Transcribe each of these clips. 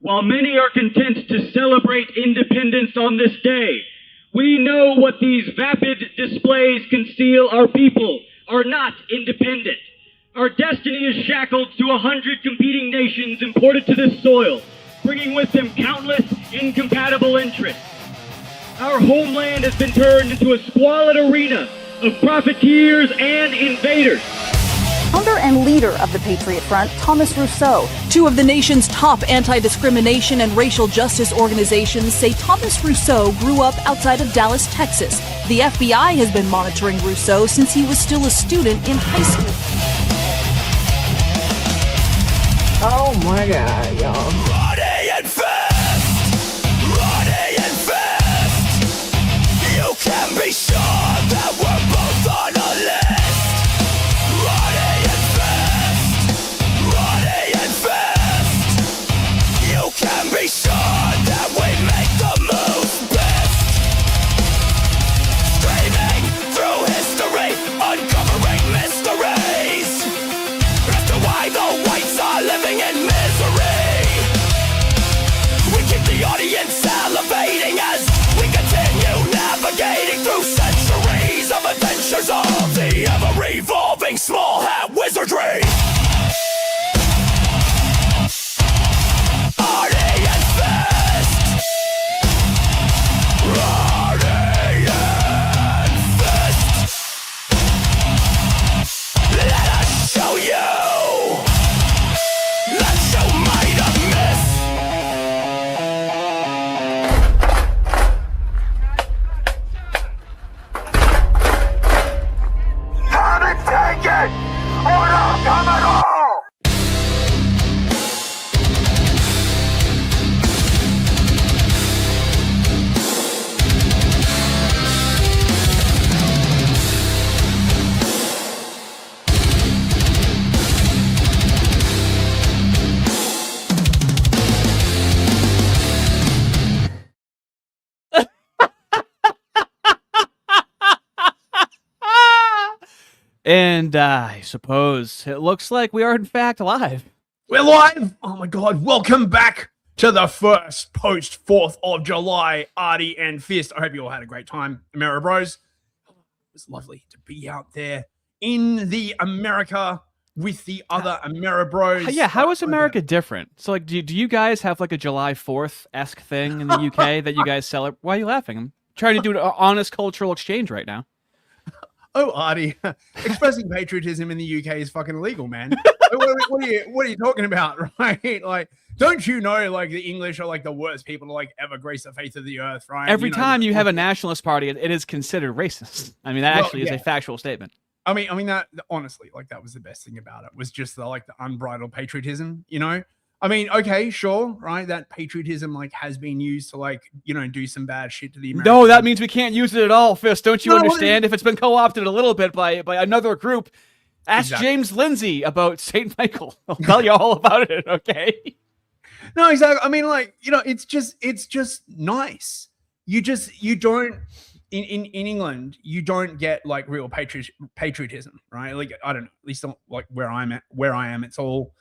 While many are content to celebrate independence on this day, we know what these vapid displays conceal. Our people are not independent. Our destiny is shackled to 100 competing nations imported to this soil, bringing with them countless incompatible interests. Our homeland has been turned into a squalid arena of profiteers and invaders. Founder and leader of the Patriot Front, Thomas Rousseau. Two of the nation's top anti-discrimination and racial justice organizations say Thomas Rousseau grew up outside of Dallas, Texas. The FBI has been monitoring Rousseau since he was still a student in high school. Oh my God, y'all. Ardy and fast! Ardy and fast! You can be sure that we're both on a list. Ardy and fast! Ardy and fast! You can be sure that we make the moves best. Streaming through history, uncovering mysteries as to why the whites are living in misery. We keep the audience salivating as we continue navigating through centuries of adventures of the ever-evolving small hat wizardry. Ardy and Fist. Ardy and Fist. Let us show you that you might have missed. Come and take it, or not come at all. And I suppose it looks like we are in fact live. We're live! Oh my God, welcome back to the first post 4th of July Ardy and Fist. I hope you all had a great time, Ameri Bros. It was lovely to be out there in the America with the other Ameri Bros. Yeah, how is America different? So, like, do you guys have like a July 4th-esque thing in the UK that you guys celebrate? Why are you laughing? I'm trying to do an honest cultural exchange right now. Oh, Ardy, expressing patriotism in the UK is fucking illegal, man. what are you talking about, right? Like, don't you know, like, the English are like the worst people to like ever grace the face of the earth, right? Every time you have a nationalist party, it is considered racist. I mean, that actually is a factual statement. I mean that honestly, like, that was the best thing about it, was just the unbridled patriotism, you know? I mean, okay, sure, right? That patriotism like has been used to like, do some bad shit to the Americans. No, that means we can't use it at all, Fist. Don't you understand? If it's been co-opted a little bit by another group, ask James Lindsay about St. Michael. I'll tell you all about it, okay? No, exactly. I mean, like, it's just nice. You don't in England, you don't get like real patriotism, right? Like, I don't know, at least not like where I am, it's all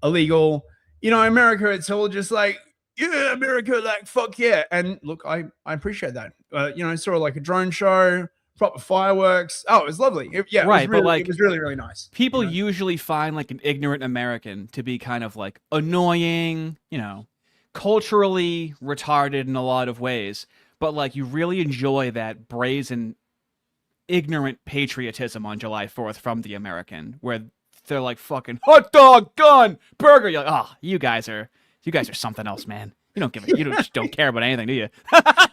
illegal. America, it's all just like, yeah, America, like, fuck yeah. And look, I appreciate that. Sort of like a drone show, proper fireworks. Oh, it was lovely. Right, it was really, but like, it was really, really nice. People usually find like an ignorant American to be kind of like annoying, culturally retarded in a lot of ways. But like, you really enjoy that brazen, ignorant patriotism on July 4th from the American, where they're like fucking hot dog, gun, burger. You're like, oh, you guys are something else, man. You just don't care about anything, do you? I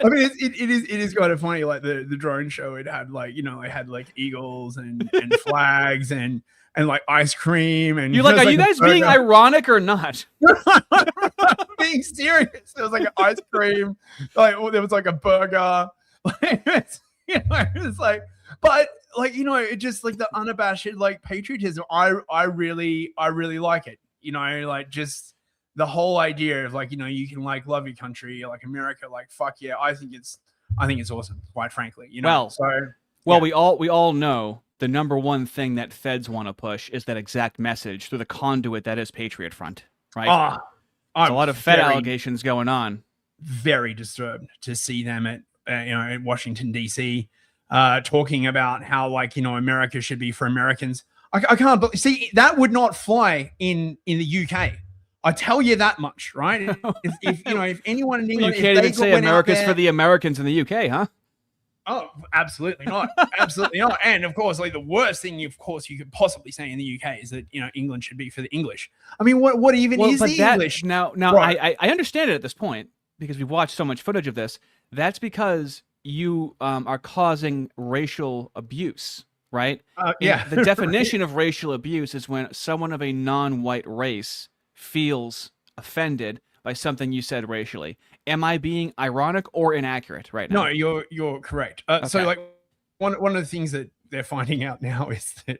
mean, it is kind of funny. Like the drone show, it had like, it had like eagles and flags and like ice cream. And you're like, are you guys being ironic or not? Being serious. There was like an ice cream. Like there was like a burger. It's like, but like, it just like the unabashed like patriotism. I really like it. Like just the whole idea of like, you can like love your country, like America, like fuck yeah. I think it's awesome, quite frankly. Well, we all know the number one thing that feds want to push is that exact message through the conduit that is Patriot Front, right? There's a lot of Fed very, allegations going on. very disturbed to see them at at Washington D.C. Talking about how, like, America should be for Americans. I can't believe, see, that would not fly in the UK. I tell you that much, right? If anyone in England, You can't even say America's for the Americans in the UK, huh? Oh, absolutely not. Absolutely not. And of course, like, the worst thing, of course, you could possibly say in the UK is that, England should be for the English. I mean, what even is the English? Now, Right. I understand it at this point because we've watched so much footage of this. That's because you are causing racial abuse, right? Yeah. The definition of racial abuse is when someone of a non-white race feels offended by something you said racially. Am I being ironic or inaccurate right now? No, you're correct. So, Okay. like, one of the things that they're finding out now is that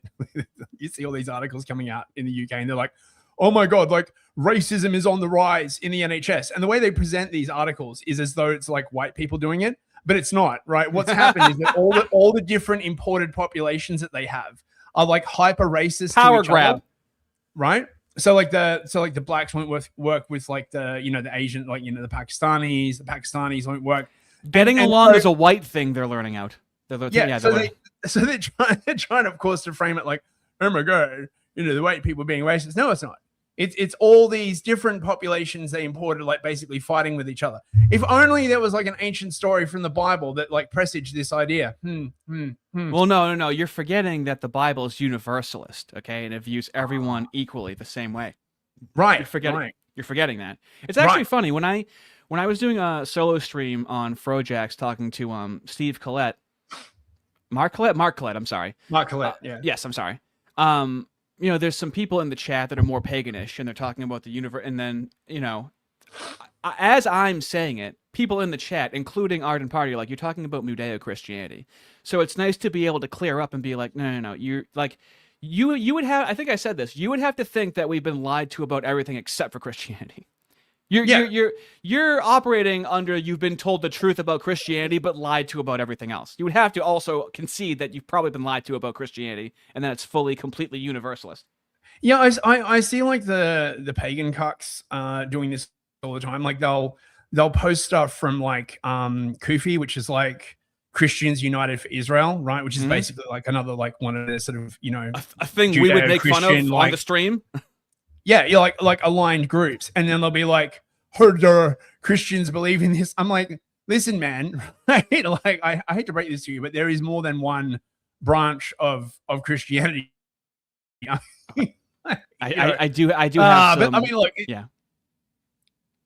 you see all these articles coming out in the UK, and they're like, "Oh my god, like, racism is on the rise in the NHS." And the way they present these articles is as though it's like white people doing it, but it's not. Right? What's happened is that all the different imported populations that they have are like hyper racist. Power to each grab. other, right? So like the blacks won't work with like the the Asian, like, the Pakistanis won't work. Getting And along so- is a white thing they're learning out. Yeah, so they're trying, of course, to frame it like, oh my god, the white people being racist. No, it's not. It's all these different populations they imported, like, basically fighting with each other. If only there was like an ancient story from the Bible that, like, presaged this idea. Well, no. You're forgetting that the Bible is universalist, okay, and it views everyone equally the same way. Right. You're forgetting that. It's actually Right. funny when I was doing a solo stream on Frojax talking to Steve Collette, Mark Collette. I'm sorry. Mark Collette. Yeah. Yes, I'm sorry. There's some people in the chat that are more paganish, and they're talking about the universe, and then as I'm saying it, people in the chat, including Arden Party, are like, you're talking about Judeo-Christianity. So it's nice to be able to clear up and be like, no. You're like, you would have, I think I said this, you would have to think that we've been lied to about everything except for Christianity. You're operating under, you've been told the truth about Christianity, but lied to about everything else. You would have to also concede that you've probably been lied to about Christianity, and that it's fully, completely universalist. Yeah, I see, like, the pagan cucks doing this all the time. Like, they'll post stuff from, like, Kufi, which is like Christians United for Israel, right? Which is basically like another, like, one of the sort of A thing we would make fun of Judeo-Christian, on the stream. Yeah, you're like aligned groups, and then they'll be like, Christians believe in this. I'm like, listen, man, right? Like, I hate to break this to you, but there is more than one branch of Christianity. I do have some, but I mean, like, yeah.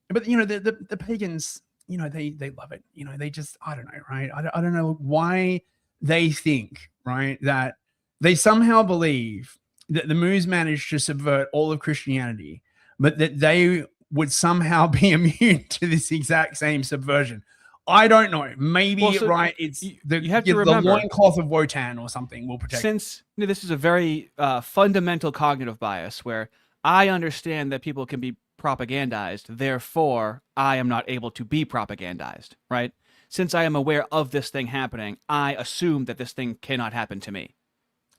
But the pagans, they love it. They just, I don't know, right? I don't know why they think, right, that they somehow believe that the Moos managed to subvert all of Christianity, but that they would somehow be immune to this exact same subversion. I don't know. Maybe, right? It's you have to remember, the loincloth of Wotan or something will protect. Since this is a very fundamental cognitive bias where I understand that people can be propagandized, therefore I am not able to be propagandized, right? Since I am aware of this thing happening, I assume that this thing cannot happen to me.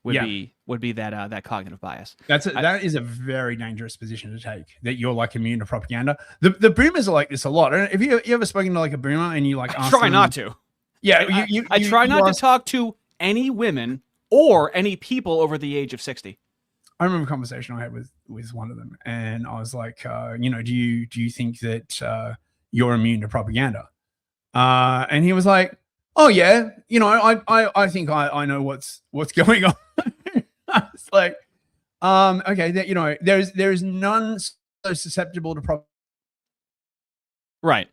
Would be that cognitive bias. That is a very dangerous position to take, that you're, like, immune to propaganda. The boomers are like this a lot. Have you ever spoken to, like, a boomer and you, like, ask try them, not to. Yeah, I try not to talk to any women or any people over the age of 60. I remember a conversation I had with one of them, and I was like, do you think that you're immune to propaganda? And he was like, oh yeah, I think I know what's going on. I was like, okay, that there is none so susceptible to propaganda. Right.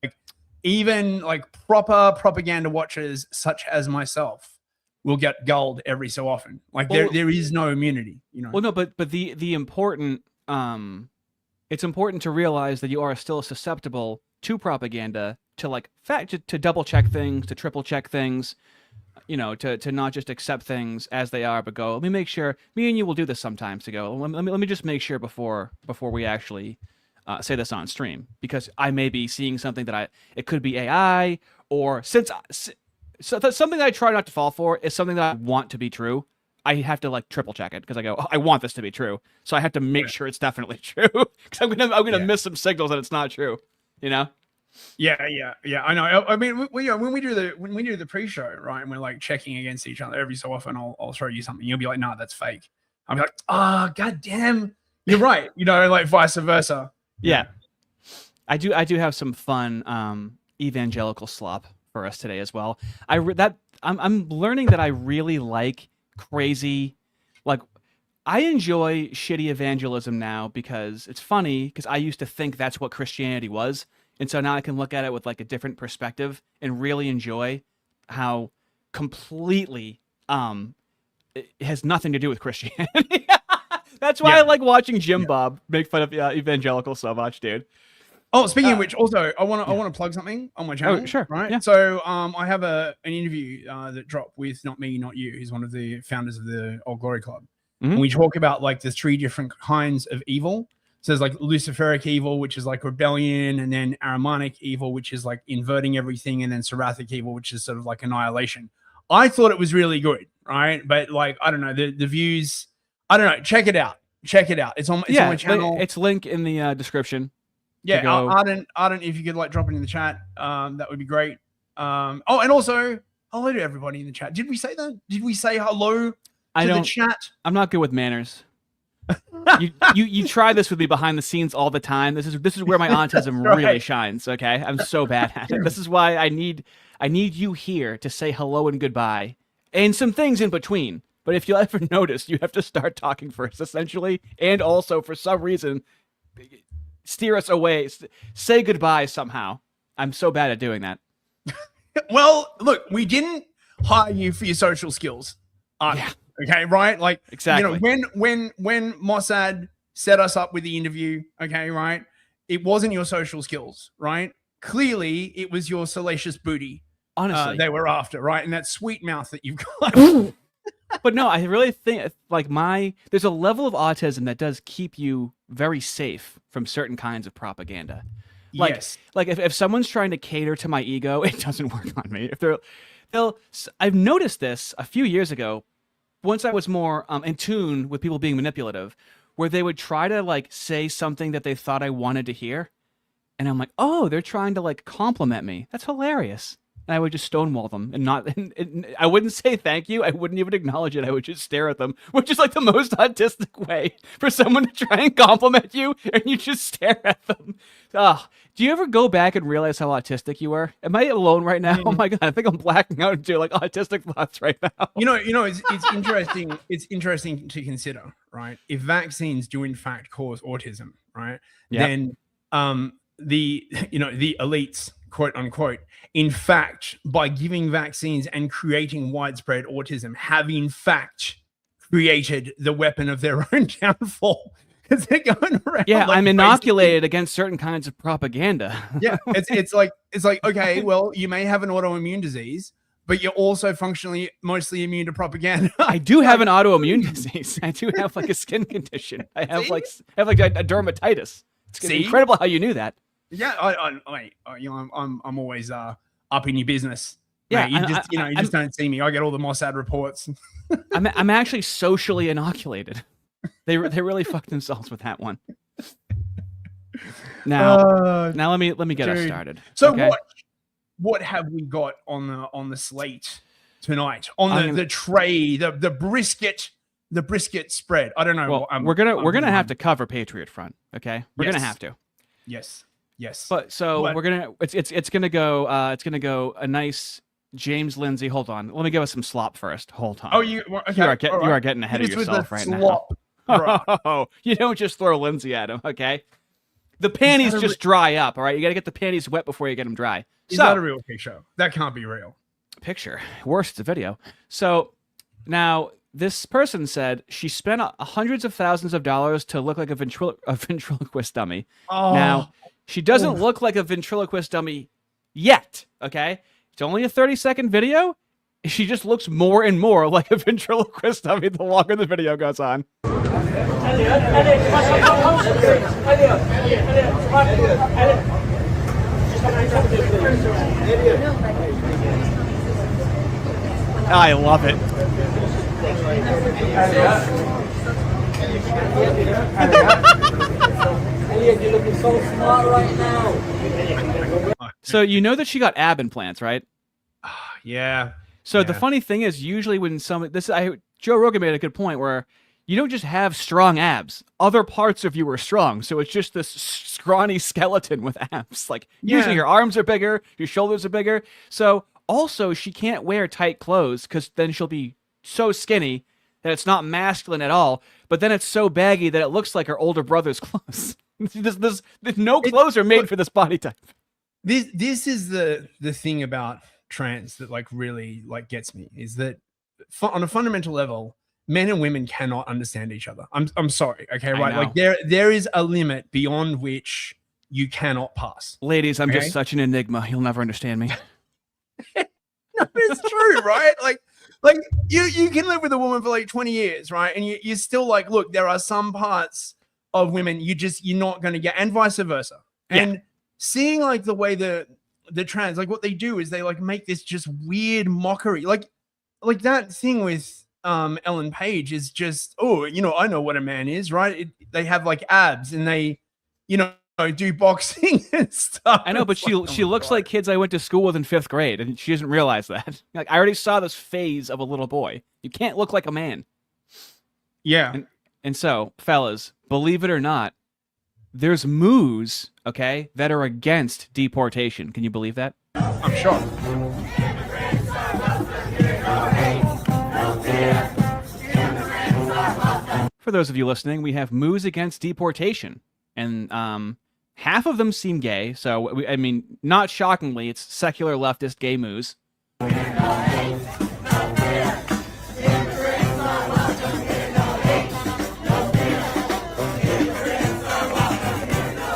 Like, even, like, proper propaganda watchers such as myself will get gulled every so often. Like, there is no immunity, Well, no, but the important it's important to realize that you are still susceptible to propaganda, to, like, to double check things, to triple check things, to not just accept things as they are, but go, let me make sure. Me and you will do this sometimes, to go, let me just make sure before we actually say this on stream, because I may be seeing something that it could be AI, or something that I try not to fall for is something that I want to be true. I have to like triple check it because I go, oh, I want this to be true, so I have to make sure it's definitely true because I'm gonna miss some signals that it's not true, you know. Yeah. I know. I mean, when we do the pre-show, right, and we're like checking against each other every so often, I'll show you something. You'll be like, "Nah, that's fake." I'll be like, "Ah, goddamn, you're right." You know, like vice versa. Yeah. I do have some fun evangelical slop for us today as well. I'm learning that I really like crazy, like I enjoy shitty evangelism now because it's funny because I used to think that's what Christianity was. And so now I can look at it with like a different perspective and really enjoy how completely it has nothing to do with Christianity. That's why I like watching Jim Bob make fun of evangelical so much, dude. Oh, speaking of which, also I want to plug something on my channel. Oh, sure. Right. Yeah. So I have an interview that dropped with Not Me, Not You. He's one of the founders of the Old Glory Club. Mm-hmm. And we talk about like the 3 different kinds of evil. So there's like Luciferic evil, which is like rebellion, and then Aramanic evil, which is like inverting everything, and then Seraphic evil, which is sort of like annihilation. I thought it was really good, right? But like, I don't know, the views, I don't know. Check it out. It's on my channel. It's link in the description. Yeah, Arden, if you could like drop it in the chat, that would be great. And also hello to everybody in the chat. Did we say that? Did we say hello to the chat? I'm not good with manners. you try this with me behind the scenes all the time. This is where my autism really shines. Okay, I'm so bad at it. This is why I need you here to say hello and goodbye, and some things in between. But if you ever notice, you have to start talking first, essentially, and also for some reason steer us away, say goodbye somehow. I'm so bad at doing that. Well, look, we didn't hire you for your social skills. Okay, right? Like, exactly. You know, when Mossad set us up with the interview, okay, right? It wasn't your social skills, right? Clearly, it was your salacious booty. Honestly, they were after, right? And that sweet mouth that you've got. But no, I really think like there's a level of autism that does keep you very safe from certain kinds of propaganda. Like, yes. Like if someone's trying to cater to my ego, it doesn't work on me. If I've noticed this a few years ago, once I was more in tune with people being manipulative, where they would try to like say something that they thought I wanted to hear. And I'm like, oh, they're trying to like compliment me. That's hilarious. And I would just stonewall them and I wouldn't say thank you. I wouldn't even acknowledge it. I would just stare at them, which is like the most autistic way for someone to try and compliment you and you just stare at them. Do you ever go back and realize how autistic you are? Am I alone right now? Oh my God, I think I'm blacking out into like autistic thoughts right now. You know, it's interesting. It's interesting to consider, right? If vaccines do in fact cause autism, right? Yep. Then the elites, quote unquote, in fact, by giving vaccines and creating widespread autism, have in fact created the weapon of their own downfall. Because they're going around. Yeah, like, I'm inoculated against certain kinds of propaganda. Yeah, it's like okay, well, you may have an autoimmune disease, but you're also functionally mostly immune to propaganda. I do have an autoimmune disease. I do have like a skin condition. I have like a dermatitis. It's incredible how you knew that. Yeah, I'm always up in your business. Yeah, mate. You just don't see me. I get all the Mossad reports. I'm actually socially inoculated. They really fucked themselves with that one. Now let me get us started. So okay? What have we got on the slate tonight? On the tray, the brisket spread. I don't know. Well, we're gonna have to cover Patriot Front. Okay, we're gonna have to. Yes. But we're gonna it's gonna go a nice James Lindsay. Hold on, let me give us some slop first. Hold on. Oh, you are getting ahead of yourself right now. Right. Oh, you don't just throw Lindsay at him, okay? The panties just dry up, all right? You got to get the panties wet before you get them dry. Is that a real picture? That can't be real. Picture. Worse, it's a video. So now this person said she spent hundreds of thousands of dollars to look like a ventriloquist dummy. Oh. Now, she doesn't look like a ventriloquist dummy yet, okay? It's only a 30-second video. She just looks more and more like a ventriloquist dummy the longer the video goes on. I love it. Elliot, you're looking so smart right now. So you know that she got ab implants, right? Yeah. So the funny thing is, usually when Joe Rogan made a good point where you don't just have strong abs. Other parts of you are strong. So it's just this scrawny skeleton with abs. Like usually your arms are bigger, your shoulders are bigger. So also she can't wear tight clothes because then she'll be so skinny that it's not masculine at all. But then it's so baggy that it looks like her older brother's clothes. There's no clothes are made for this body type. This is the thing about trans that like really like gets me is that on a fundamental level, men and women cannot understand each other. I'm sorry, okay, right? Like there is a limit beyond which you cannot pass. Ladies, I'm just such an enigma. You'll never understand me. No, it's true, right? Like you can live with a woman for like 20 years, right? And you're still like, look, there are some parts of women you're not going to get, and vice versa. And seeing like the way the trans, like what they do is they like make this just weird mockery, like that thing with Ellen Page is just, oh, you know, I know what a man is, right? They have like abs and they, you know, do boxing and stuff. I know, but she looks like kids I went to school with in 5th grade, and she doesn't realize that. Like I already saw this phase of a little boy. You can't look like a man. Yeah. And so, fellas, believe it or not, there's moos, okay, that are against deportation. Can you believe that? I'm sure. For those of you listening, we have moos against deportation. And half of them seem gay. So, I mean, not shockingly, it's secular leftist gay moos.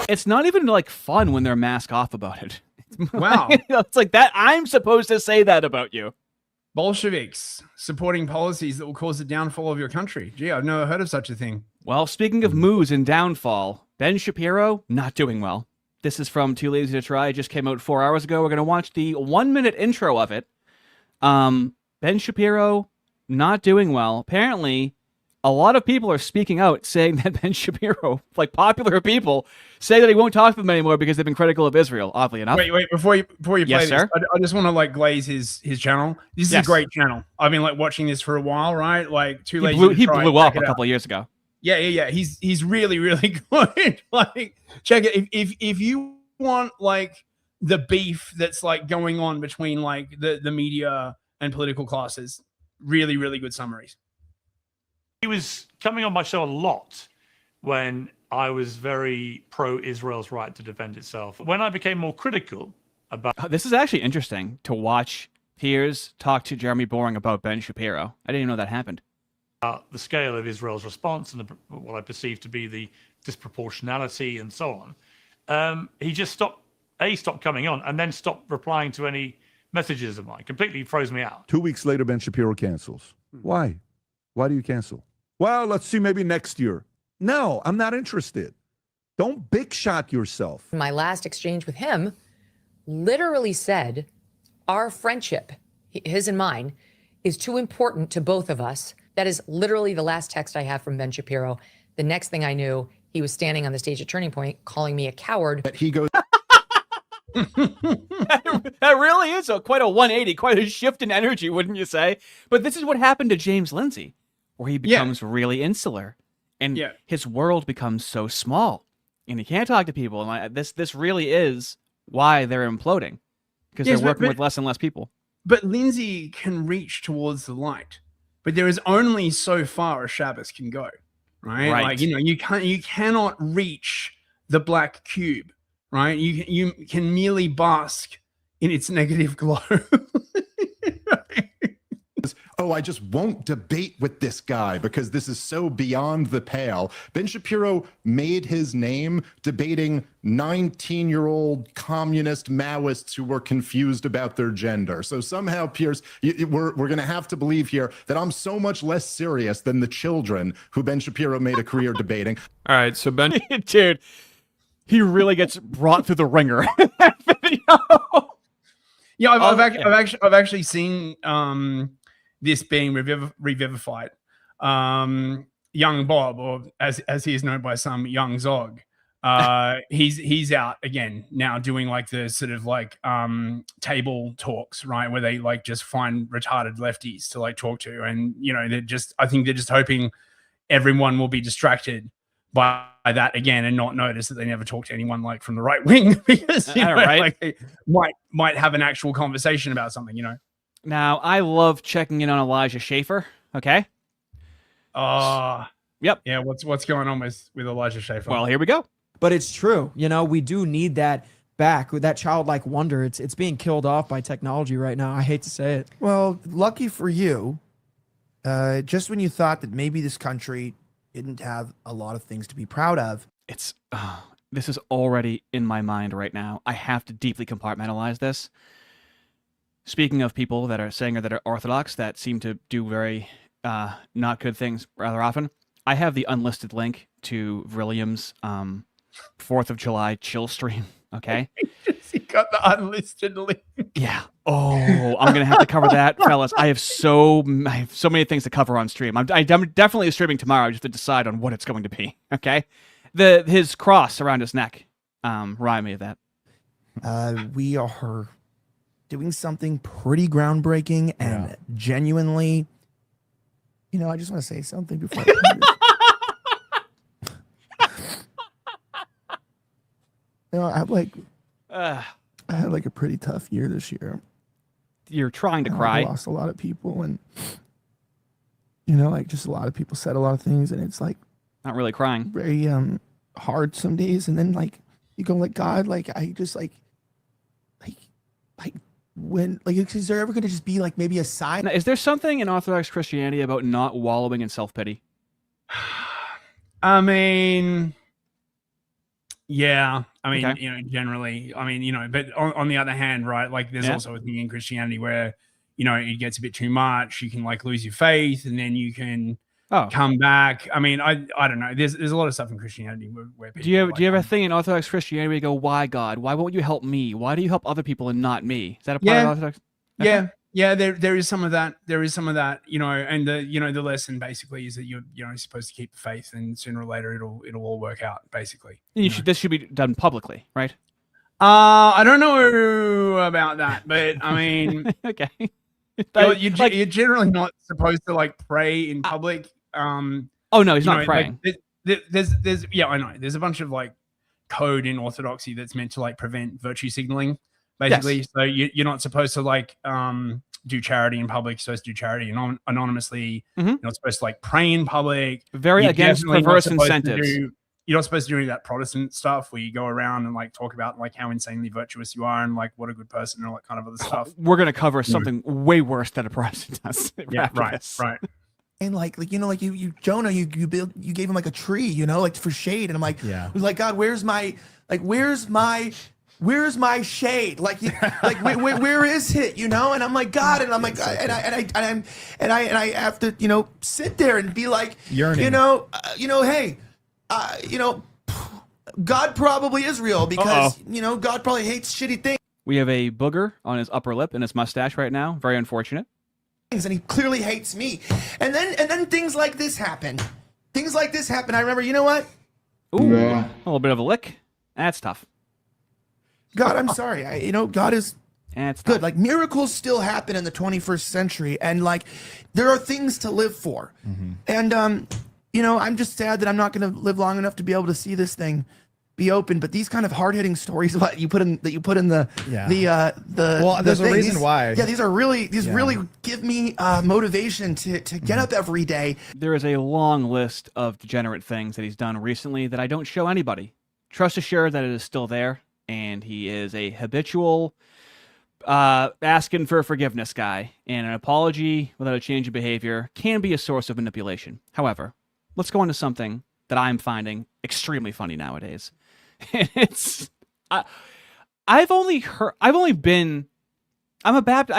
It's not even like fun when they're mask off about it. Wow. It's like that. I'm supposed to say that about you. Bolsheviks supporting policies that will cause the downfall of your country. Gee, I've never heard of such a thing. Well, speaking of moos and downfall, Ben Shapiro, not doing well. This is from Too Lazy to Try. It just came out 4 hours ago. We're going to watch the 1-minute intro of it. Ben Shapiro, not doing well. Apparently, a lot of people are speaking out saying that Ben Shapiro, like popular people, say that he won't talk to them anymore because they've been critical of Israel, oddly enough. Wait, before you play Yes, this, sir? I just want to like glaze his channel. This is a great channel. I've been like watching this for a while, right? Like Too Lazy to Try. He blew up a couple of years ago. Yeah. He's really, really good. Like, check it. If you want like the beef that's like going on between like the media and political classes, really, really good summaries. He was coming on my show a lot when I was very pro-Israel's right to defend itself. When I became more critical about... This is actually interesting to watch Piers talk to Jeremy Boring about Ben Shapiro. I didn't even know that happened. The scale of Israel's response and what I perceive to be the disproportionality and so on. He just stopped coming on and then stopped replying to any messages of mine. Completely froze me out. 2 weeks later, Ben Shapiro cancels. Why? Why do you cancel? Well, let's see, maybe next year. No, I'm not interested. Don't big shot yourself. My last exchange with him literally said, our friendship, his and mine, is too important to both of us. That is literally the last text I have from Ben Shapiro. The next thing I knew, he was standing on the stage at Turning Point calling me a coward. But he goes... That really is quite a 180, quite a shift in energy, wouldn't you say? But this is what happened to James Lindsay, where he becomes really insular, and his world becomes so small, and he can't talk to people. And this really is why they're imploding, because they're working with less and less people. But Lindsay can reach towards the light, but there is only so far a Shabbos can go, right? Like, you know, you cannot reach the black cube, right? You can merely bask in its negative glow. Oh, I just won't debate with this guy because this is so beyond the pale. Ben Shapiro made his name debating 19-year-old communist Maoists who were confused about their gender. So somehow, Pierce, we're going to have to believe here that I'm so much less serious than the children who Ben Shapiro made a career debating. All right, so Ben... Dude, he really gets brought through the ringer. Yeah, I've actually seen... this being revivified. young Bob, or as he is known by some, young Zog. He's out again now doing like the sort of like table talks, right, where they like just find retarded lefties to like talk to, and I think they're just hoping everyone will be distracted by that again and not notice that they never talk to anyone like from the right wing, because right. like they might have an actual conversation about something. Now, I love checking in on Elijah Schaffer. Okay. Yep. Yeah. What's going on with Elijah Schaffer? Well, here we go. But it's true. We do need that back with that childlike wonder. It's being killed off by technology right now. I hate to say it. Well, lucky for you, just when you thought that maybe this country didn't have a lot of things to be proud of. This is already in my mind right now. I have to deeply compartmentalize this. Speaking of people that are saying that are Orthodox that seem to do very not good things rather often, I have the unlisted link to William's 4th of July chill stream. Okay. He got the unlisted link. Yeah. Oh, I'm gonna have to cover that, fellas. I have so many things to cover on stream. I'm definitely streaming tomorrow. I just have to decide on what it's going to be. Okay. His cross around his neck. Remind me of that. We are doing something pretty groundbreaking and genuinely. I just want to say something before. I had like a pretty tough year this year. You're trying to cry. I lost a lot of people, and like just a lot of people said a lot of things, and it's like not really crying. Very hard some days, and then like you go like, God, like I just like when like is there ever going to just be like maybe a sign? Now, is there something in Orthodox Christianity about not wallowing in self-pity? I mean, yeah. I mean, Okay. Generally, I mean, but on the other hand, right, like there's also a thing in Christianity where, it gets a bit too much. You can like lose your faith, and then you can come back. I mean, I don't know. There's a lot of stuff in Christianity where people do you have a thing in Orthodox Christianity where you go, why God? Why won't you help me? Why do you help other people and not me? Is that a part of Orthodox? Okay. Yeah, there is some of that. There is some of that, and the lesson basically is that you're supposed to keep the faith, and sooner or later it'll all work out. Basically, This should be done publicly, right? I don't know about that, but I mean, okay. You're generally not supposed to like pray in public. Oh no, he's not praying. There's I know. There's a bunch of like code in Orthodoxy that's meant to like prevent virtue signaling. Basically, yes. So you're not supposed to like do charity in public. You're supposed to do charity anonymously. Mm-hmm. You're not supposed to like pray in public. Very against perverse incentives. You're not supposed to do that Protestant stuff where you go around and like talk about like how insanely virtuous you are and like what a good person and all that kind of other stuff. We're gonna cover something way worse than a Protestant does. Yeah, right. And like you Jonah, you gave him like a tree, like for shade, and I'm like, God, where's my shade? Like where is it? And I'm like, God, and I'm like, and I have to, sit there and be like, yearning. Hey, God probably is real because God probably hates shitty things. We have a booger on his upper lip and his mustache right now. Very unfortunate. And he clearly hates me. And then things like this happen. I remember, you know what? Ooh, a little bit of a lick. That's tough. God, I'm sorry. God is good. Tough. Like miracles still happen in the 21st century, and like there are things to live for. Mm-hmm. And I'm just sad that I'm not going to live long enough to be able to see this thing be open. But these kind of hard-hitting there's a reason why. Yeah, these really give me motivation to get up every day. There is a long list of degenerate things that he's done recently that I don't show anybody. Trust assured that it is still there, and he is a habitual asking for forgiveness guy, and an apology without a change of behavior can be a source of manipulation. However, let's go on to something that I'm finding extremely funny nowadays. I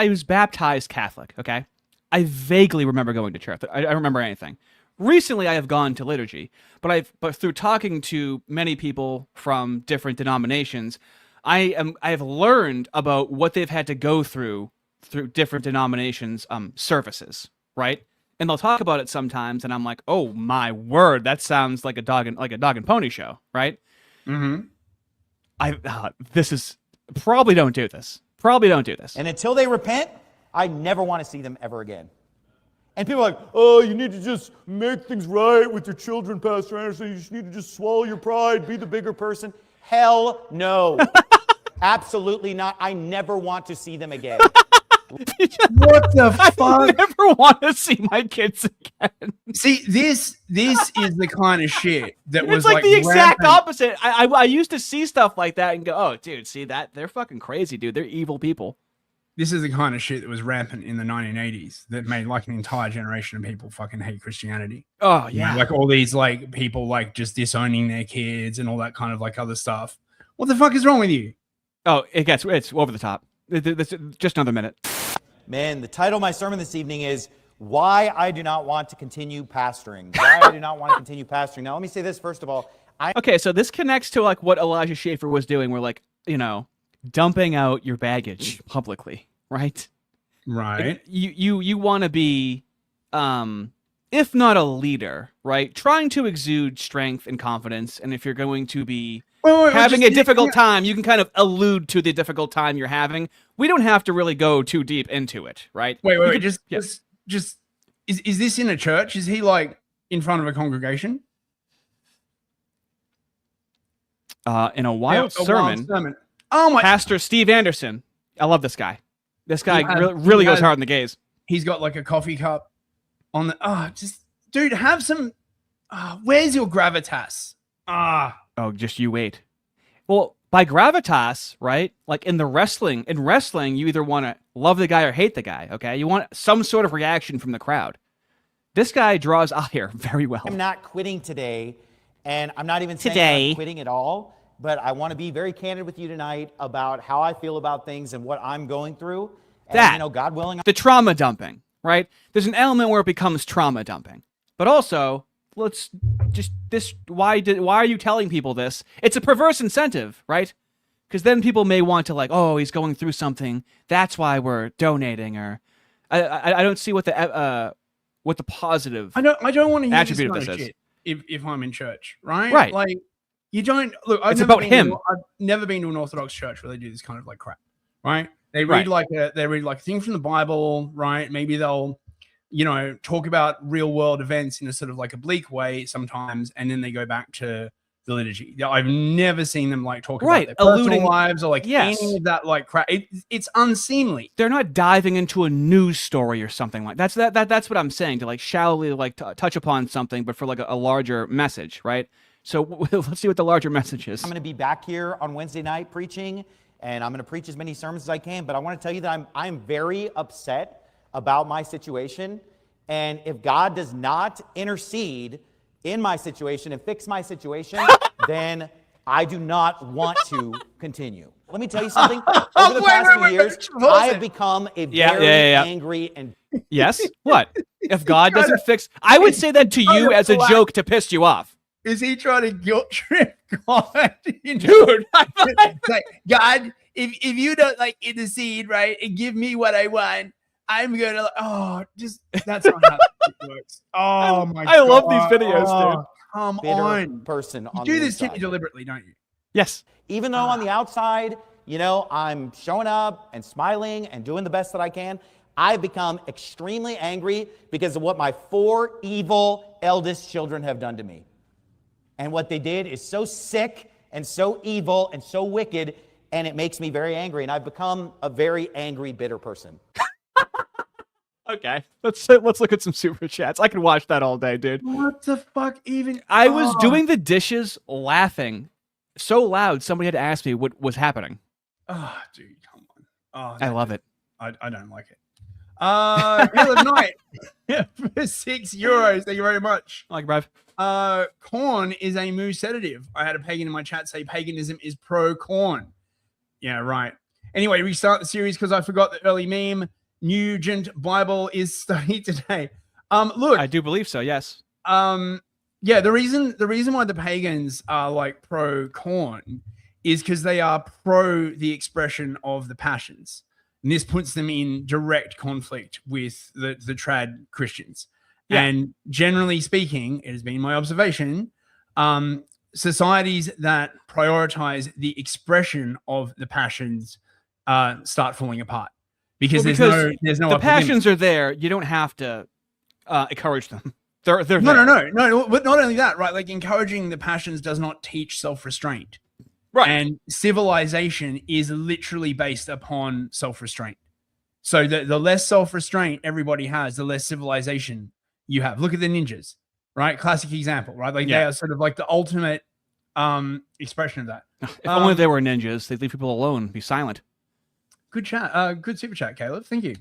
was baptized Catholic, okay? I vaguely remember going to church. I don't remember anything. Recently, I have gone to liturgy, but through talking to many people from different denominations, I have learned about what they've had to go through different denominations' services, right? and they'll talk about it sometimes, and I'm like, oh my word, that sounds like a dog and pony show, right? Mm-hmm. This is probably don't do this. Probably don't do this. And until they repent, I never want to see them ever again. And people are like, oh, you need to just make things right with your children, Pastor Anderson. You just need to just swallow your pride, be the bigger person. Hell no. Absolutely not. I never want to see them again. What the fuck? I never want to see my kids again. See, this is the kind of shit that was it's like the exact rampant. opposite. I used to see stuff like that and go, oh, dude, see that? They're fucking crazy, dude. They're evil people. This is the kind of shit that was rampant in the 1980s that made like an entire generation of people fucking hate Christianity. Oh, You know, yeah. like all these like people like just disowning their kids and all that kind of like other stuff. What the fuck is wrong with you? Oh, it's over the top. Just another minute. Man, the title of my sermon this evening is Why I Do Not Want to Continue Pastoring. Why I Do Not Want to Continue Pastoring. Now, let me say this first of all. Okay, so this connects to like what Elijah Schaefer was doing, where like, you know, dumping out your baggage publicly, right? Right. Like, you want to be, if not a leader, right? Trying to exude strength and confidence, and if you're going to be having a difficult time, you can kind of allude to the difficult time you're having. We don't have to really go too deep into it, right? Wait, just is this in a church? Is he like in front of a congregation? In a wild sermon. Oh my! Pastor Steve Anderson. I love this guy. This guy really goes hard in the gaze. He's got like a coffee cup on the. Just dude, have some. Where's your gravitas? Oh, just you wait. Well, by gravitas, right? Like in wrestling, you either want to love the guy or hate the guy. Okay, you want some sort of reaction from the crowd. This guy draws ire very well. I'm not quitting today, and I'm not even saying I'm quitting at all, but I want to be very candid with you tonight about how I feel about things and what I'm going through. And, you know, God willing. The trauma dumping, right? There's an element where it becomes trauma dumping. But also, why are you telling people this? It's a perverse incentive, right? Because then people may want to like, oh, he's going through something. That's why we're donating. Or I don't see what the positive. I don't want to hear this attribute kind of of this shit if I'm in church, right? Right. Like you don't look. It's about him. I've never been to an Orthodox church where they do this kind of like crap, right? They read like a thing from the Bible, right? Maybe they'll, you know, talk about real world events in a sort of like a bleak way sometimes, and then they go back to the liturgy. I've never seen them like talk about their personal lives or like any of that like crap. It's unseemly. They're not diving into a news story or something like that's what I'm saying, to like shallowly like touch upon something, but for like a larger message, right? So let's see what the larger message is. I'm going to be back here on Wednesday night preaching, and I'm going to preach as many sermons as I can. But I want to tell you that I'm very upset about my situation. And if God does not intercede in my situation and fix my situation, then I do not want to continue. Let me tell you something. Over the past few years, I have become a very angry and... Yes? What? If God doesn't fix... I would say that to you as a joke to piss you off. Is he trying to guilt trip God? Dude. Like, God, if you don't like intercede, right, and give me what I want, I'm gonna. That's not how it works. Oh my God! I love these videos, dude. Come bitter on, person. You on do the this inside. deliberately, don't you? Yes. Even though on the outside, you know, I'm showing up and smiling and doing the best that I can, I've become extremely angry because of what my 4 evil eldest children have done to me. And what they did is so sick and so evil and so wicked, and it makes me very angry. And I've become a very angry, bitter person. Okay, let's look at some super chats. I could watch that all day, dude. What the fuck? Even I was doing the dishes, laughing so loud. Somebody had to ask me what was happening. Oh, dude, come on. I love it. I don't like it. Hill of Night for €6. Thank you very much. Like, bruv. Corn is a mood sedative. I had a pagan in my chat say paganism is pro-corn. Yeah, right. Anyway, restart the series because I forgot the early meme. Nugent Bible is studied today. Look, I do believe so. Yes. Yeah. The reason why the pagans are like pro-corn is because they are pro the expression of the passions, and this puts them in direct conflict with the trad Christians. Yeah. And generally speaking, it has been my observation, societies that prioritize the expression of the passions start falling apart because, there's no the upper passions limit. are there. You don't have to encourage them. They're there. No. But not only that, right? Like encouraging the passions does not teach self-restraint. Right. And civilization is literally based upon self-restraint. So the less self-restraint everybody has, the less civilization you have. Look at the ninjas, right? Classic example, right? Like they are sort of like the ultimate expression of that. If only they were ninjas, they'd leave people alone, be silent. Good chat. Good super chat, Caleb. Thank you.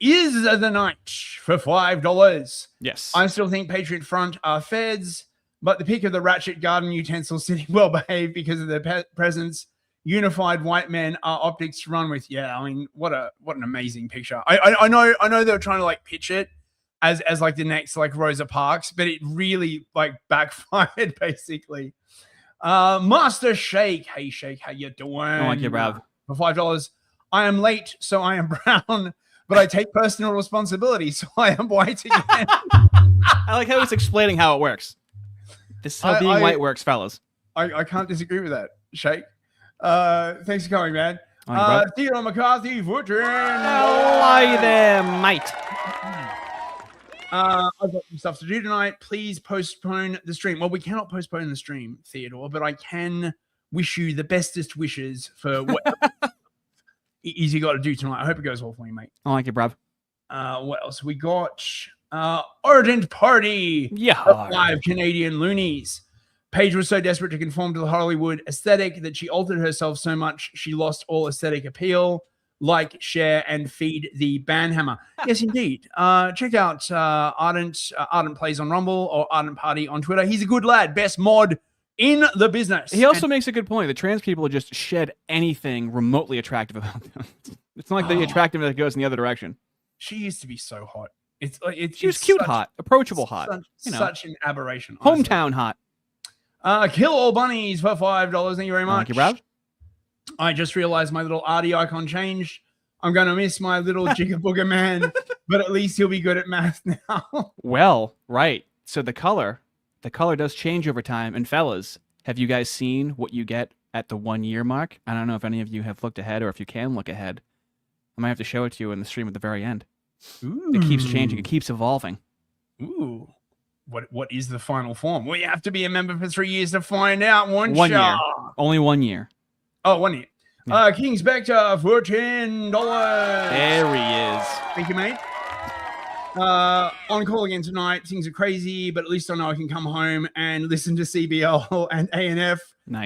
Is the night for $5. Yes. I still think Patriot Front are feds, but the pick of the ratchet garden utensils sitting well behaved because of their presence. Unified white men are optics to run with. Yeah, I mean, what an amazing picture. I know they were trying to like pitch it as like the next like Rosa Parks, but it really like backfired basically. Master Shake, hey Shake, how you doing? I like you, Rob. For $5, I am late, so I am brown, but I take personal responsibility, so I am white again. I like how he's explaining how it works. This is how being white works, fellas. I can't disagree with that, Shake. Thanks for coming, man. Theodore McCarthy, Woodring. Hi there, mate. I've got some stuff to do tonight. Please postpone the stream. Well, we cannot postpone the stream, Theodore, but I can wish you the bestest wishes for what is you got to do tonight. I hope it goes well for you, mate. I like it, bruv. What else? We got Ardent Party. Yeah. 5 Canadian loonies. Paige was so desperate to conform to the Hollywood aesthetic that she altered herself so much she lost all aesthetic appeal. Like, share, and feed the Banhammer. Yes, indeed. Check out Ardent Plays on Rumble or Ardent Party on Twitter. He's a good lad. Best mod in the business. He also makes a good point. The trans people just shed anything remotely attractive about them. It's not like the attractiveness that goes in the other direction. She used to be so hot. She was cute hot, approachable hot. Such an aberration. Honestly. Hometown hot. Kill all bunnies for $5. Thank you very much. Thank you, Rob. I just realized my little Ardy icon changed. I'm going to miss my little Jigga Booger man, but at least he'll be good at math now. Well, right. So the color does change over time. And fellas, have you guys seen what you get at the 1 year mark? I don't know if any of you have looked ahead or if you can look ahead. I might have to show it to you in the stream at the very end. Ooh. It keeps changing. It keeps evolving. Ooh. What is the final form? Well, you have to be a member for 3 years to find out. 1 year. Only 1 year. Oh, 1 year. Yeah. King Spectre for $10. There he is. Thank you, mate. On call again tonight. Things are crazy, but at least I know I can come home and listen to CBL and ANF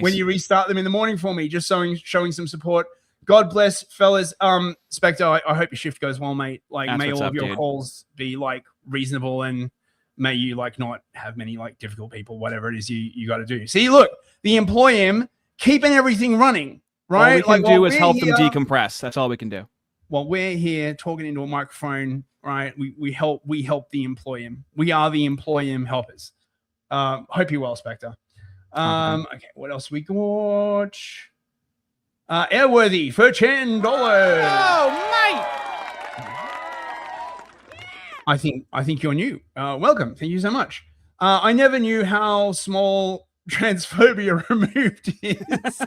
when you restart them in the morning for me. Just showing some support. God bless, fellas. Spectre, I hope your shift goes well, mate. Like, may all of your calls be like reasonable, and may you like not have many like difficult people, whatever it is you got to do. See, look, the employ him, keeping everything running. Right? All we can do is help them decompress. That's all we can do. While we're here talking into a microphone, right? We help the employ him. We are the employ him helpers. Hope you're well, Spectre. Okay, what else we got? Airworthy for $10. Oh, mate! I think you're new. Welcome. Thank you so much. I never knew how small transphobia removed is.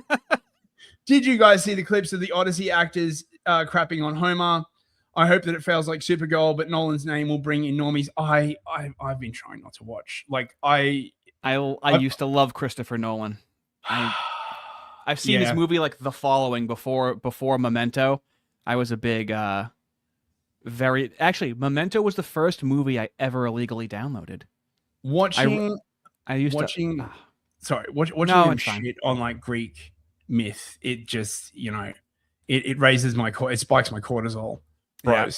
Did you guys see the clips of the Odyssey actors crapping on Homer? I hope that it fails like Supergirl, but Nolan's name will bring in normies. I've been trying not to watch. Like I used to love Christopher Nolan. I've seen his movie like The Following before Memento. I was a big Memento was the first movie I ever illegally downloaded. Watching shit on like Greek myth, it just, it raises my it spikes my cortisol, bros. Yeah.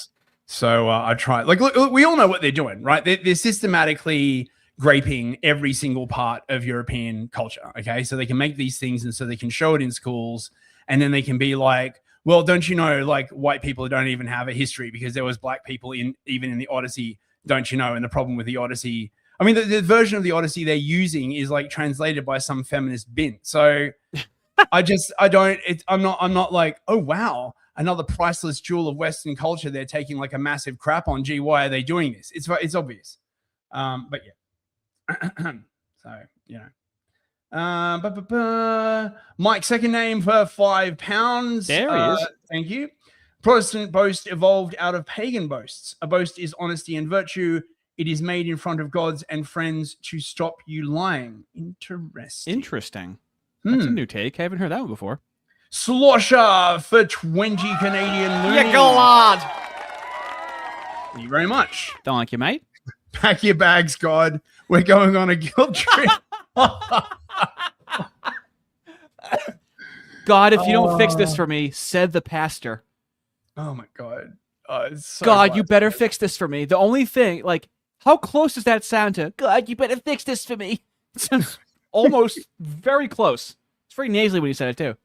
So I try. Like, look, we all know what they're doing, right? They're systematically graping every single part of European culture. Okay, so they can make these things, and so they can show it in schools, and then they can be like, well, don't you know, like white people don't even have a history because there was black people even in the Odyssey, don't you know? And the problem with the Odyssey, I mean, the version of the Odyssey they're using is like translated by some feminist bin. So I'm not like, oh wow, another priceless jewel of Western culture they're taking like a massive crap on. Gee, why are they doing this? It's obvious. But yeah. So, you know. Mike, second name for £5. There he is. Thank you. Protestant boast evolved out of pagan boasts. A boast is honesty and virtue. It is made in front of gods and friends to stop you lying. Interesting. That's a new take. I haven't heard that one before. Slosher for 20 Canadian loonies. Yeah, go on. Thank you very much. Thank you, mate. Pack your bags, God. We're going on a guild trip. God, if you don't fix this for me, said the pastor. Oh my God. It's so God, you better fix this for me. The only thing, like, how close does that sound to, God, you better fix this for me? It sounds almost very close. It's very nasally when you said it, too.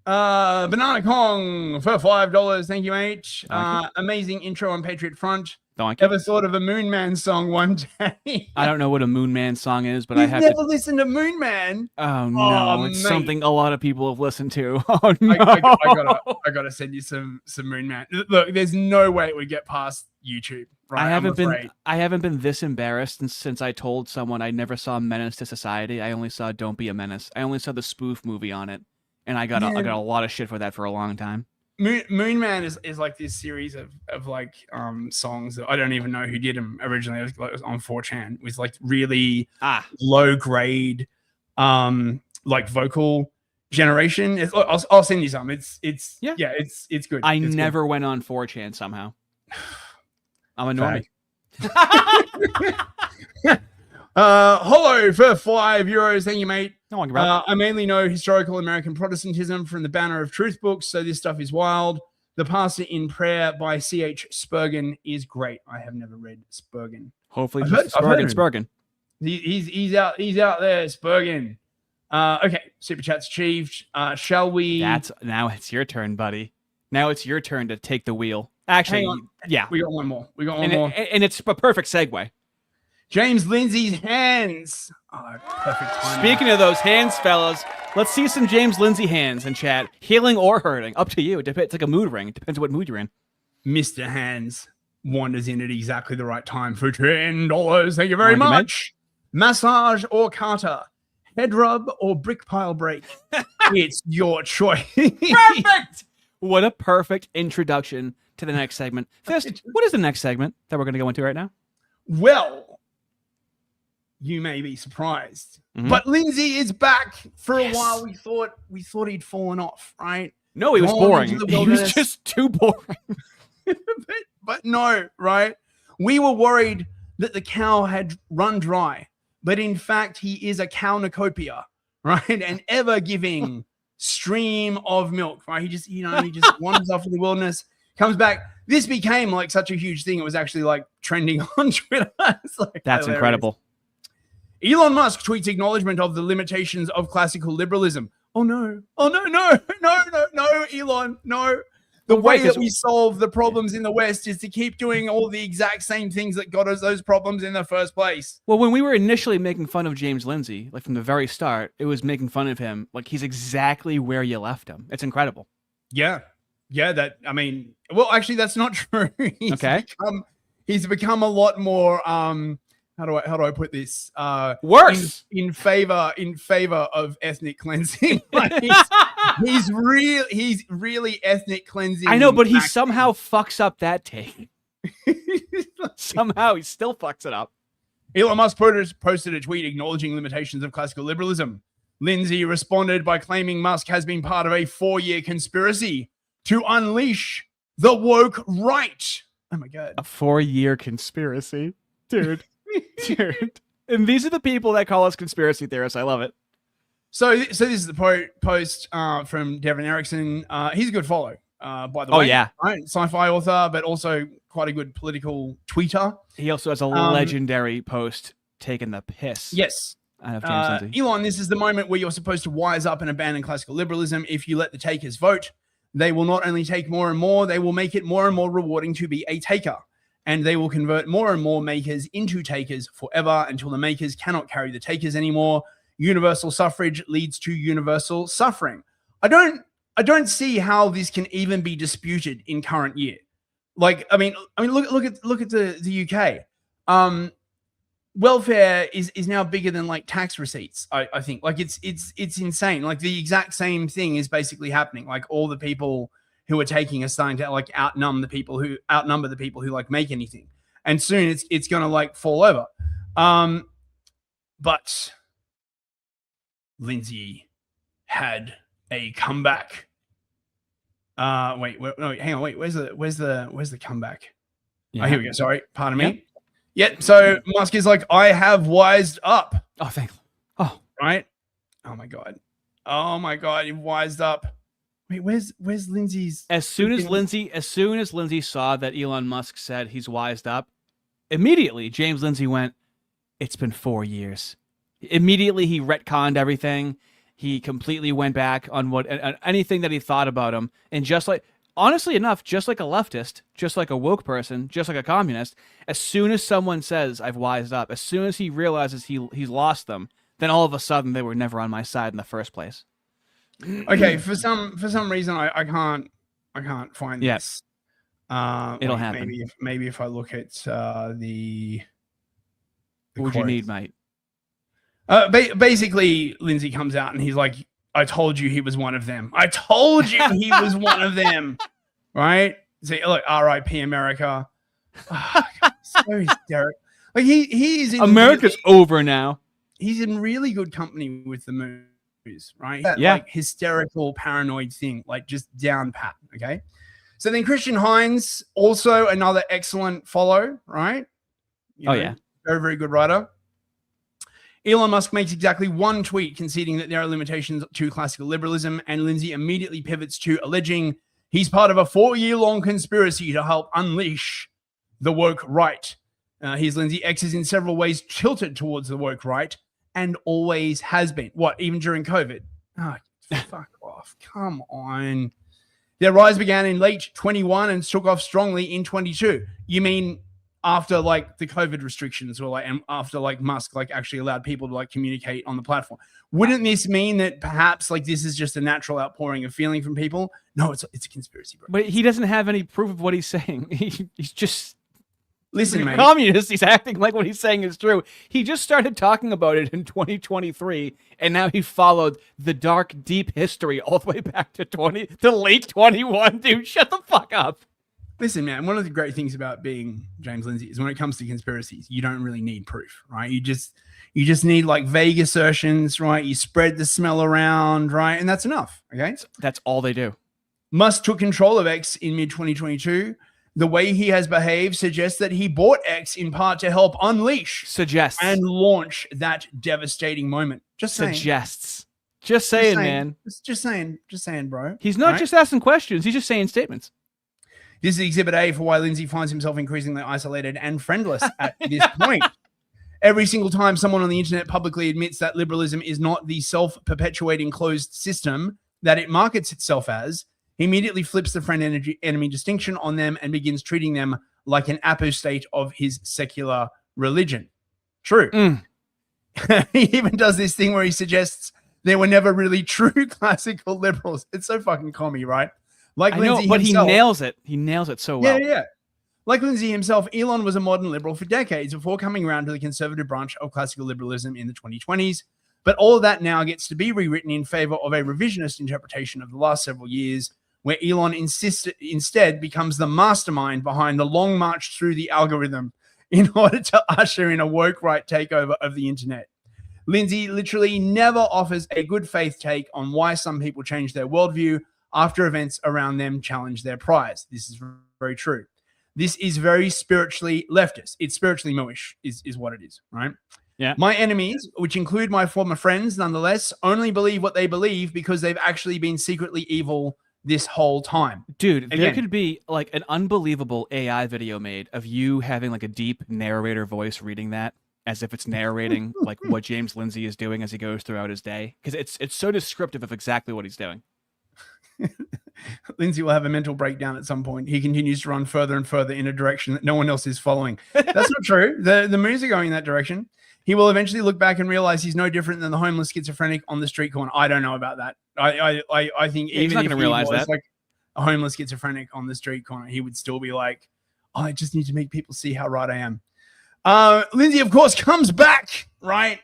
Banana Kong for $5. Thank you, mate. Amazing intro on Patriot Front. Ever thought of a Moon Man song one day? I don't know what a Moon Man song is, but You've I have never to... listened to Moon Man? Oh, no. It's something a lot of people have listened to. Oh, no. I gotta send you some Moon Man. Look, there's no way it would get past YouTube. Right? I haven't been this embarrassed since I told someone I never saw Menace to Society. I only saw Don't Be a Menace. I only saw the spoof movie on it, and I got a lot of shit for that for a long time. Moon Man is like this series of like songs that I don't even know who did them originally. It was on 4chan. It was like really low grade like vocal generation. I'll send you some. It's good. I never went on 4chan somehow. I'm a normie. Hollow for €5. Thank you, mate. No, I mainly know historical American Protestantism from the Banner of Truth books, so this stuff is wild. The Pastor in Prayer by C.H. Spurgeon is great. I have never read Spurgeon. Hopefully, Spurgeon. He's out there, Spurgeon. Okay, super chat's achieved. Shall we? Now it's your turn, buddy. Now it's your turn to take the wheel. Actually, yeah, we got one more. And it's a perfect segue. James Lindsay's hands. Oh, perfect timing. Speaking of those hands, fellas, let's see some James Lindsay hands in chat. Healing or hurting, up to you. It's like a mood ring. It depends on what mood you're in. Mr. Hands wanders in at exactly the right time for $10. Thank you very much. Massage or Carter, head rub or brick pile break. It's your choice. Perfect. What a perfect introduction to the next segment. First, what is the next segment that we're going to go into right now? Well, you may be surprised, but Lindsay is back. For a while, we thought he'd fallen off, right? No, he was boring. He was just too boring. but no, right? We were worried that the cow had run dry, but in fact, he is a cownocopia, right? An ever-giving stream of milk, right? He just wanders off in the wilderness, comes back. This became like such a huge thing. It was actually like trending on Twitter. It's like that's hilarious. Incredible. Elon Musk tweets acknowledgement of the limitations of classical liberalism. Oh no, Elon, no. The way that we solve the problems in the West is to keep doing all the exact same things that got us those problems in the first place. Well, when we were initially making fun of James Lindsay, like from the very start, it was making fun of him. Like he's exactly where you left him. It's incredible. Yeah. Well, actually, that's not true. He's become a lot more. How do I put this? Worse in favor of ethnic cleansing. Like he's really ethnic cleansing. I know, but he somehow fucks up that take. Somehow he still fucks it up. Elon Musk posted a tweet acknowledging limitations of classical liberalism. Lindsay responded by claiming Musk has been part of a 4-year conspiracy to unleash the woke right. Oh my God. A 4-year conspiracy. Dude. And these are the people that call us conspiracy theorists. I love it. So this is the post from Devin Erickson. He's a good follow, by the way. Oh, yeah. Right? Sci-fi author, but also quite a good political tweeter. He also has a legendary post taking the piss. Yes. Out of James Lindsay. Elon, this is the moment where you're supposed to wise up and abandon classical liberalism. If you let the takers vote, they will not only take more and more, they will make it more and more rewarding to be a taker. And they will convert more and more makers into takers forever until the makers cannot carry the takers anymore. Universal suffrage leads to universal suffering. I don't I don't see how this can even be disputed in current year. Like, I mean, look at the UK. Welfare is now bigger than like tax receipts. I think like it's insane. Like the exact same thing is basically happening. Like all the people who are taking are starting to like outnumber the people who like make anything, and soon it's gonna like fall over. But Lindsay had a comeback. Wait, hang on. Wait, where's the comeback? Yeah. Oh, here we go. Sorry, pardon me. Yeah. So Musk is like, I have wised up. Oh, thank. Oh, right. Oh my god. He wised up. Wait, where's Lindsay's? As soon as Lindsay saw that Elon Musk said he's wised up, immediately James Lindsay went, "It's been 4 years." Immediately he retconned everything. He completely went back on anything that he thought about him. And just like, honestly enough, just like a leftist, just like a woke person, just like a communist, as soon as someone says, I've wised up, as soon as he realizes he's lost them, then all of a sudden they were never on my side in the first place. Okay, for some reason I can't find this. It'll happen. Maybe if I look at the what would you need, mate? Basically, Lindsay comes out and he's like, I told you he was one of them. I told you he was one of them. Right? So, look, R.I.P. America. Oh, God, so hysterical. Like he is in America's over now. He's in really good company with the movies, right? That, yeah. Like hysterical, paranoid thing, like just down pat. Okay. So then Christian Hines, also another excellent follow, right? Yeah. Very, very good writer. Elon Musk makes exactly one tweet conceding that there are limitations to classical liberalism, and Lindsay immediately pivots to alleging he's part of a 4-year-long conspiracy to help unleash the woke right. Here's Lindsay. X is in several ways tilted towards the woke right and always has been. What, even during COVID? Oh, fuck off. Come on. Their rise began in late 21 and took off strongly in 22. You mean after like the COVID restrictions or like, and after like Musk like actually allowed people to like communicate on the platform? Wouldn't this mean that perhaps like this is just a natural outpouring of feeling from people? No, it's a conspiracy, bro. But he doesn't have any proof of what he's saying. He's just listen, mate. Communist. He's acting like what he's saying is true. He just started talking about it in 2023, and now he followed the dark, deep history all the way back to late 21. Dude, shut the fuck up. Listen, man, one of the great things about being James Lindsay is when it comes to conspiracies, you don't really need proof, right? You just need like vague assertions, right? You spread the smell around, right? And that's enough, okay? That's all they do. Musk took control of X in mid-2022. The way he has behaved suggests that he bought X in part to help unleash and launch that devastating moment. Just saying. Suggests. Just saying, man. Just saying, bro. He's not just asking questions. He's just saying statements. This is Exhibit A for why Lindsay finds himself increasingly isolated and friendless at this point. Every single time someone on the internet publicly admits that liberalism is not the self-perpetuating closed system that it markets itself as, he immediately flips the friend-enemy distinction on them and begins treating them like an apostate of his secular religion. True. He even does this thing where he suggests there were never really true classical liberals. It's so fucking commie, right? Like Lindsay but himself, he nails it. He nails it so well. Yeah. Like Lindsay himself, Elon was a modern liberal for decades before coming around to the conservative branch of classical liberalism in the 2020s. But all of that now gets to be rewritten in favor of a revisionist interpretation of the last several years, where Elon instead becomes the mastermind behind the long march through the algorithm in order to usher in a woke right takeover of the internet. Lindsay literally never offers a good faith take on why some people change their worldview after events around them challenge their priors. This is very true. This is very spiritually leftist. It's spiritually mooish is what it is, right? Yeah. My enemies, which include my former friends, nonetheless, only believe what they believe because they've actually been secretly evil this whole time. Dude, there could be like an unbelievable AI video made of you having like a deep narrator voice reading that as if it's narrating like what James Lindsay is doing as he goes throughout his day. Because it's so descriptive of exactly what he's doing. Lindsay will have a mental breakdown at some point. He continues to run further and further in a direction that no one else is following. That's not true. The moves are going in that direction. He will eventually look back and realize he's no different than the homeless schizophrenic on the street corner. I don't know about that. I think He's even not if going to he realize was that. like a homeless schizophrenic on the street corner, he would still be like, oh, I just need to make people see how right I am. Lindsay, of course, comes back, right?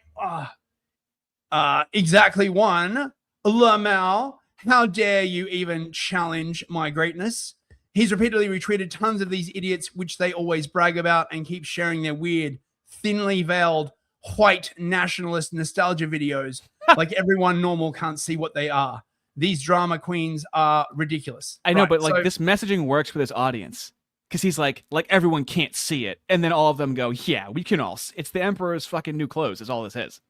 Exactly one. Lamau, how dare you even challenge my greatness? He's repeatedly retweeted tons of these idiots, which they always brag about, and keep sharing their weird, thinly veiled, white nationalist nostalgia videos like everyone normal can't see what they are. These drama queens are ridiculous. I know, Right, but like so- this messaging works with his audience because he's like everyone can't see it, and then all of them go, "Yeah, we can all. It's the Emperor's fucking new clothes. Is all this is,"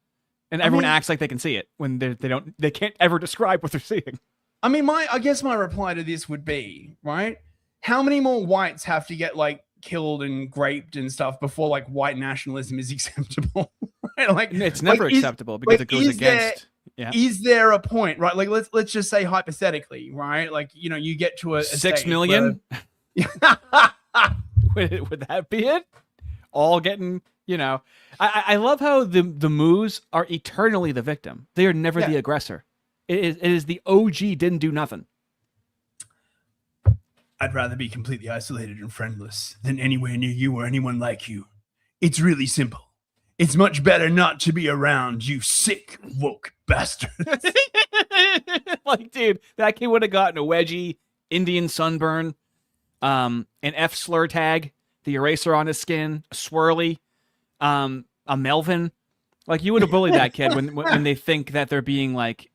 and everyone acts like they can see it when they can't ever describe what they're seeing. I mean, I guess my reply to this would be, right? How many more whites have to get like killed and raped and stuff before like white nationalism is acceptable? Right? Like It's never like, is- acceptable because like, it goes is there- against. Yeah. Is there a point, right? Like let's just say hypothetically, right? Like you get to a 6 stage million? where- Would that be it? All getting, I love how the Moos are eternally the victim. They are never the aggressor. It is the OG didn't do nothing. I'd rather be completely isolated and friendless than anywhere near you or anyone like you. It's really simple. It's much better not to be around, you sick, woke bastard. Like, dude, that kid would have gotten a wedgie, Indian sunburn, an F slur tag, the eraser on his skin, a swirly, a Melvin. Like, you would have bullied that kid when they think that they're being like,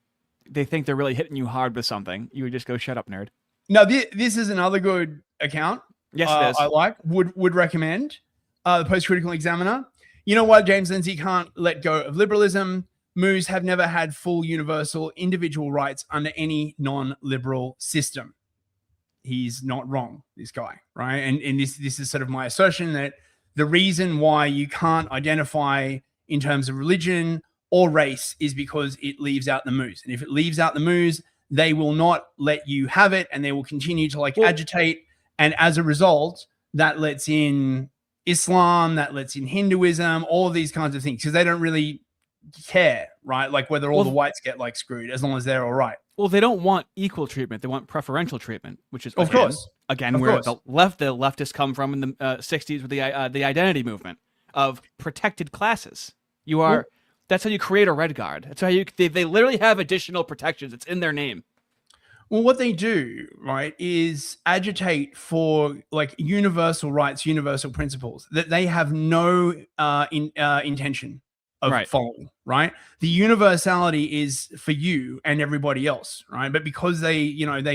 they think they're really hitting you hard with something. You would just go, shut up, nerd. Now, this is another good account. Yes, it is. I like, would recommend. The Post-Critical Examiner. You know why James Lindsay can't let go of liberalism? Moos have never had full universal individual rights under any non-liberal system. He's not wrong, this guy, right? And this is sort of my assertion that the reason why you can't identify in terms of religion or race is because it leaves out the Moos. And if it leaves out the Moos, they will not let you have it, and they will continue to agitate. And as a result, that lets in Islam, that lets in Hinduism, all of these kinds of things, because they don't really care, right? Like whether all the whites get like screwed, as long as they're all right. Well, they don't want equal treatment. They want preferential treatment, which is Of course. where course. the leftists come from in the 60s with the identity movement of protected classes. You are that's how you create a red guard. That's how they literally have additional protections. It's in their name. Well, what they do, right, is agitate for like universal rights, universal principles that they have no intention of following, right? The universality is for you and everybody else, right? But because they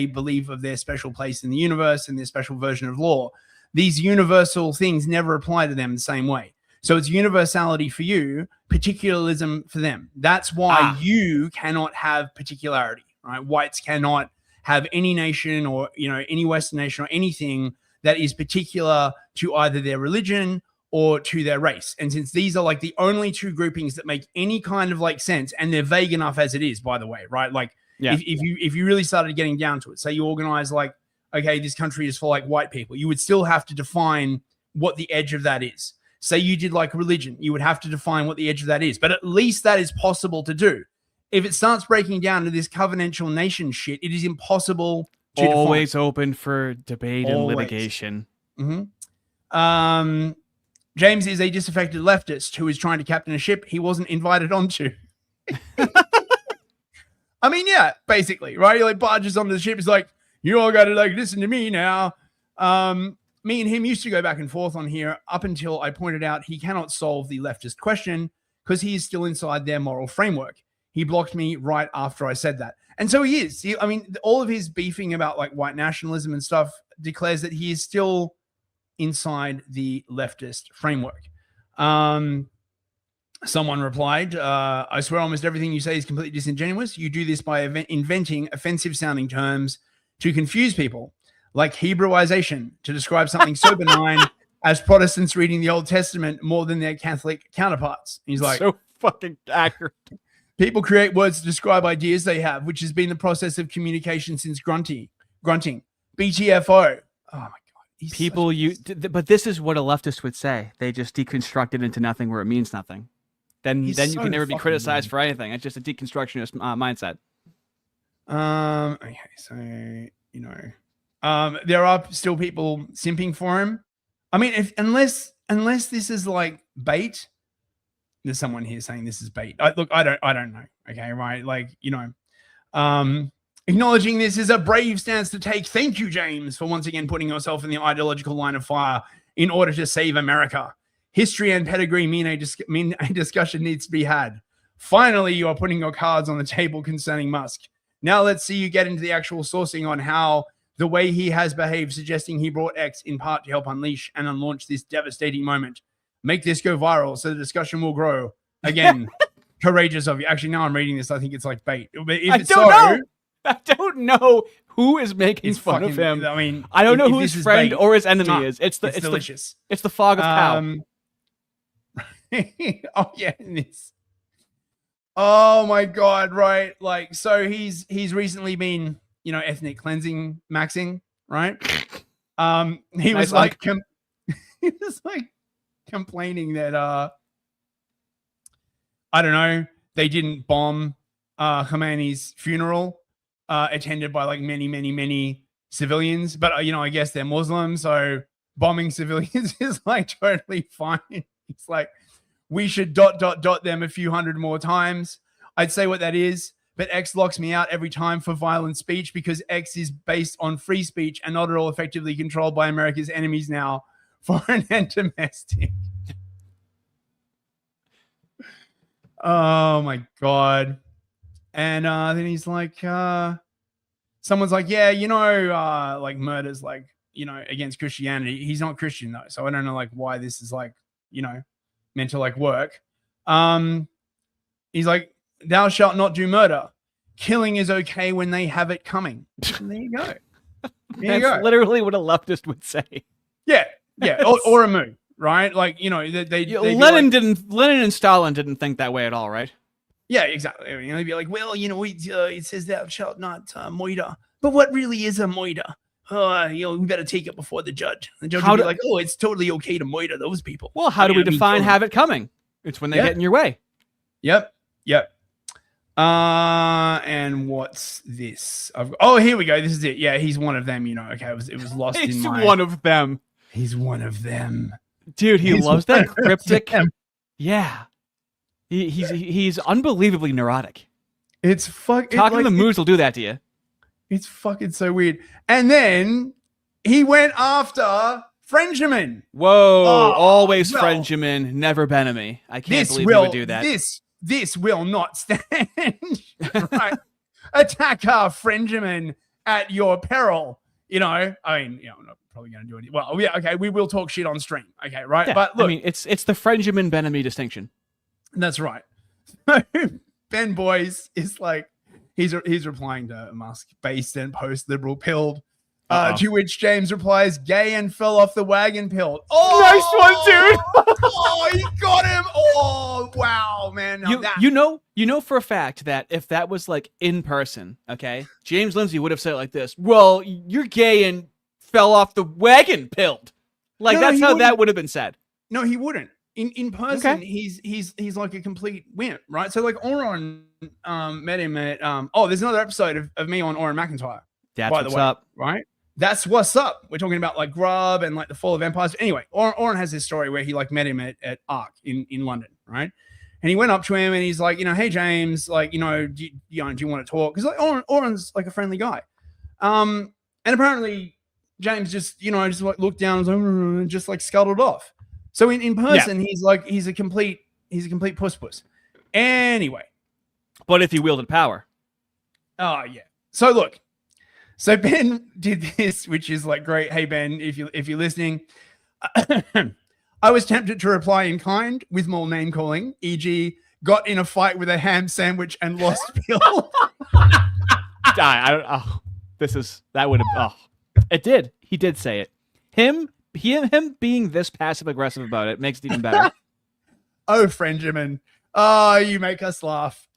believe of their special place in the universe and their special version of law, these universal things never apply to them the same way. So it's universality for you, particularism for them. That's why you cannot have particularity, right? Whites cannot have any nation or any Western nation or anything that is particular to either their religion or to their race. And since these are like the only two groupings that make any kind of like sense, and they're vague enough as it is, by the way, right? Like if you really started getting down to it, say you organize like, okay, this country is for like white people, you would still have to define what the edge of that is. Say you did like religion, you would have to define what the edge of that is, but at least that is possible to do. If it starts breaking down to this covenantal nation shit, it is impossible to Always define. open for debate and litigation. Mm-hmm. James is a disaffected leftist who is trying to captain a ship he wasn't invited onto. I mean, yeah, basically, right? He like barges onto the ship. He's like, you all got to like listen to me now. Me and him used to go back and forth on here up until I pointed out he cannot solve the leftist question because he is still inside their moral framework. He blocked me right after I said that. And so he is. I mean, all of his beefing about like white nationalism and stuff declares that he is still inside the leftist framework. Someone replied, I swear almost everything you say is completely disingenuous. You do this by inventing offensive sounding terms to confuse people, like Hebrewization, to describe something so benign as Protestants reading the Old Testament more than their Catholic counterparts. He's like, so fucking accurate. People create words to describe ideas they have, which has been the process of communication since grunting. BTFO. Oh my God. People but this is what a leftist would say. They just deconstruct it into nothing where it means nothing. then He's you so can never be fucking criticized dumb. for anything. It's just a deconstructionist mindset. Okay, so there are still people simping for him. I mean, unless this is like bait. There's someone here saying this is bait. Look, I don't know. Okay, right? Like, acknowledging this is a brave stance to take. Thank you, James, for once again putting yourself in the ideological line of fire in order to save America. History and pedigree mean a discussion needs to be had. Finally, you are putting your cards on the table concerning Musk. Now let's see you get into the actual sourcing on how the way he has behaved, suggesting he brought X in part to help unleash and unlaunch this devastating moment. Make this go viral so the discussion will grow. Again, courageous of you. Actually, now I'm reading this. I think it's like bait. But if it's know. I don't know who is making fun of him. I mean, I don't know who this his is friend bait, or his enemy nah, is. It's delicious. It's the fog of cow. Oh yeah, this. Oh my god, right? Like, so he's recently been, ethnic cleansing, maxing, right? He was like, he was like complaining that I don't know, they didn't bomb Khomeini's funeral, attended by like many civilians, but I guess they're Muslim, so bombing civilians is like totally fine. It's like, we should ... them a few hundred more times. I'd say what that is, but X locks me out every time for violent speech because X is based on free speech and not at all effectively controlled by America's enemies now, foreign and domestic. Oh my god. And then he's like, someone's like, yeah, like murder's like, against Christianity. He's not Christian though, so I don't know like why this is like, meant to like work. He's like, thou shalt not do murder. Killing is okay when they have it coming. And there you go. That's literally what a leftist would say. Yeah. Or a moo, right? Like, Lenin and Stalin didn't think that way at all, right? Yeah, exactly. They'd be like, well, it says thou shalt not moiter. But what really is a moiter? We better take it before the judge. The judge would be like, oh, it's totally okay to moiter those people. Well, how do we define have it coming? It's when they get in your way. Yep. And what's this? Here we go. This is it. Yeah, he's one of them. Okay, it was lost in my. He's one of them. He's one of them, dude. He's loves that cryptic. Yeah, he's unbelievably neurotic. It's talking to the moose will do that to you. It's fucking so weird. And then he went after Frenchman. Whoa, always Frenchman, never Benemy. I can't believe he would do that. This will not stand. Right? Attack our Frenchman at your peril. I mean, I'm not probably going to do it. Well, yeah, okay, we will talk shit on stream. Okay, right? Yeah, but look, I mean, it's the Frenchman Benemy distinction. That's right. Ben Boys is like, he's replying to Musk, based and post-liberal pilled. To which James replies, gay and fell off the wagon pilled. Oh, nice one, dude. Oh, he got him. Oh, wow, man. You know for a fact that if that was like in person, okay, James Lindsay would have said it like this. Well, you're gay and fell off the wagon pilled. Like that's how that would have been said. No, he wouldn't. In person, he's like a complete wimp, right? So like Oren met him at there's another episode of me on Oren McIntyre. That's by what's the way, up. Right? That's what's up. We're talking about like Grub and like the fall of empires. Anyway, Oren has this story where he like met him at Ark in London, right? And he went up to him and he's like, hey James, like, do you want to talk? Because like Oren's like a friendly guy. And apparently James just like looked down and just like scuttled off. So in person, he's a complete puss. Anyway. But if he wielded power. Oh yeah. So look. So Ben did this, which is like great. Hey Ben, if you're listening, I was tempted to reply in kind with more name calling, e.g., got in a fight with a ham sandwich and lost Bill. It did. He did say it. Him being this passive aggressive about it makes it even better. Oh, Frenchman. Oh, you make us laugh.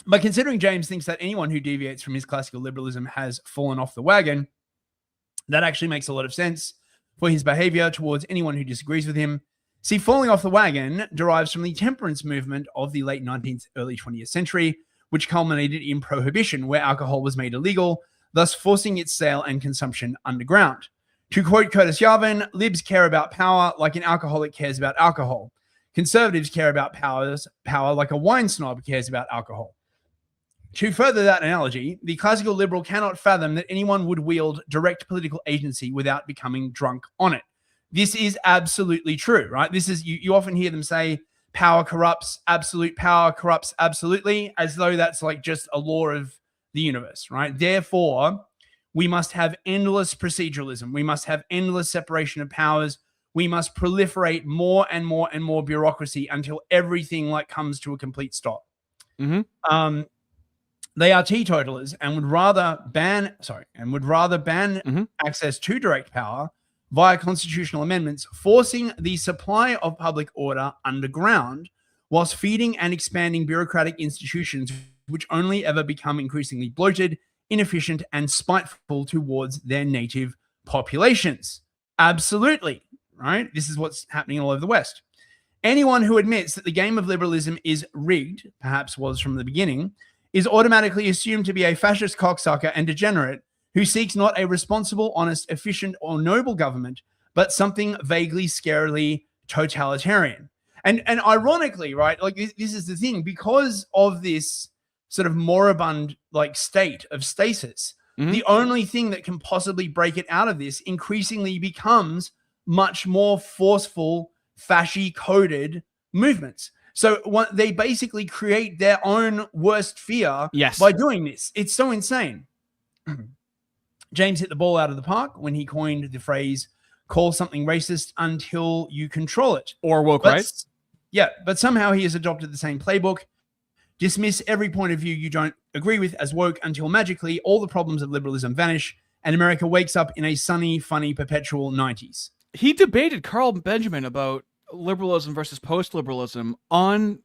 But considering James thinks that anyone who deviates from his classical liberalism has fallen off the wagon, that actually makes a lot of sense for his behavior towards anyone who disagrees with him. See, falling off the wagon derives from the temperance movement of the late 19th, early 20th century, which culminated in prohibition, where alcohol was made illegal, thus forcing its sale and consumption underground. To quote Curtis Yarvin, libs care about power like an alcoholic cares about alcohol. Conservatives care about power like a wine snob cares about alcohol. To further that analogy, the classical liberal cannot fathom that anyone would wield direct political agency without becoming drunk on it. This is absolutely true, right? This is, you often hear them say, power corrupts, absolute power corrupts absolutely, as though that's like just a law of the universe, right? Therefore, we must have endless proceduralism. We must have endless separation of powers. We must proliferate more and more and more bureaucracy until everything like comes to a complete stop. They are teetotalers and would rather ban access to direct power via constitutional amendments, forcing the supply of public order underground, whilst feeding and expanding bureaucratic institutions which only ever become increasingly bloated, inefficient, and spiteful towards their native populations. Absolutely, right? This is what's happening all over the West. Anyone who admits that the game of liberalism is rigged, perhaps was from the beginning, is automatically assumed to be a fascist cocksucker and degenerate who seeks not a responsible, honest, efficient, or noble government, but something vaguely, scarily totalitarian. And ironically, right, like this is the thing, because of this sort of moribund like state of stasis, the only thing that can possibly break it out of this increasingly becomes much more forceful, fasci-coded movements. So they basically create their own worst fear by doing this. It's so insane. James hit the ball out of the park when he coined the phrase, call something racist until you control it. Or woke right. Yeah, but somehow he has adopted the same playbook. Dismiss every point of view you don't agree with as woke until magically all the problems of liberalism vanish and America wakes up in a sunny, funny, perpetual 90s. He debated Carl Benjamin about liberalism versus post-liberalism on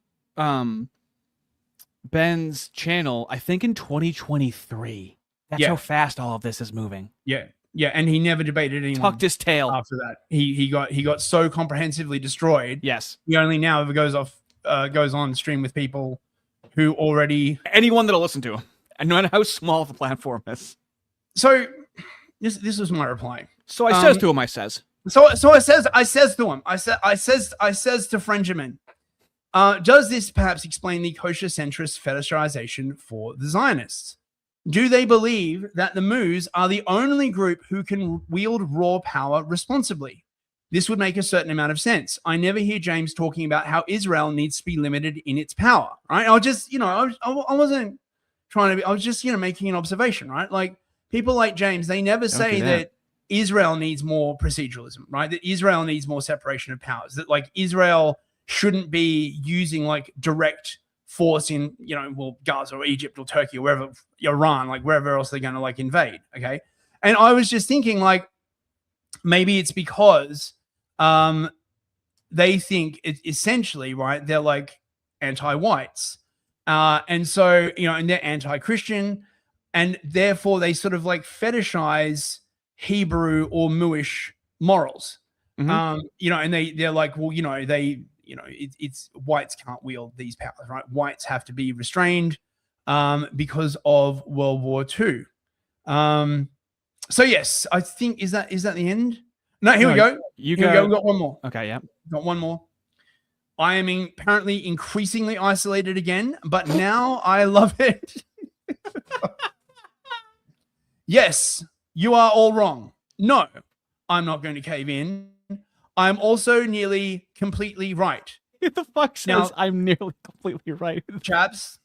Ben's channel, I think in 2023. That's how fast all of this is moving. Yeah, and he never debated anyone. Tucked his tail after that. He got so comprehensively destroyed. Yes, he only now ever goes on stream with people who already anyone that'll listen to him, and no matter how small the platform is. So this was my reply. So I says to him, I says to him, I says to Frenjamin, does this perhaps explain the kosher centrist fetishization for the Zionists? Do they believe that the Moos are the only group who can wield raw power responsibly? This would make a certain amount of sense. I never hear James talking about how Israel needs to be limited in its power, right? I just, I wasn't trying to be, I was just, making an observation, right? Like people like James, they never say that Israel needs more proceduralism, right? That Israel needs more separation of powers, that like Israel shouldn't be using like direct force in, Gaza or Egypt or Turkey or wherever, Iran, like wherever else they're going to like invade. Okay. And I was just thinking like, maybe it's because they think it's essentially, right, they're like anti-whites. And so, and they're anti-Christian. And therefore they sort of like fetishize Hebrew or Mooish morals. And they're like, well, it's whites can't wield these powers, right? Whites have to be restrained because of World War II. So yes, I think is that the end? No, here we go. We got one more. Okay, yeah. Got one more. I am apparently increasingly isolated again, but now I love it. Yes, you are all wrong. No, I'm not going to cave in. I'm also nearly completely right. What the fuck says I'm nearly completely right? Chaps,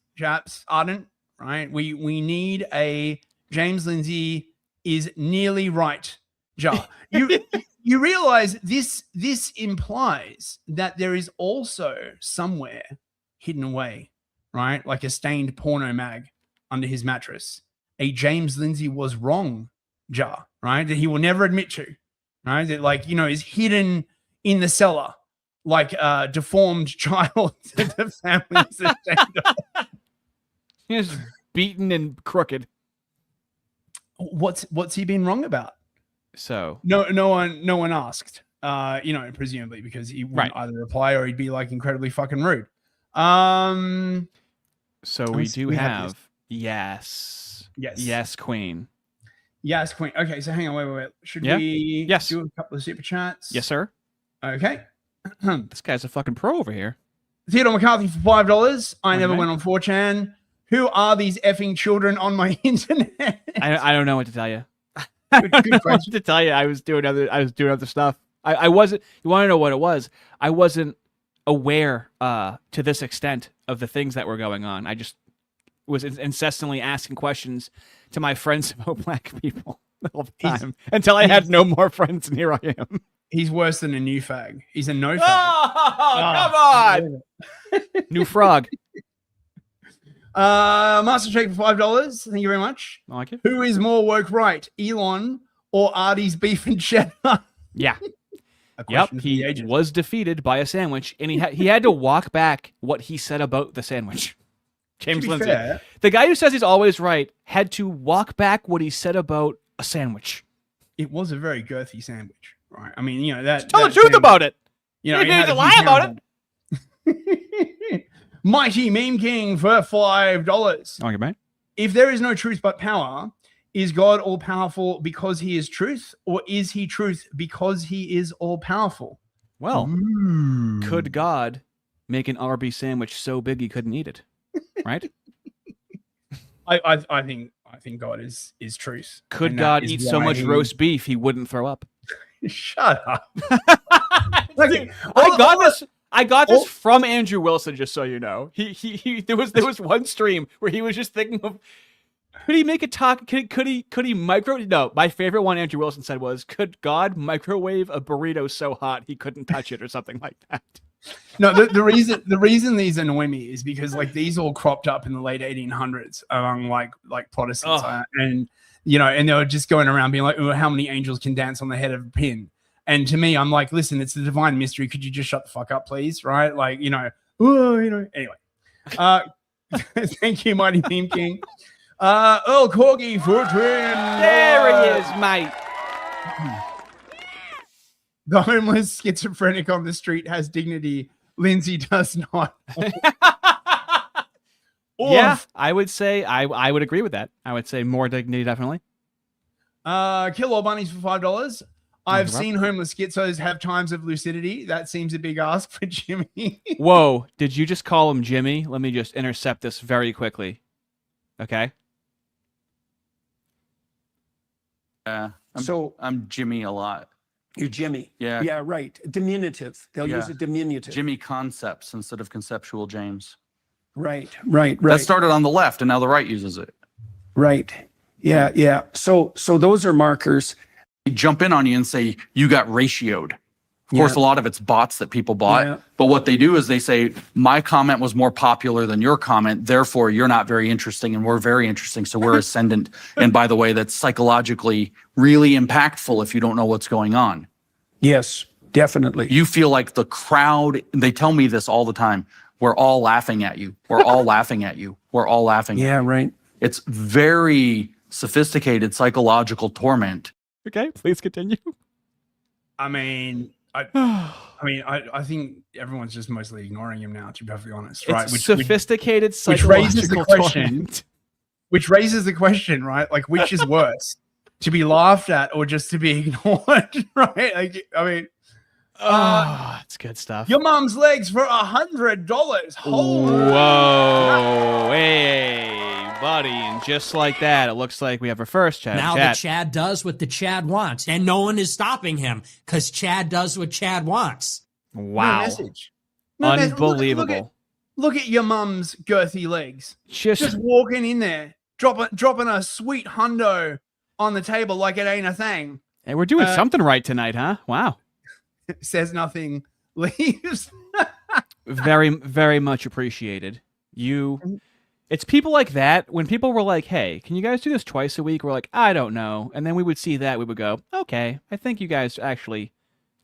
Ardent, right? We need a James Lindsay is nearly right jar. You realize this implies that there is also somewhere hidden away, right? Like a stained porno mag under his mattress. A James Lindsay was wrong jar, right? That he will never admit to, right? That like, is hidden in the cellar like a deformed child that the family is ashamed of. He's beaten and crooked. What's he been wrong about? So no one asked. You know, presumably because he wouldn't either reply or he'd be like incredibly fucking rude. So we do have yes, queen. Yes, queen. Okay, so hang on, wait. Should we do a couple of super chats? Yes, sir. Okay. This guy's a fucking pro over here. Theodore McCarthy for $5. I never went on 4chan. Who are these effing children on my internet? I don't know what to tell you. Good question. To tell you, I was doing other stuff. I wasn't. You want to know what it was? I wasn't aware to this extent of the things that were going on. I just was incessantly asking questions to my friends about black people all the time until I had no more friends, and here I am. He's worse than a new fag. He's a no fag. Come on, new frog. Master Shake for $5. Thank you very much. I like it. Who is more woke right, Elon or Ardy's beef and cheddar? Yeah. Yep. He was defeated by a sandwich, and he had to walk back what he said about the sandwich. James Lindsay, the guy who says he's always right, had to walk back what he said about a sandwich. It was a very girthy sandwich, right? I mean, you know that. Tell the truth about it. You know, you need to lie about it. Mighty Meme King for $5. Okay, mate. If there is no truth but power, is God all powerful because he is truth, or is he truth because he is all powerful? Well, could God make an Arby sandwich so big he couldn't eat it? Right? I think God is truth. Could God eat so much roast beef he wouldn't throw up? Shut up. I got this from Andrew Wilson, just so you know. There was one stream where he was just thinking of, could he make a talk? Could he micro? No, my favorite one Andrew Wilson said was, could God microwave a burrito so hot he couldn't touch it, or something like that? No, the reason these annoy me is because like these all cropped up in the late 1800s among like Protestants, and you know, and they were just going around being like, oh, how many angels can dance on the head of a pin? And to me, I'm like, listen, it's the divine mystery. Could you just shut the fuck up, please? Right? Like, you know, anyway. Thank you, Mighty Theme King. Earl Corgi for $10. There he is, mate. The homeless schizophrenic on the street has dignity. Lindsay does not. Yeah, I would say I would agree with that. I would say more dignity, definitely. Kill all bunnies for $5. I've seen homeless schizos have times of lucidity. That seems a big ask for Jimmy. Whoa, did you just call him Jimmy? Let me just intercept this very quickly. Okay. I'm Jimmy a lot. You're Jimmy. Yeah. Yeah, right. Diminutive. They'll use a diminutive. Jimmy Concepts instead of Conceptual James. Right. That started on the left, and now the right uses it. Right. Yeah. So those are markers. They jump in on you and say, you got ratioed. Of course, a lot of it's bots that people bought. But what they do is they say, my comment was more popular than your comment. Therefore, you're not very interesting and we're very interesting. So we're ascendant. And by the way, that's psychologically really impactful if you don't know what's going on. Yes, definitely. You feel like the crowd, they tell me this all the time. We're all laughing at you. We're all laughing at you. We're all laughing at you. Yeah, right. It's very sophisticated psychological torment. Okay, please continue. I think everyone's just mostly ignoring him now, to be perfectly honest. Right? It's sophisticated psychological torment. Which raises the question, right? Like, which is worse, to be laughed at or just to be ignored, right? Like, I mean, it's good stuff. Your mom's legs for $100. Whoa, hey, buddy, and just like that, it looks like we have our first chat. Now the Chad does what the Chad wants, and no one is stopping him because Chad does what Chad wants. Wow, no message. Unbelievable. Look at your mum's girthy legs. Just walking in there, dropping a sweet hundo on the table like it ain't a thing. Hey, we're doing something right tonight, huh? Wow. Says nothing, leaves. Very, very much appreciated. It's people like that. When people were like, hey, can you guys do this twice a week? We're like, I don't know. And then we would see that. We would go, okay, I think you guys actually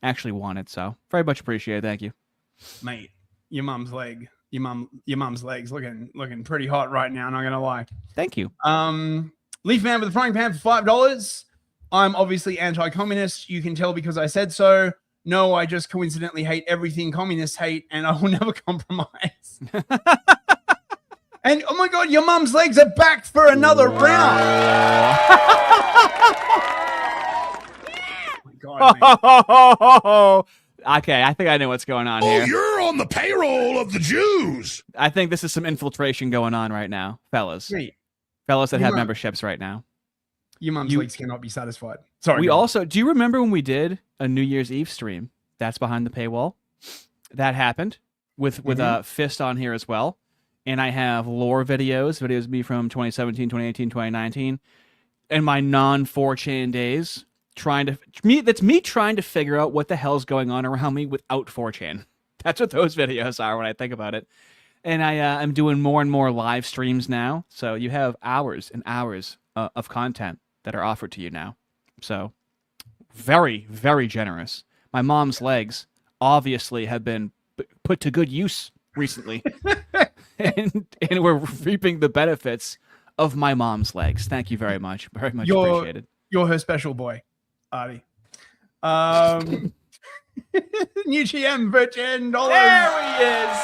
want it. So very much appreciated. Thank you. Mate, your mum's legs looking pretty hot right now, not gonna lie. Thank you. Leaf Man with a frying pan for $5. I'm obviously anti-communist. You can tell because I said so. No, I just coincidentally hate everything communists hate, and I will never compromise. And oh my God, your mum's legs are back for another round. God, okay, I think I know what's going on here. You're on the payroll of the Jews. I think this is some infiltration going on right now, fellas. Wait. Fellas that Your have mum- memberships right now. Your mum's legs cannot be satisfied. Sorry. We also, do you remember when we did a New Year's Eve stream? That's behind the paywall. That happened with a Fist on here as well. And I have lore videos of me from 2017, 2018, 2019, and my non-4chan days that's me trying to figure out what the hell's going on around me without 4chan. That's what those videos are when I think about it. And I'm doing more and more live streams now. So you have hours and hours of content that are offered to you now. So very, very generous. My mom's legs obviously have been put to good use recently. and we're reaping the benefits of my mom's legs. Thank you very much. Very much appreciated. You're her special boy, Ardy. New GM for $10. There he is.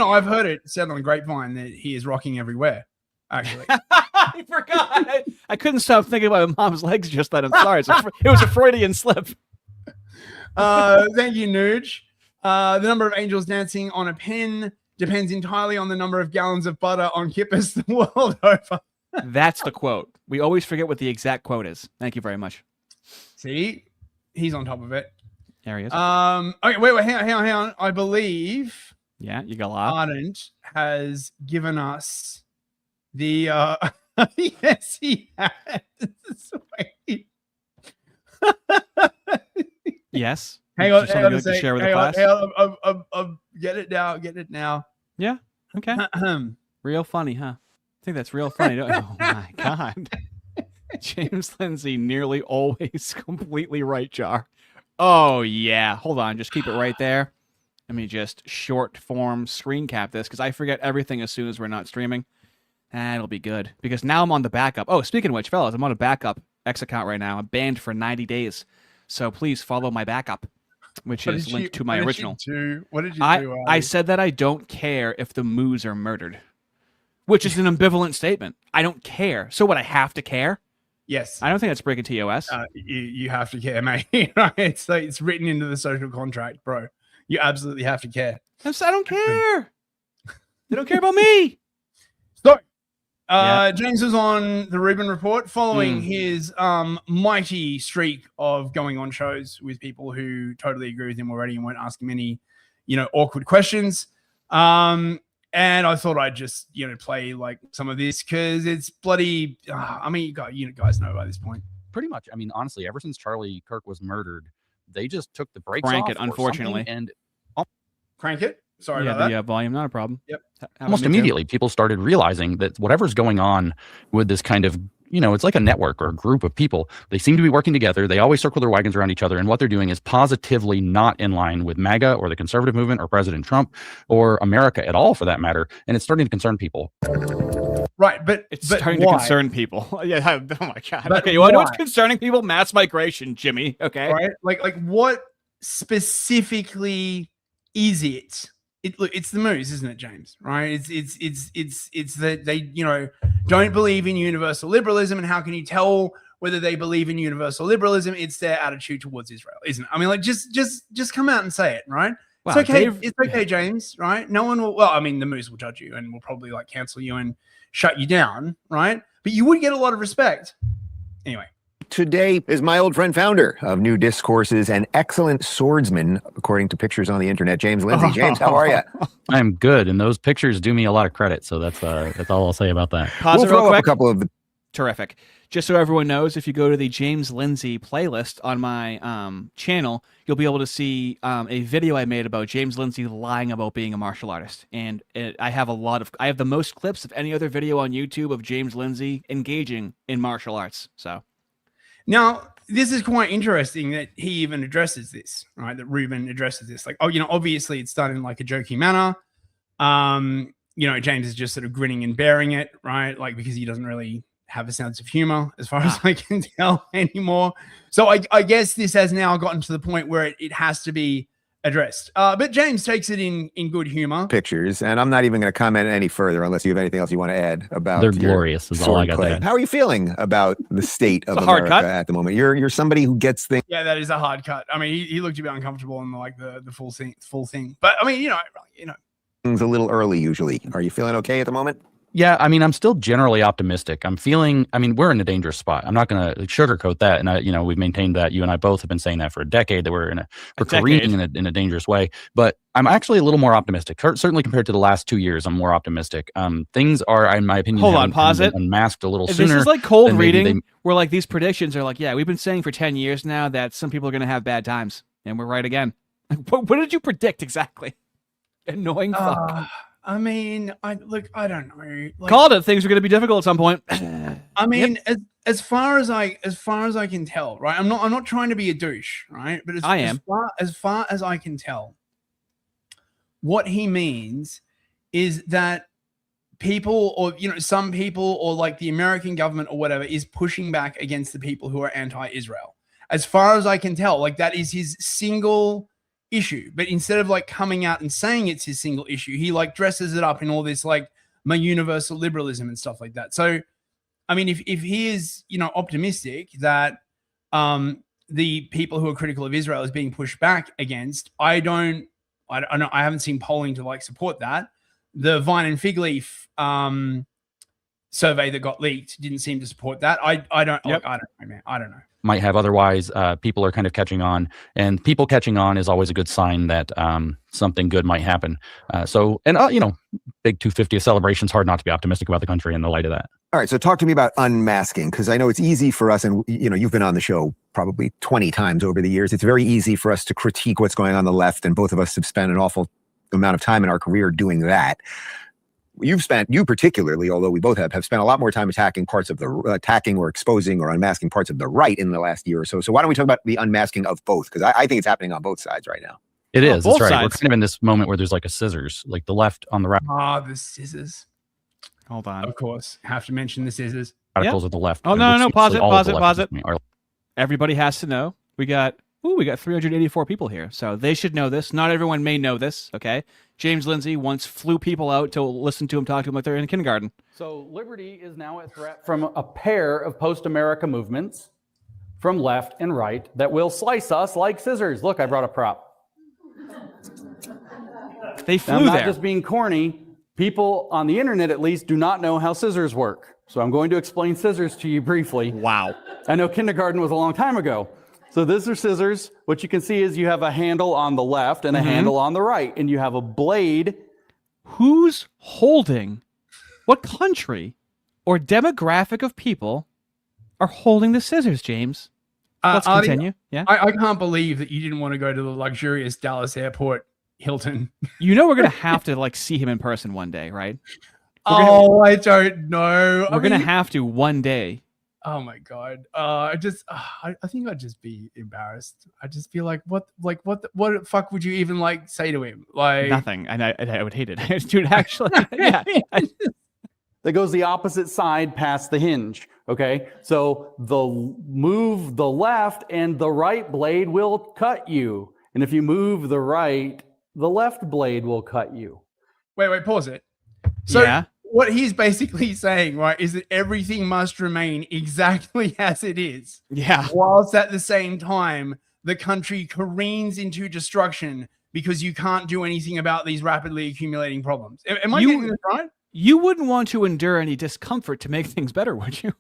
I've heard it said on the grapevine that he is rocking everywhere. Actually, I forgot. I couldn't stop thinking about my mom's legs just then. I'm sorry. It was a Freudian slip. Thank you, Nuge. The number of angels dancing on a pin depends entirely on the number of gallons of butter on kippers the world over. That's the quote. We always forget what the exact quote is. Thank you very much. See, he's on top of it. There he is. Okay, wait, hang on. I believe. Yeah, you got a lot. Ardent has given us the. Yes, he has. Wait. Yes. Hang on, to share with the class. Get it now. Yeah. Okay. Real funny, huh? I think that's real funny. Oh my God. James Lindsay nearly always completely right, Jar. Oh yeah. Hold on. Just keep it right there. Let me just short form screen cap this because I forget everything as soon as we're not streaming. That'll be good because now I'm on the backup. Oh, speaking of which, fellas, I'm on a backup X account right now. I'm banned for 90 days. So please follow my backup, which is linked to my original. What did you do? I said that I don't care if the Moos are murdered, which is an ambivalent statement. I don't care. So what, I have to care? Yes. I don't think that's breaking TOS. You have to care, mate. It's like it's written into the social contract, bro. You absolutely have to care. I don't care. They don't care about me. So, James was on the Rubin Report following his mighty streak of going on shows with people who totally agree with him already and won't ask him any, awkward questions. And I thought I'd just, play like some of this because it's bloody. You guys know by this point. Pretty much. I mean, honestly, ever since Charlie Kirk was murdered, they just took the brakes Crank off it, unfortunately. and crank it. Sorry about that. Yeah, volume, not a problem. Yep. Almost immediately, people started realizing that whatever's going on with this kind of, it's like a network or a group of people. They seem to be working together. They always circle their wagons around each other. And what they're doing is positively not in line with MAGA or the conservative movement or President Trump or America at all, for that matter. And it's starting to concern people. Right, but it's starting why? to concern people. Yeah. Oh my God. But okay, you want to know what's why? concerning people? Mass migration, Jimmy. Okay. Right? Like what specifically is it? It's the Moos, isn't it, James? Right? It's that they don't believe in universal liberalism, and how can you tell whether they believe in universal liberalism? It's their attitude towards Israel, isn't it? I mean, just come out and say it, right? Wow, it's okay. Dave, it's okay, James. Right? No one will. Well, I mean, the Moos will judge you and will probably cancel you and shut you down, right? But you would get a lot of respect. Anyway. Today is my old friend, founder of New Discourses, and excellent swordsman, according to pictures on the internet, James Lindsay. James, how are you? I'm good, and those pictures do me a lot of credit. So that's all I'll say about that. Pause we'll it throw real up quick. a couple of. Terrific. Just so everyone knows, if you go to the James Lindsay playlist on my channel, you'll be able to see a video I made about James Lindsay lying about being a martial artist. And I have the most clips of any other video on YouTube of James Lindsay engaging in martial arts. So now this is quite interesting that he even addresses this, right? That Rubin addresses this. Obviously it's done in a jokey manner. James is just sort of grinning and bearing it, right? Because he doesn't really have a sense of humor, as far as I can tell anymore. So I guess this has now gotten to the point where it has to be addressed. But James takes it in good humor. Pictures, and I'm not even going to comment any further unless you have anything else you want to add about. They're glorious. Is all I got to add. How are you feeling about the state of America at the moment? You're somebody who gets things. Yeah, that is a hard cut. I mean, he looked a bit uncomfortable in like the full thing. But I mean, you know, things a little early usually. Are you feeling okay at the moment? Yeah, I mean, I'm still generally optimistic. I'm feeling, I mean, we're in a dangerous spot. I'm not going to sugarcoat that. And we've maintained that. You and I both have been saying that for a decade, that we're careening in a dangerous way. But I'm actually a little more optimistic. Certainly compared to the last 2 years, I'm more optimistic. Things are, in my opinion, hold on, pause it. Unmasked a little sooner. This is like cold reading, where like these predictions are like, yeah, we've been saying for 10 years now that some people are going to have bad times, and we're right again. What did you predict exactly? Annoying fuck. I mean, I don't know. Like, called it. Things are going to be difficult at some point. I mean, as far as I can tell, right? I'm not trying to be a douche, right? But as far as I can tell, what he means is that people, or some people, or like the American government or whatever, is pushing back against the people who are anti-Israel. As far as I can tell, like that is his single issue. But instead of like coming out and saying it's his single issue, he like dresses it up in all this like my universal liberalism and stuff like that. So I mean, if he is optimistic that the people who are critical of Israel is being pushed back against, I haven't seen polling to like support that. The Vine and Fig Leaf survey that got leaked didn't seem to support that. I don't know, man. I don't know. Might have otherwise. People are kind of catching on, and people catching on is always a good sign that something good might happen. Big 250th celebration's hard not to be optimistic about the country in the light of that. All right, so talk to me about unmasking, because I know it's easy for us, and you've been on the show probably 20 times over the years. It's very easy for us to critique what's going on the left, and both of us have spent an awful amount of time in our career doing that. You particularly, although we both have spent a lot more time attacking or exposing or unmasking parts of the right in the last year or so. So why don't we talk about the unmasking of both? Because I think it's happening on both sides right now. It is. That's right. We're kind of in this moment where there's like a scissors, like the left on the right. The scissors. Hold on. Of course, have to mention the scissors. Articles at the left. Oh no! Pause it. Everybody has to know. We got 384 people here, so they should know this. Not everyone may know this. Okay. James Lindsay once flew people out to listen to him talk to them like they're in kindergarten. So liberty is now a threat from a pair of post-America movements from left and right that will slice us like scissors. Look, I brought a prop. They flew I'm not there. just being corny. People on the internet, at least, do not know how scissors work. So I'm going to explain scissors to you briefly. Wow. I know kindergarten was a long time ago. So these are scissors. What you can see is you have a handle on the left and a handle on the right, and you have a blade. Who's holding? What country or demographic of people are holding the scissors, James? Let's continue. Yeah. I can't believe that you didn't want to go to the luxurious Dallas airport Hilton. We're going to have to like see him in person one day, right? I don't know. We're going to have to one day. Oh my God. I think I'd just be embarrassed. I'd just be like, what the fuck would you even like say to him? Like nothing. And I would hate it. Dude, actually. Yeah. That goes the opposite side past the hinge. Okay. So move the left and the right blade will cut you. And if you move the right, the left blade will cut you. Wait, pause it. So what he's basically saying, right, is that everything must remain exactly as it is. Yeah. Whilst at the same time, the country careens into destruction because you can't do anything about these rapidly accumulating problems. Am I getting this right? You wouldn't want to endure any discomfort to make things better, would you?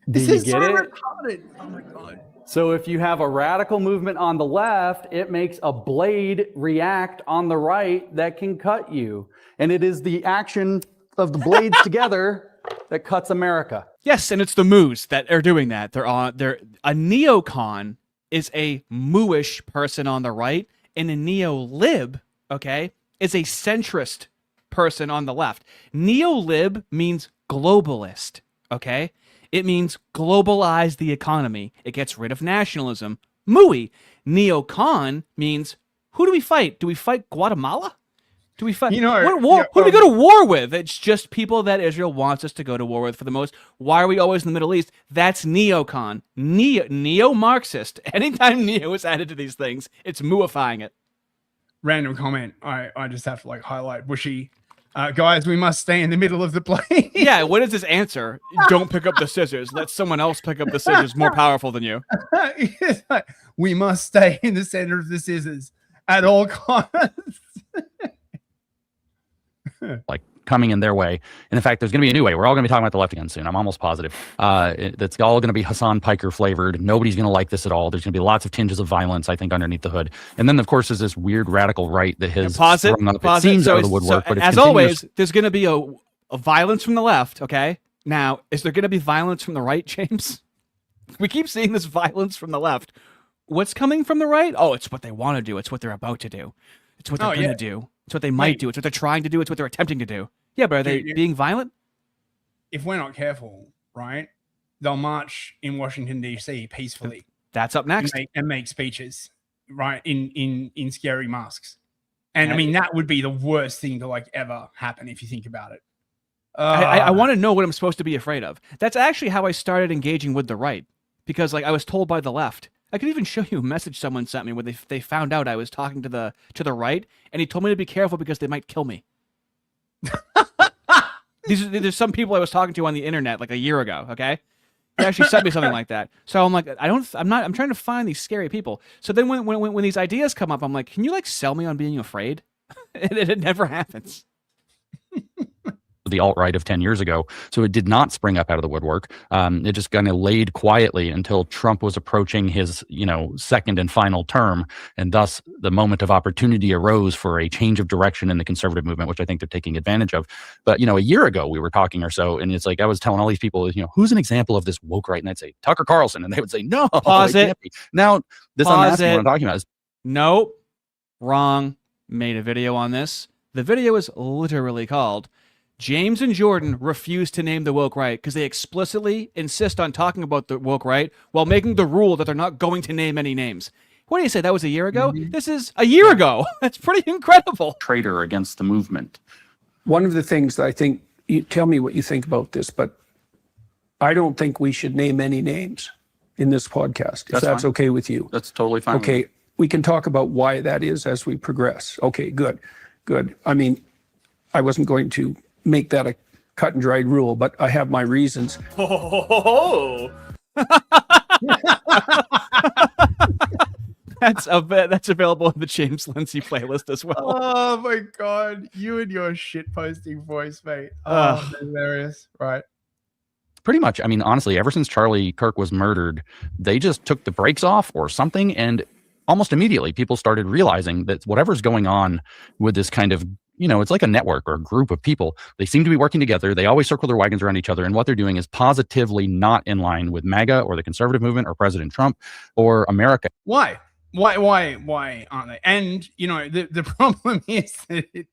This is so retarded. Oh my God. So if you have a radical movement on the left, it makes a blade react on the right that can cut you. And it is the action of the blades together that cuts America. Yes, and it's the moos that are doing that. They're a neocon is a mooish person on the right, and a neo-lib, okay, is a centrist person on the left. Neo-lib means globalist, okay? It means globalize the economy. It gets rid of nationalism. Mooey. Neocon means, who do we fight? Do we fight Guatemala? Do we fight? You know, What war? Who do we go to war with? It's just people that Israel wants us to go to war with for the most. Why are we always in the Middle East? That's neocon, neo-Marxist. Anytime neo is added to these things, it's muifying it. Random comment. I just have to like highlight Bushy. Guys, we must stay in the middle of the plane. Yeah, what is this answer? Don't pick up the scissors. Let someone else pick up the scissors more powerful than you. We must stay in the center of the scissors at all costs. Like coming in their way. And in fact, there's going to be a new way. We're all going to be talking about the left again soon. I'm almost positive. That's all going to be Hassan Piker flavored. Nobody's going to like this at all. There's going to be lots of tinges of violence, I think, underneath the hood. And then, of course, there's this weird radical right that has sprung up. It seems out of the woodwork, but it's as always, there's going to be a violence from the left. Okay. Now, is there going to be violence from the right, James? We keep seeing this violence from the left. What's coming from the right? Oh, it's what they want to do. It's what they're about to do. It's what they're going to do. It's what they might do. It's what they're trying to do. It's what they're attempting to do. Yeah, but are they being violent? If we're not careful, right, they'll march in Washington, D.C. peacefully. That's up next. And make speeches, right, in scary masks. And I mean, that would be the worst thing to like ever happen if you think about it. I want to know what I'm supposed to be afraid of. That's actually how I started engaging with the right, because like I was told by the left. I could even show you a message someone sent me where they found out I was talking to the right, and he told me to be careful because they might kill me. There's some people I was talking to on the internet like a year ago. Okay, he actually sent me something like that. So I'm like, I'm trying to find these scary people. So then when these ideas come up, I'm like, can you like sell me on being afraid? And it never happens. The alt-right of 10 years ago. So it did not spring up out of the woodwork. It just kind of laid quietly until Trump was approaching his, second and final term. And thus the moment of opportunity arose for a change of direction in the conservative movement, which I think they're taking advantage of. But, a year ago we were talking or so, and it's like, I was telling all these people, who's an example of this woke right? And I'd say Tucker Carlson. And they would say, no, pause it. Now, this unmasking what I'm talking about is. Nope. Wrong. Made a video on this. The video is literally called James and Jordan refuse to name the woke right because they explicitly insist on talking about the woke right while making the rule that they're not going to name any names. What do you say? That was a year ago? Mm-hmm. This is a year ago. That's pretty incredible. Traitor against the movement. One of the things that I think, you tell me what you think about this, but I don't think we should name any names in this podcast, if that's okay with you. That's totally fine. Okay, we can talk about why that is as we progress. Okay, good. I mean, I wasn't going to make that a cut and dried rule, but I have my reasons. That's available in the James Lindsay playlist as well. Oh my god, you and your shit posting voice, mate. Oh, hilarious, right? Pretty much. I mean, honestly, ever since Charlie Kirk was murdered, they just took the brakes off or something, and almost immediately people started realizing that whatever's going on with this kind of, it's like a network or a group of people. They seem to be working together. They always circle their wagons around each other. And what they're doing is positively not in line with MAGA or the conservative movement or President Trump or America. Why aren't they? And, the problem is that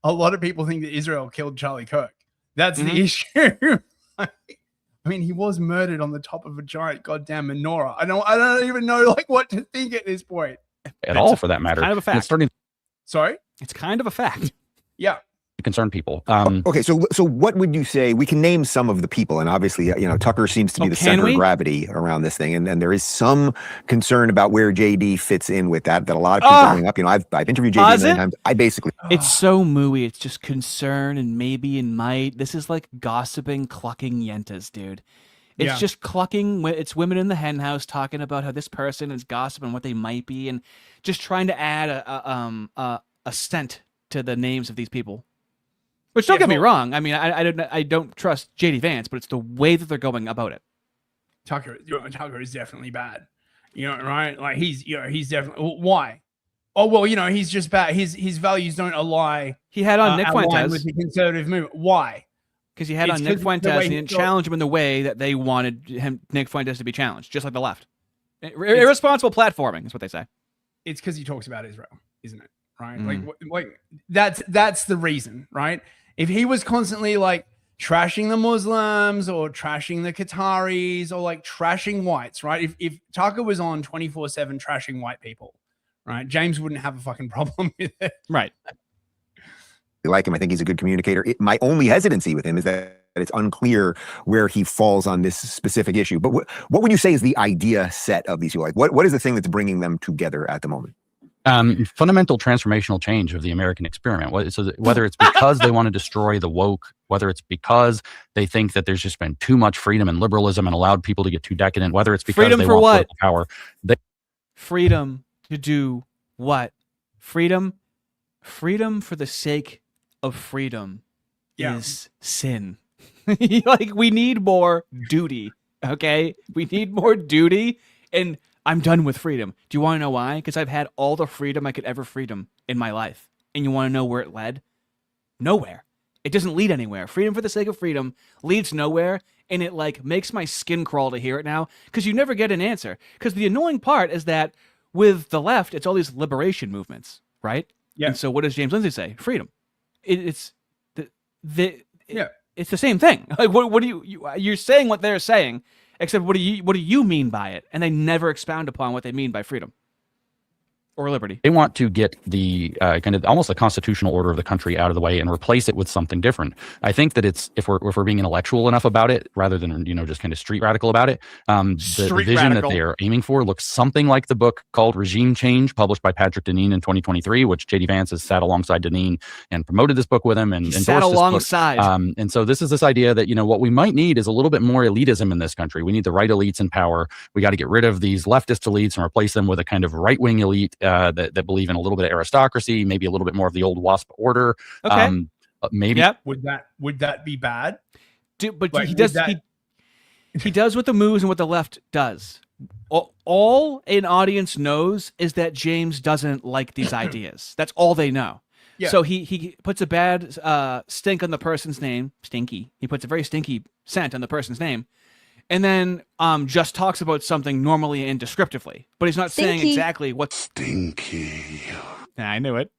a lot of people think that Israel killed Charlie Kirk. That's the issue. I mean, he was murdered on the top of a giant goddamn menorah. I don't even know what to think at this point. At all, for that matter. Kind of a fact. Sorry? It's kind of a fact. Yeah. Concern people. Okay, so what would you say? We can name some of the people, and obviously, Tucker seems to be the center of gravity around this thing, and there is some concern about where JD fits in with that a lot of people bring up. I've interviewed JD many times. I basically it's so mooey. It's just concern and maybe and might. This is like gossiping, clucking yentas, dude. It's just clucking. It's women in the hen house talking about how this person is gossiping what they might be, and just trying to add a scent to the names of these people. Which don't get me wrong. I mean, I don't trust JD Vance, but it's the way that they're going about it. Tucker is definitely bad. Right? Like he's definitely why? Oh well, he's just bad. His values don't ally. He had on Nick Fuentes with the conservative movement. Why? Because he had on Nick Fuentes and he didn't challenge him in the way that they wanted Nick Fuentes to be challenged, just like the left. Irresponsible platforming is what they say. It's because he talks about Israel, isn't it? Right? Like that's the reason, right? If he was constantly trashing the Muslims or trashing the Qataris or trashing whites, right? If Tucker was on 24/7 trashing white people, right? James wouldn't have a fucking problem with it. Right. like him. I think he's a good communicator. My only hesitancy with him is that it's unclear where he falls on this specific issue. But what would you say is the idea set of these people? Like, what is the thing that's bringing them together at the moment? Fundamental transformational change of the American experiment. Whether it's because they want to destroy the woke, whether it's because they think that there's just been too much freedom and liberalism and allowed people to get too decadent, whether it's because freedom they for want what? political power. Freedom to do what? Freedom for the sake of freedom is sin. Like, we need more duty. Okay, we need more duty, and I'm done with freedom. Do you want to know why? Because I've had all the freedom I could ever freedom in my life. And you want to know where it led? Nowhere. It doesn't lead anywhere. Freedom for the sake of freedom leads nowhere. And it like makes my skin crawl to hear it now, because you never get an answer. Because the annoying part is that with the left, it's all these liberation movements, right? Yeah. And so what does James Lindsay say? Freedom. It's the same thing. Like, what do you're saying what they're saying, except what do you mean by it? And they never expound upon what they mean by freedom or liberty. They want to get the kind of almost the constitutional order of the country out of the way and replace it with something different. I think that it's if we're being intellectual enough about it, rather than just kind of street radical about it, the vision that they are aiming for looks something like the book called Regime Change, published by Patrick Deneen in 2023, which J.D. Vance has sat alongside Deneen and promoted this book with him and endorsed sat this alongside. book. And so this is this idea that what we might need is a little bit more elitism in this country. We need the right elites in power. We got to get rid of these leftist elites and replace them with a kind of right wing elite that believe in a little bit of aristocracy, maybe a little bit more of the old WASP order. Okay. Maybe. Yep. Would that be bad? But Like, he does would that- he does what the moves and what the left does. All an audience knows is that James doesn't like these ideas. That's all they know. Yeah. So he puts a bad stink on the person's name. Stinky. He puts a very stinky scent on the person's name. And then just talks about something normally and descriptively. But he's not saying Stinky. exactly what's stinky. Yeah, I knew it.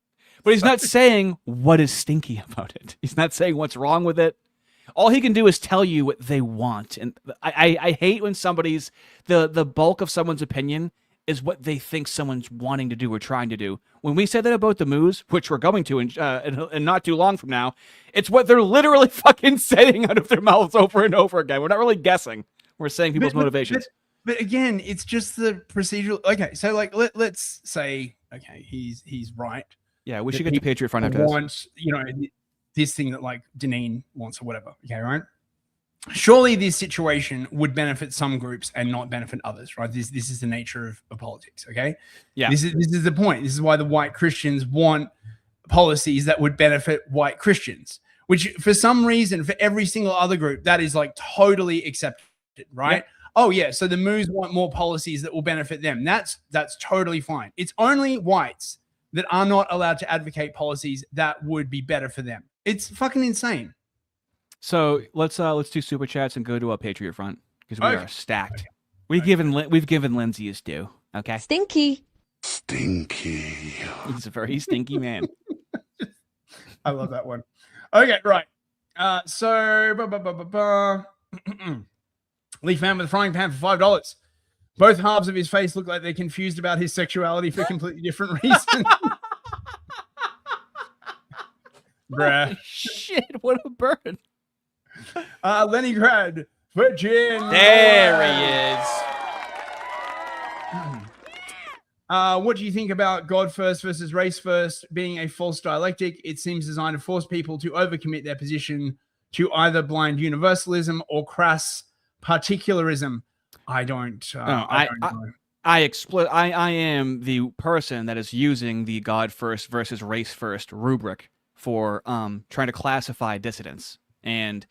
But he's not saying what is stinky about it. He's not saying what's wrong with it. All he can do is tell you what they want. And I hate when somebody's the bulk of someone's opinion is what they think someone's wanting to do or trying to do. When we said that about the moves, which we're going to in not too long from now, it's what they're literally fucking saying out of their mouths over and over again. We're not really guessing. We're saying people's motivations. But again, it's just the procedural. Okay, so like let's say he's right. Yeah, we should get to Patriot Front after this. Wants this thing that like Deneen wants or whatever. Okay, right? Surely this situation would benefit some groups and not benefit others, right? This is the nature of politics. Okay. Yeah. This is the point. This is why the white Christians want policies that would benefit white Christians, which for some reason for every single other group that is like totally accepted, right? Yep. Oh yeah, so the moos want more policies that will benefit them. That's totally fine. It's only whites that are not allowed to advocate policies that would be better for them. It's fucking insane. So let's do super chats and go to a Patriot Front because we Okay. are stacked. We've given Lindsay his due. Okay. Stinky. He's a very stinky man. I love that one. Okay, right. So Leaf man with a frying pan for $5. Both halves of his face look like they're confused about his sexuality for completely different reasons. Bruh. Shit, what a burn. Leningrad, Virgin. There he is. What do you think about God first versus race first being a false dialectic? It seems designed to force people to overcommit their position to either blind universalism or crass particularism. I don't know. I am the person that is using the God first versus race first rubric for trying to classify dissidents. And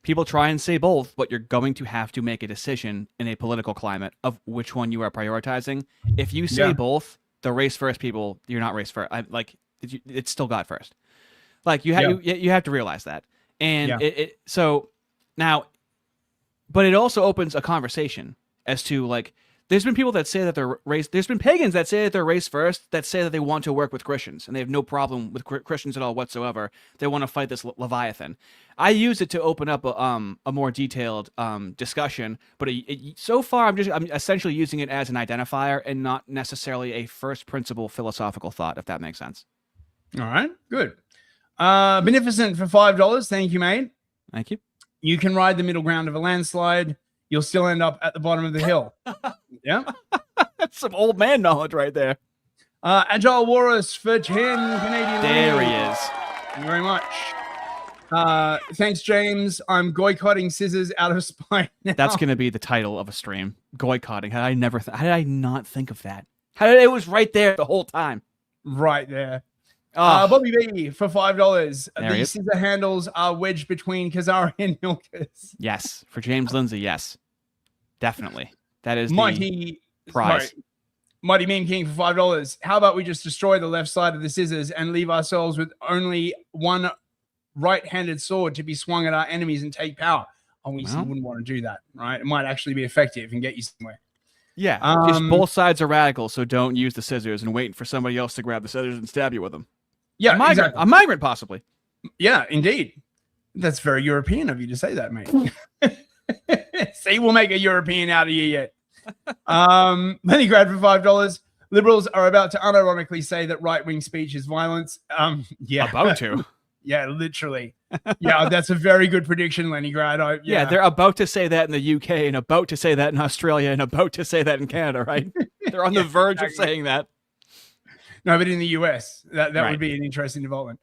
people try and say both, but you're going to have to make a decision in a political climate of which one you are prioritizing. If you say both, the race first people, you're not race first. It's still God first. Like you have to realize that. And so now, but it also opens a conversation as to like, there's been people that say that they're race. There's been pagans that say that they're race first, that say that they want to work with Christians and they have no problem with Christians at all whatsoever. They want to fight this Leviathan. I use it to open up a more detailed discussion, but so far I'm essentially using it as an identifier and not necessarily a first principle philosophical thought, if that makes sense. All right, good. Beneficent for $5. Thank you, mate. Thank you. You can ride the middle ground of a landslide. You'll still end up at the bottom of the hill. Yeah. That's some old man knowledge right there. Agile Walrus for 10 Canadian. There he is. Thank you very much. Thanks, James. I'm boycotting scissors out of spite now. That's going to be the title of a stream. Boycotting. How did I not think of that? It was right there the whole time. Right there. Oh. Bobby B for $5. There he The is. scissor handles are wedged between Kazari and Milkers. Yes. For James Lindsay, yes. Definitely. That is the Mighty prize. sorry, Mighty Meme King for $5. How about we just destroy the left side of the scissors and leave ourselves with only one right-handed sword to be swung at our enemies and take power? Oh, we wouldn't want to do that, right? It might actually be effective and get you somewhere. Yeah. Just both sides are radical, so don't use the scissors and wait for somebody else to grab the scissors and stab you with them. Yeah, a migrant, exactly. A migrant, possibly. Yeah, indeed. That's very European of you to say that, mate. See, we'll make a European out of you yet. Leningrad for $5. Liberals are about to unironically say that right-wing speech is violence. Yeah. About to. Yeah, literally. Yeah, that's a very good prediction, Leningrad. Yeah, they're about to say that in the UK and about to say that in Australia and about to say that in Canada, right? They're on the verge of saying that. No, but in the US, that Right. would be an interesting development.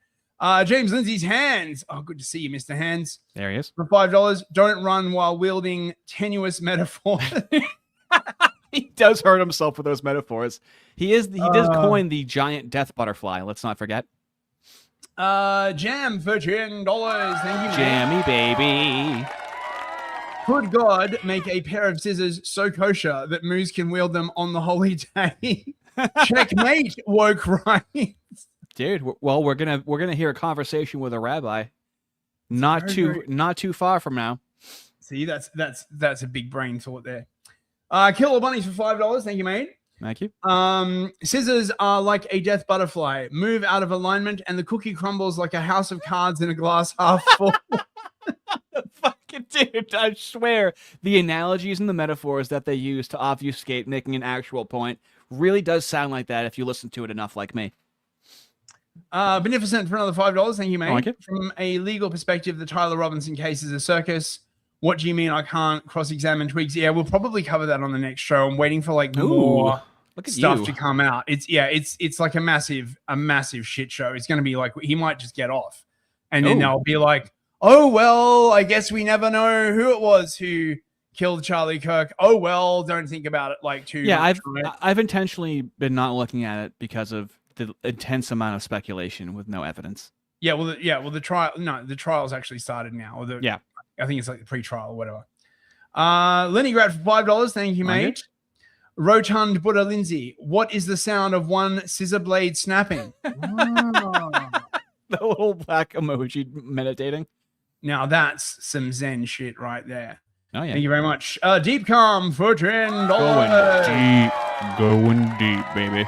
James Lindsay's hands. Oh, good to see you, Mr. Hands. There he is. For $5, don't run while wielding tenuous metaphor. He does hurt himself with those metaphors. He does coin the giant death butterfly, let's not forget. Jam for $10. Thank you, man. Jammy baby. Could God make a pair of scissors so kosher that Moose can wield them on the holy day? Checkmate, woke right. Dude, well, we're gonna hear a conversation with a rabbi. Not too far from now. See, that's a big brain thought there. Killer bunnies for $5. Thank you, mate. Thank you. Scissors are like a death butterfly. Move out of alignment, and the cookie crumbles like a house of cards in a glass half full. Fucking dude, I swear the analogies and the metaphors that they use to obfuscate making an actual point really does sound like that if you listen to it enough, like me. Beneficent for another $5. Thank you, mate. Thank you. From a legal perspective, the Tyler Robinson case is a circus. What do you mean I can't cross-examine Twigs? Yeah, we'll probably cover that on the next show. I'm waiting for more stuff to come out. It's like a massive shit show. It's going to be like, he might just get off. And then they'll be like, oh, well, I guess we never know who it was who killed Charlie Kirk. Oh, well, don't think about it like too much. I've intentionally been not looking at it because of the intense amount of speculation with no evidence. The trial's actually started now. I think it's like the pre-trial or whatever. Leningrad for $5. Thank you, mate. Rotund Buddha Lindsay. What is the sound of one scissor blade snapping? The little black emoji meditating. Now that's some Zen shit right there. Oh yeah. Thank you very much. Deep Calm for $10. Going deep, baby.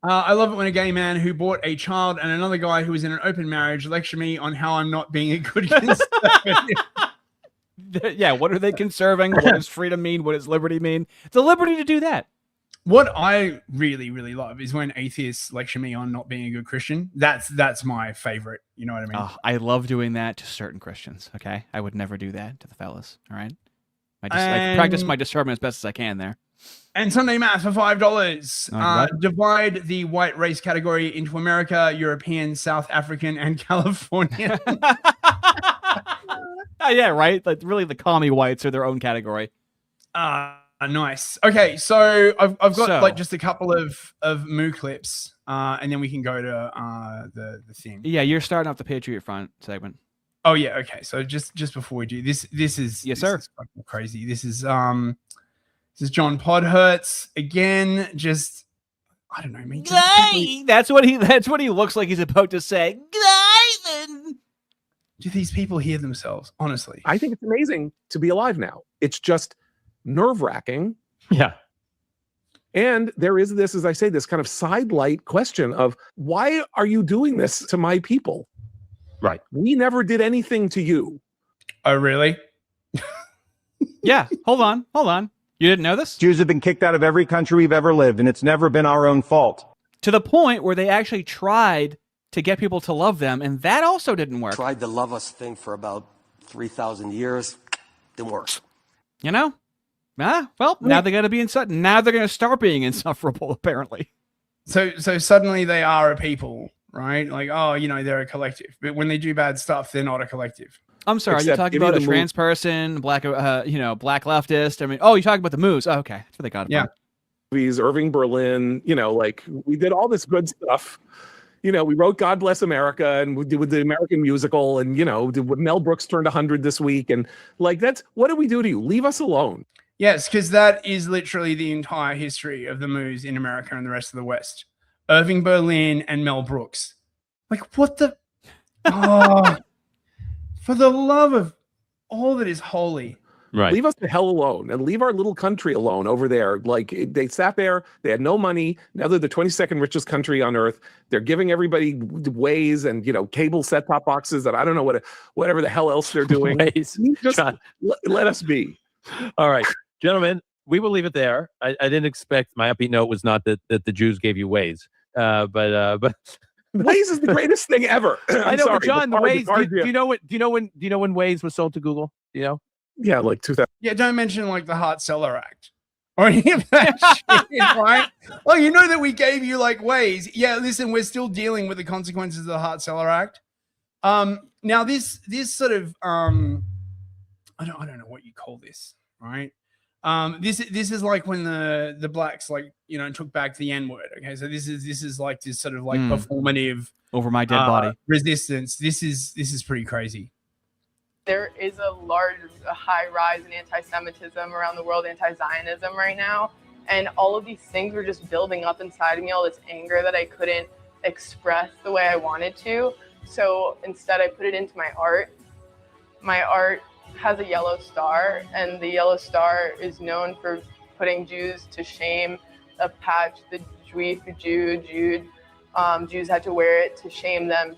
I love it when a gay man who bought a child and another guy who was in an open marriage lecture me on how I'm not being a good conservative. Yeah, what are they conserving? What does freedom mean? What does liberty mean? It's a liberty to do that. What I really, really love is when atheists lecture me on not being a good Christian. That's my favorite. You know what I mean? I love doing that to certain Christians. Okay, I would never do that to the fellas. All right, I practice my discernment as best as I can there. And Sunday Math for $5. Divide the white race category into America, European, South African, and California. Yeah, right. Like really, the commie whites are their own category. Nice. Okay, so I've got like just a couple of moo clips, and then we can go to the thing. Yeah, you're starting off the Patriot Front segment. Oh yeah. Okay. So just before we do this is yes, sir. Is fucking crazy. This is John Podhertz again. Just I don't know, man. That's what he looks like he's about to say. Do these people hear themselves? Honestly, I think it's amazing to be alive now. It's just nerve-wracking. Yeah. And there is this, as I say, this kind of sidelight question of why are you doing this to my people? Right. We never did anything to you. Oh, really? Yeah. Hold on. You didn't know this? Jews have been kicked out of every country we've ever lived, and it's never been our own fault. To the point where they actually tried to get people to love them, and that also didn't work. Tried the love us thing for about 3,000 years. Didn't work. You know? Well, now they got to be inside. Now they're going to start being insufferable, apparently. So suddenly they are a people, right? Like, oh, you know, they're a collective. But when they do bad stuff, they're not a collective. I'm sorry, you're talking about a trans person, black leftist. I mean, oh, you're talking about the moose. Oh, okay, that's where they got it from. Movies, Irving Berlin, you know, like we did all this good stuff. You know, we wrote God Bless America and we did with the American musical, and, you know, Mel Brooks turned 100 this week. And like, what do we do to you? Leave us alone. Yes, because that is literally the entire history of the moose in America and the rest of the West. Irving Berlin and Mel Brooks. Like, what the? Oh, for the love of all that is holy. Right. Leave us the hell alone and leave our little country alone over there. Like, they sat there, they had no money. Now they're the 22nd richest country on earth. They're giving everybody ways and, you know, cable set-top boxes and I don't know whatever the hell else they're doing. Ways. Just let us be. All right, gentlemen, we will leave it there. I didn't expect, my upbeat note was not that the Jews gave you ways, but Waze is the greatest thing ever. I know, but John, the Waze. Do you know idea. when Waze was sold to Google? Do you know? Yeah, like 2000. Yeah, don't mention like the Hart-Celler Act or any of that shit, right? Oh, you know that we gave you like Waze. Yeah, listen, we're still dealing with the consequences of the Hart-Celler Act. Now this sort of I don't know what you call this, right? This is like when the blacks, like, you know, took back the N-word. Okay, so this is like this sort of like performative over my dead body resistance. This is pretty crazy. There is a high rise in anti-Semitism around the world, anti-Zionism right now, and all of these things were just building up inside of me, all this anger that I couldn't express the way I wanted to. So instead, I put it into my art. My art has a yellow star, and the yellow star is known for putting Jews to shame. A patch, the Juif, Jude, Jews had to wear it to shame them.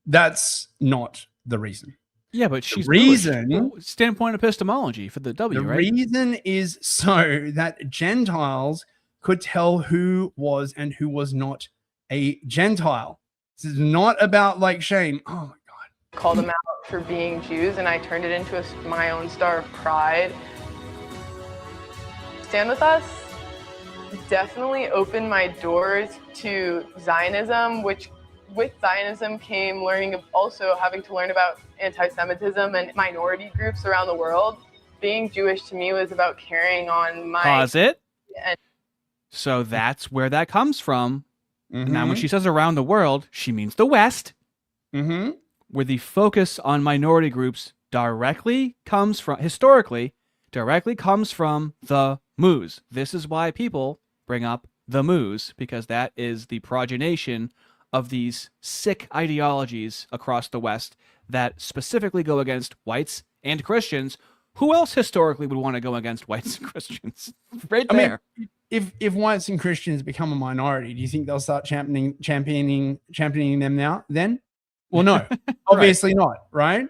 That's not the reason. Yeah, but she's reason standpoint epistemology for the W, right? The reason is so that Gentiles could tell who was and who was not a Gentile. This is not about like shame. Oh my God. Called them out for being Jews, and I turned it into my own star of pride. Stand With Us definitely opened my doors to Zionism, which with Zionism came also having to learn about anti-Semitism and minority groups around the world. Being Jewish to me was about carrying on my... Pause it. So that's where that comes from. Now, when she says around the world, she means the West, where the focus on minority groups historically comes from the moose. This is why people bring up the moose, because that is the progenation of these sick ideologies across the West that specifically go against whites and Christians. Who else historically would want to go against whites and Christians? Right there. I mean, if whites and Christians become a minority, do you think they'll start championing them now? Then, well, no, obviously not, right?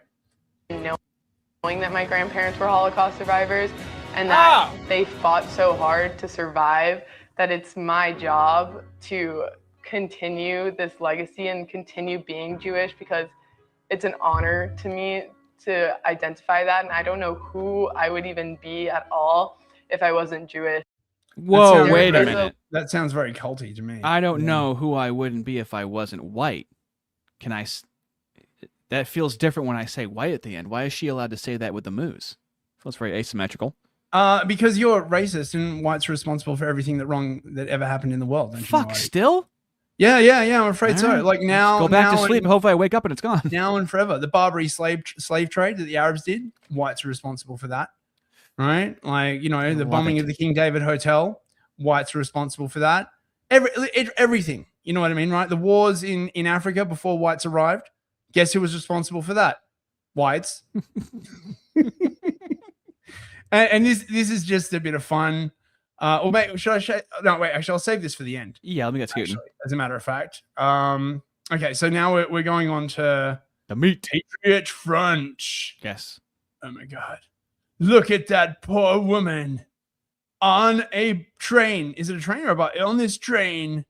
Knowing that my grandparents were Holocaust survivors and that they fought so hard to survive, that it's my job to continue this legacy and continue being Jewish, because it's an honor to me to identify that, and I don't know who I would even be at all if I wasn't Jewish. Whoa, wait a minute. That sounds very culty to me. I don't know who I wouldn't be if I wasn't white. That feels different when I say white at the end. Why is she allowed to say that with the moose? Feels very asymmetrical. Because you're racist and whites are responsible for everything that ever happened in the world. Fuck, still? Yeah, I'm afraid so. Like now, go back to sleep. Hopefully I wake up and it's gone. Now and forever. The Barbary slave trade that the Arabs did, whites are responsible for that. Right? Like, you know, the bombing of the King David Hotel, whites are responsible for that. Everything. You know what I mean, right? The wars in Africa before whites arrived. Guess who was responsible for that? Whites. and this is just a bit of fun. Or wait, I'll save this for the end. Yeah, let me get Scootin'. As a matter of fact. Okay, so now we're going on to the meat. Patriot Front. Yes. Oh my God. Look at that poor woman on a train. Is it a train or on this train?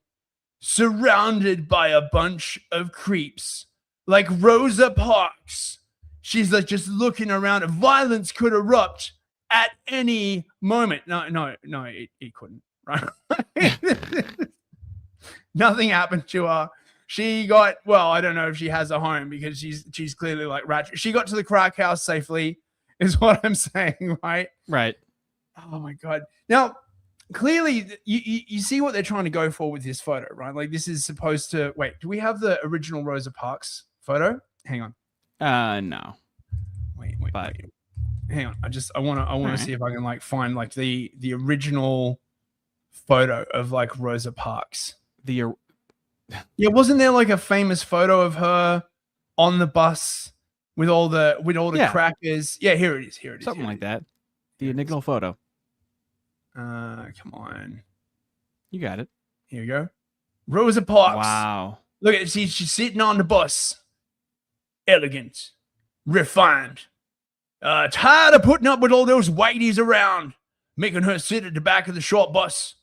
surrounded by a bunch of creeps like Rosa Parks. She's like just looking around. Violence could erupt at any moment. No, it couldn't, right? Nothing happened to her. She got, well, I don't know if she has a home because she's clearly like ratchet. She got to the crack house safely, is what I'm saying, right? Right. Oh my God. Now, clearly, you see what they're trying to go for with this photo, right? Like this is supposed to, wait, do we have the original Rosa Parks photo? Hang on. No. Wait. Hang on. I want to see if I can like find like the original photo of like Rosa Parks. Yeah, wasn't there like a famous photo of her on the bus with all the crackers? Yeah, here it is. Something like that. The enigma photo. Come on. You got it. Here you go. Rosa Parks. Wow. Look at she's sitting on the bus. Elegant. Refined. Tired of putting up with all those whiteies around, making her sit at the back of the short bus.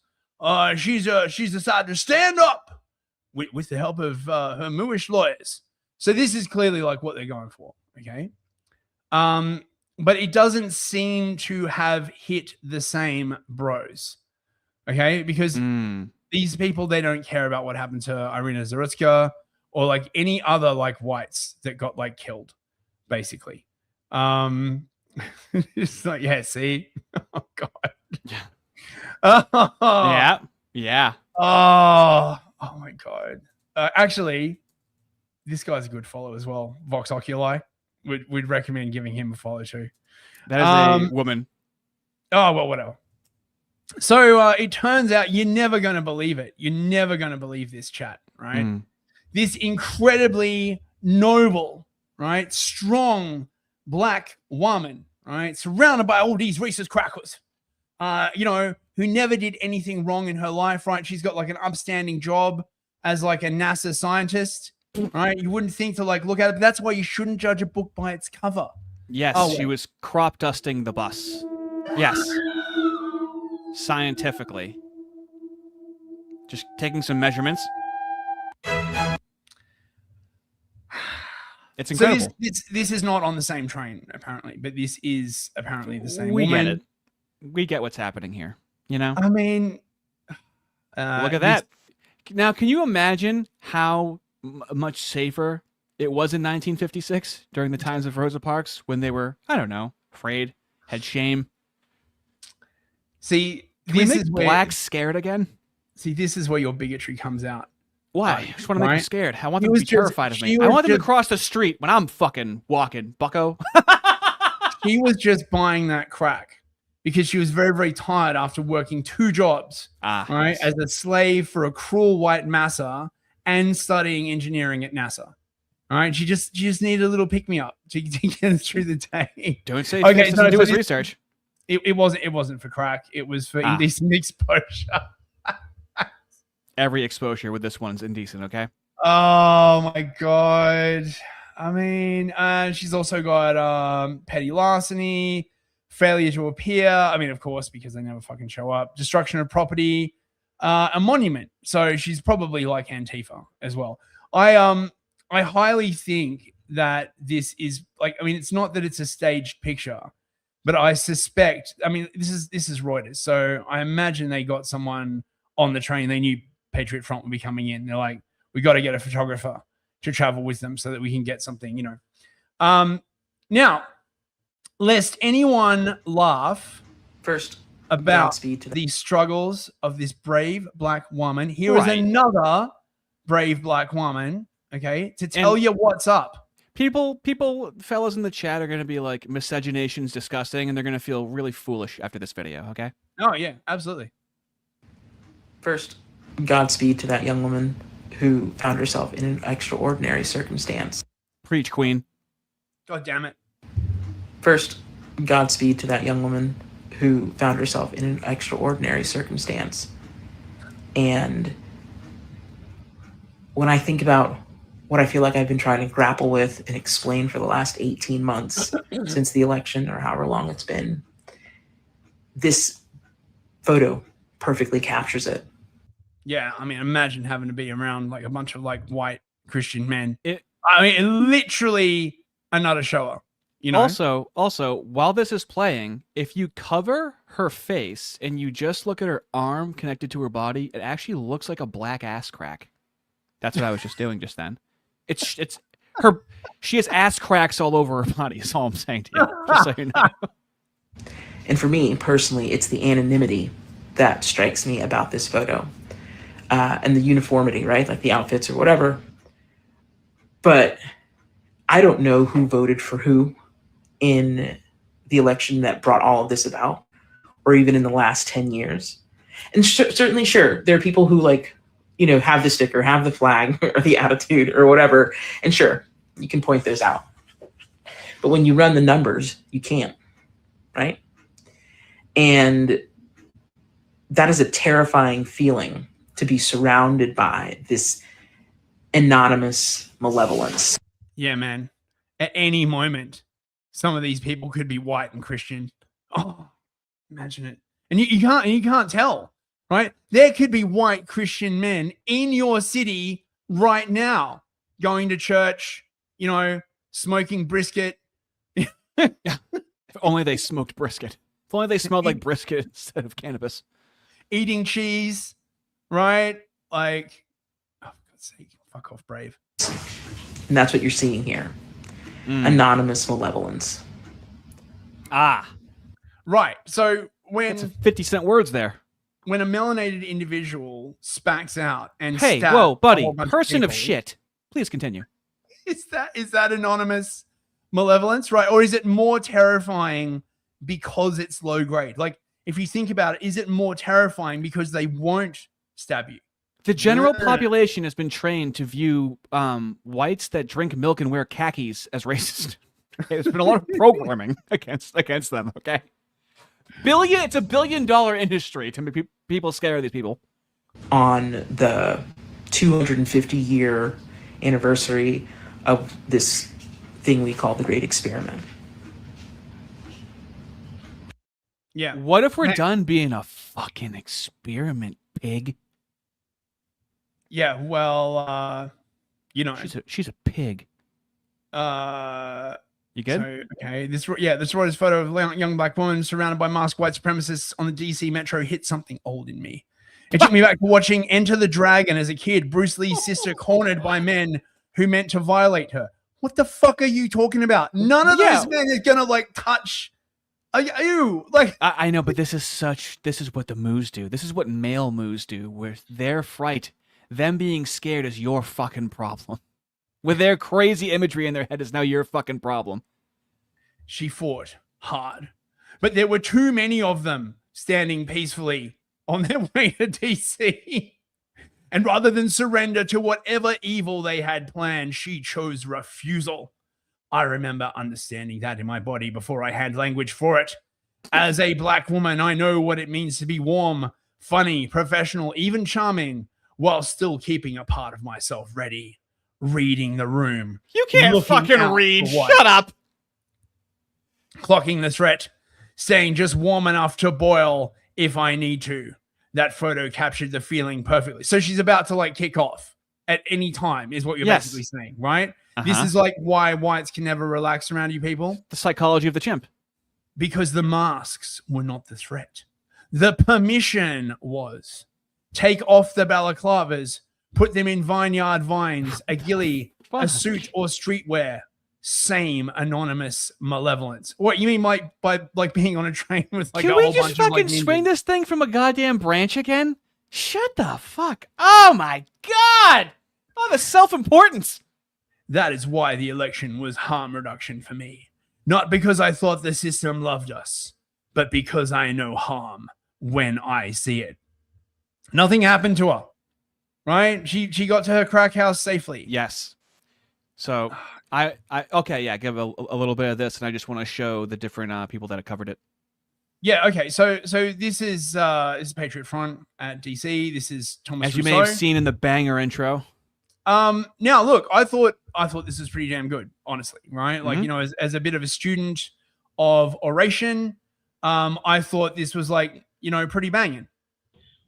She's decided to stand up with the help of her mooish lawyers. So this is clearly like what they're going for, okay? But it doesn't seem to have hit the same bros, okay? Because these people, they don't care about what happened to Irina Zarutska or like any other like whites that got like killed, basically. It's like, yeah, see? Oh, God. Oh. Yeah. Oh my God. Actually, this guy's a good follow as well. Vox Oculi. We'd recommend giving him a follow too. That is a woman. Oh, well, whatever. So it turns out you're never going to believe it. You're never going to believe this chat, right? This incredibly noble, right? Strong black woman, right? Surrounded by all these racist crackers, who never did anything wrong in her life, right? She's got like an upstanding job as like a NASA scientist, right? You wouldn't think to like look at it, but that's why you shouldn't judge a book by its cover. Yes, she was crop dusting the bus. Yes. Scientifically. Just taking some measurements. It's incredible. So this is not on the same train, apparently, but this is apparently the same We woman. get it. We get what's happening here, you know? I mean... Look at that. Now, can you imagine how much safer it was in 1956 during the times of Rosa Parks when they were, I don't know, afraid, had shame? See, Can we this make is where, blacks scared again? See, this is where your bigotry comes out. Why? I just want to make them Right? scared. I want He them to was be just- terrified of she me. I was want them to just- cross the street when I'm fucking walking, bucko. She was just buying that crack because she was very, very tired after working 2 jobs, right? yes. As a slave for a cruel white massa and studying engineering at NASA. All right, she just needed a little pick me up to get through the day. Don't say Fitz doesn't do his research. It wasn't for crack. It was for indecent exposure. Every exposure with this one's indecent, okay? Oh my God. I mean, she's also got petty larceny, failure to appear. I mean, of course, because they never fucking show up. Destruction of property, a monument. So she's probably like Antifa as well. I highly think that this is like, I mean, it's not that it's a staged picture, but I suspect, I mean, this is Reuters. So I imagine they got someone on the train. They knew Patriot Front would be coming in. They're like, we got to get a photographer to travel with them so that we can get something, you know. Now, lest anyone laugh about the struggles of this brave black woman, here is another brave black woman, okay, to tell you what's up. People, fellas in the chat are going to be like, miscegenation's disgusting, and they're going to feel really foolish after this video, okay? Oh, yeah, absolutely. First, Godspeed to that young woman who found herself in an extraordinary circumstance. Preach, Queen. God damn it. First, Godspeed to that young woman who found herself in an extraordinary circumstance. And when I think about what I feel like I've been trying to grapple with and explain for the last 18 months since the election, or however long it's been, this photo perfectly captures it. Yeah, I mean, imagine having to be around like a bunch of like white Christian men. I mean, literally another shower. You know. Also, while this is playing, if you cover her face and you just look at her arm connected to her body, it actually looks like a black ass crack. That's what I was just doing just then. It's her. She has ass cracks all over her body. Is all I'm saying to you. Just so you know. And for me personally, it's the anonymity that strikes me about this photo, and the uniformity, right? Like the outfits or whatever. But I don't know who voted for who in the election that brought all of this about, or even in the last 10 years. And certainly, sure, there are people who like, you know, have the sticker, have the flag, or the attitude, or whatever. And sure, you can point those out. But when you run the numbers, you can't, right? And that is a terrifying feeling, to be surrounded by this anonymous malevolence. Yeah, man. At any moment, some of these people could be white and Christian. Oh, imagine it. And you can't tell, right? There could be white Christian men in your city right now, going to church, you know, smoking brisket. If only they smoked brisket. If only they smelled like brisket instead of cannabis. Eating cheese, right? Like, oh, for God's sake, fuck off, Brave. And that's what you're seeing here. Anonymous malevolence. Right. So when that's 50-cent words there. When a melanated individual spacks out and hey, stabs whoa, buddy, a whole bunch person of people, shit. Please continue. Is that anonymous malevolence, right? Or is it more terrifying because it's low grade? Like, if you think about it, is it more terrifying because they won't stab you? The general population has been trained to view whites that drink milk and wear khakis as racist. There's been a lot of programming against them. Okay, it's $1 billion industry to make people scare of these people. On the 250-year anniversary of this thing we call the Great Experiment. Yeah. What if we're done being a fucking experiment, pig? Yeah, well, you know, she's a pig. You good? So, okay, this Reuters photo of a young black woman surrounded by masked white supremacists on the DC metro hit something old in me. It took me back to watching Enter the Dragon as a kid. Bruce Lee's sister cornered by men who meant to violate her. What the fuck are you talking about? None of those men is gonna like touch. You like? I know, but this is what the moos do. This is what male moos do. With their fright, them being scared is your fucking problem. With their crazy imagery in their head is now your fucking problem. She fought hard, but there were too many of them standing peacefully on their way to DC. And rather than surrender to whatever evil they had planned, she chose refusal. I remember understanding that in my body before I had language for it. As a black woman, I know what it means to be warm, funny, professional, even charming, while still keeping a part of myself ready, reading the room. You can't fucking read. Shut up. Clocking the threat, staying just warm enough to boil if I need to. That photo captured the feeling perfectly. So she's about to like kick off at any time is what you're basically saying, right? This is like why whites can never relax around you people. The psychology of the chimp. Because the masks were not the threat. The permission was. Take off the balaclavas, put them in vineyard vines, a ghillie, a suit or streetwear. Same anonymous malevolence. What you mean by being on a train with like Can a we whole just bunch of fucking like swing this thing from a goddamn branch again? Shut the fuck. Oh my god. Oh, the self-importance. That is why the election was harm reduction for me. Not because I thought the system loved us, but because I know harm when I see it. Nothing happened to her, right? She got to her crack house safely. Yes. So okay, yeah, give a little bit of this, and I just want to show the different people that have covered it. Yeah, okay. So this is Patriot Front at DC. This is Thomas As you Rousseau. may have seen in the banger intro. Now look, I thought this was pretty damn good, honestly, right? Like, you know, as a bit of a student of oration, I thought this was like, you know, pretty banging.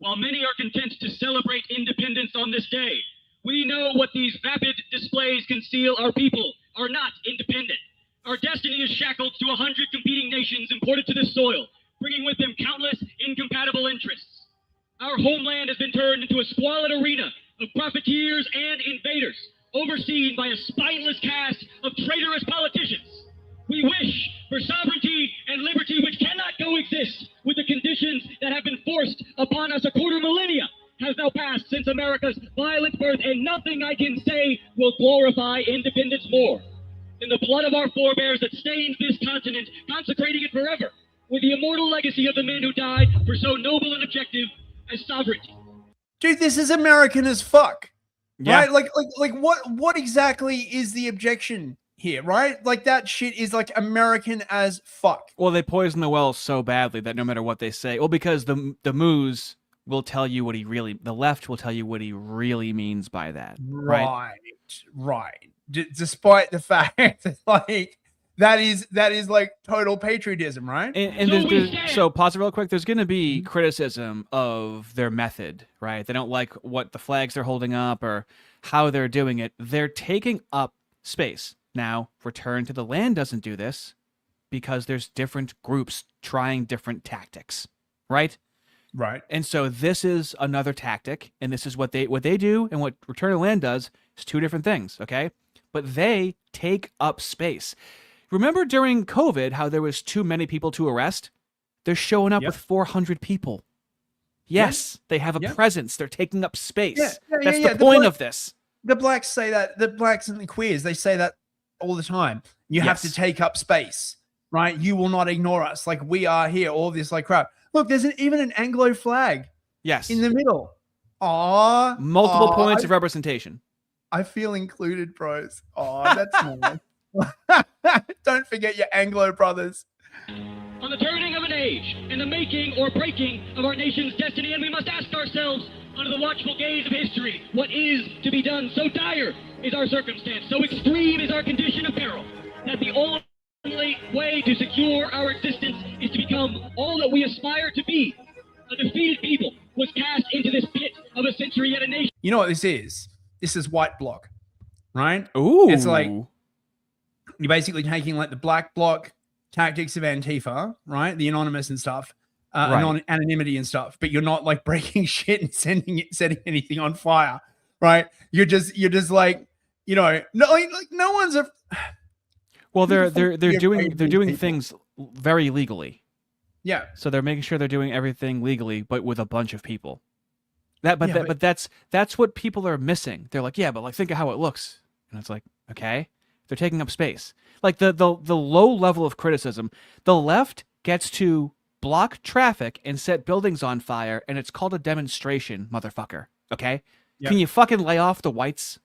while many are content to celebrate independence on this day. We know what these vapid displays conceal. Our people are not independent. Our destiny is shackled to 100 competing nations imported to this soil, bringing with them countless incompatible interests. Our homeland has been turned into a squalid arena of profiteers and invaders, overseen by a spineless cast of traitorous politicians. We wish for sovereignty and liberty which cannot coexist with the conditions that have been forced upon us. A quarter millennia has now passed since America's violent birth, and nothing I can say will glorify independence more than the blood of our forebears that stains this continent, consecrating it forever with the immortal legacy of the men who died for so noble an objective as sovereignty. Dude, this is American as fuck. Yeah. Right? Like what exactly is the objection here, right? Like that shit is like American as fuck. Well, they poison the well so badly that no matter what they say, well, because the moose will tell you what the left will tell you what he really means by that. Right. Right. Despite the fact that like that is like total patriotism, right? And so pause it real quick. There's going to be criticism of their method, right? They don't like what the flags they're holding up or how they're doing it. They're taking up space. Now, Return to the Land doesn't do this because there's different groups trying different tactics, right? Right. And so this is another tactic, and this is what they do, and what Return to the Land does is two different things, okay? But they take up space. Remember during COVID how there was too many people to arrest? They're showing up with 400 people. Yes, they have a presence. They're taking up space. That's the point of this. The blacks say that. The blacks and the queers, they say that all the time. You have to take up space, right? You will not ignore us. Like we are here, all this like crap. Look, there's even an Anglo flag. Yes. In the middle. Aw. Multiple points of representation. I feel included, bros. Oh, that's nice. Don't forget your Anglo brothers. On the turning of an age, in the making or breaking of our nation's destiny, and we must ask ourselves, under the watchful gaze of history, what is to be done? So dire is our circumstance, so extreme is our condition of peril, that the only way to secure our existence is to become all that we aspire to be. A defeated people was cast into this pit of a century yet a nation. You know what this is? This is white bloc, right? Ooh. It's like you're basically taking like the black bloc tactics of Antifa, right? The anonymous and stuff, anonymity and stuff, but you're not like breaking shit and setting anything on fire, right? You're just like, you know, no one's a. Well, they're doing things very legally. Yeah. So they're making sure they're doing everything legally, but with a bunch of people. But that's what people are missing. They're like, yeah, but like think of how it looks, and it's like, okay, they're taking up space. Like the low level of criticism, the left gets to block traffic and set buildings on fire, and it's called a demonstration, motherfucker. Okay, can you fucking lay off the whites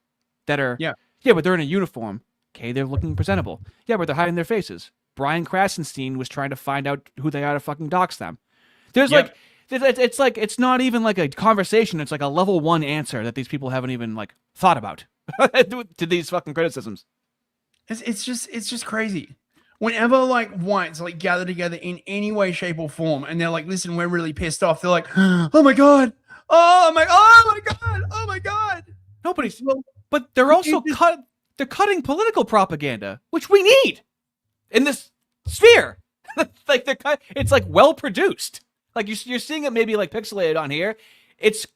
that are but they're in a uniform. Okay, they're looking presentable. Yeah, but they're hiding their faces. Brian Krasenstein was trying to find out who they are to fucking dox them. There's like. It's like it's not even like a conversation. It's like a level 1 answer that these people haven't even like thought about to these fucking criticisms. It's just crazy. Whenever like whites like gather together in any way, shape, or form, and they're like, "Listen, we're really pissed off." They're like, "Oh my god, oh my god, oh my god." Nobody's. But they're also they're cutting political propaganda, which we need in this sphere. Like it's like well produced. Like you're seeing it maybe like pixelated on here. It's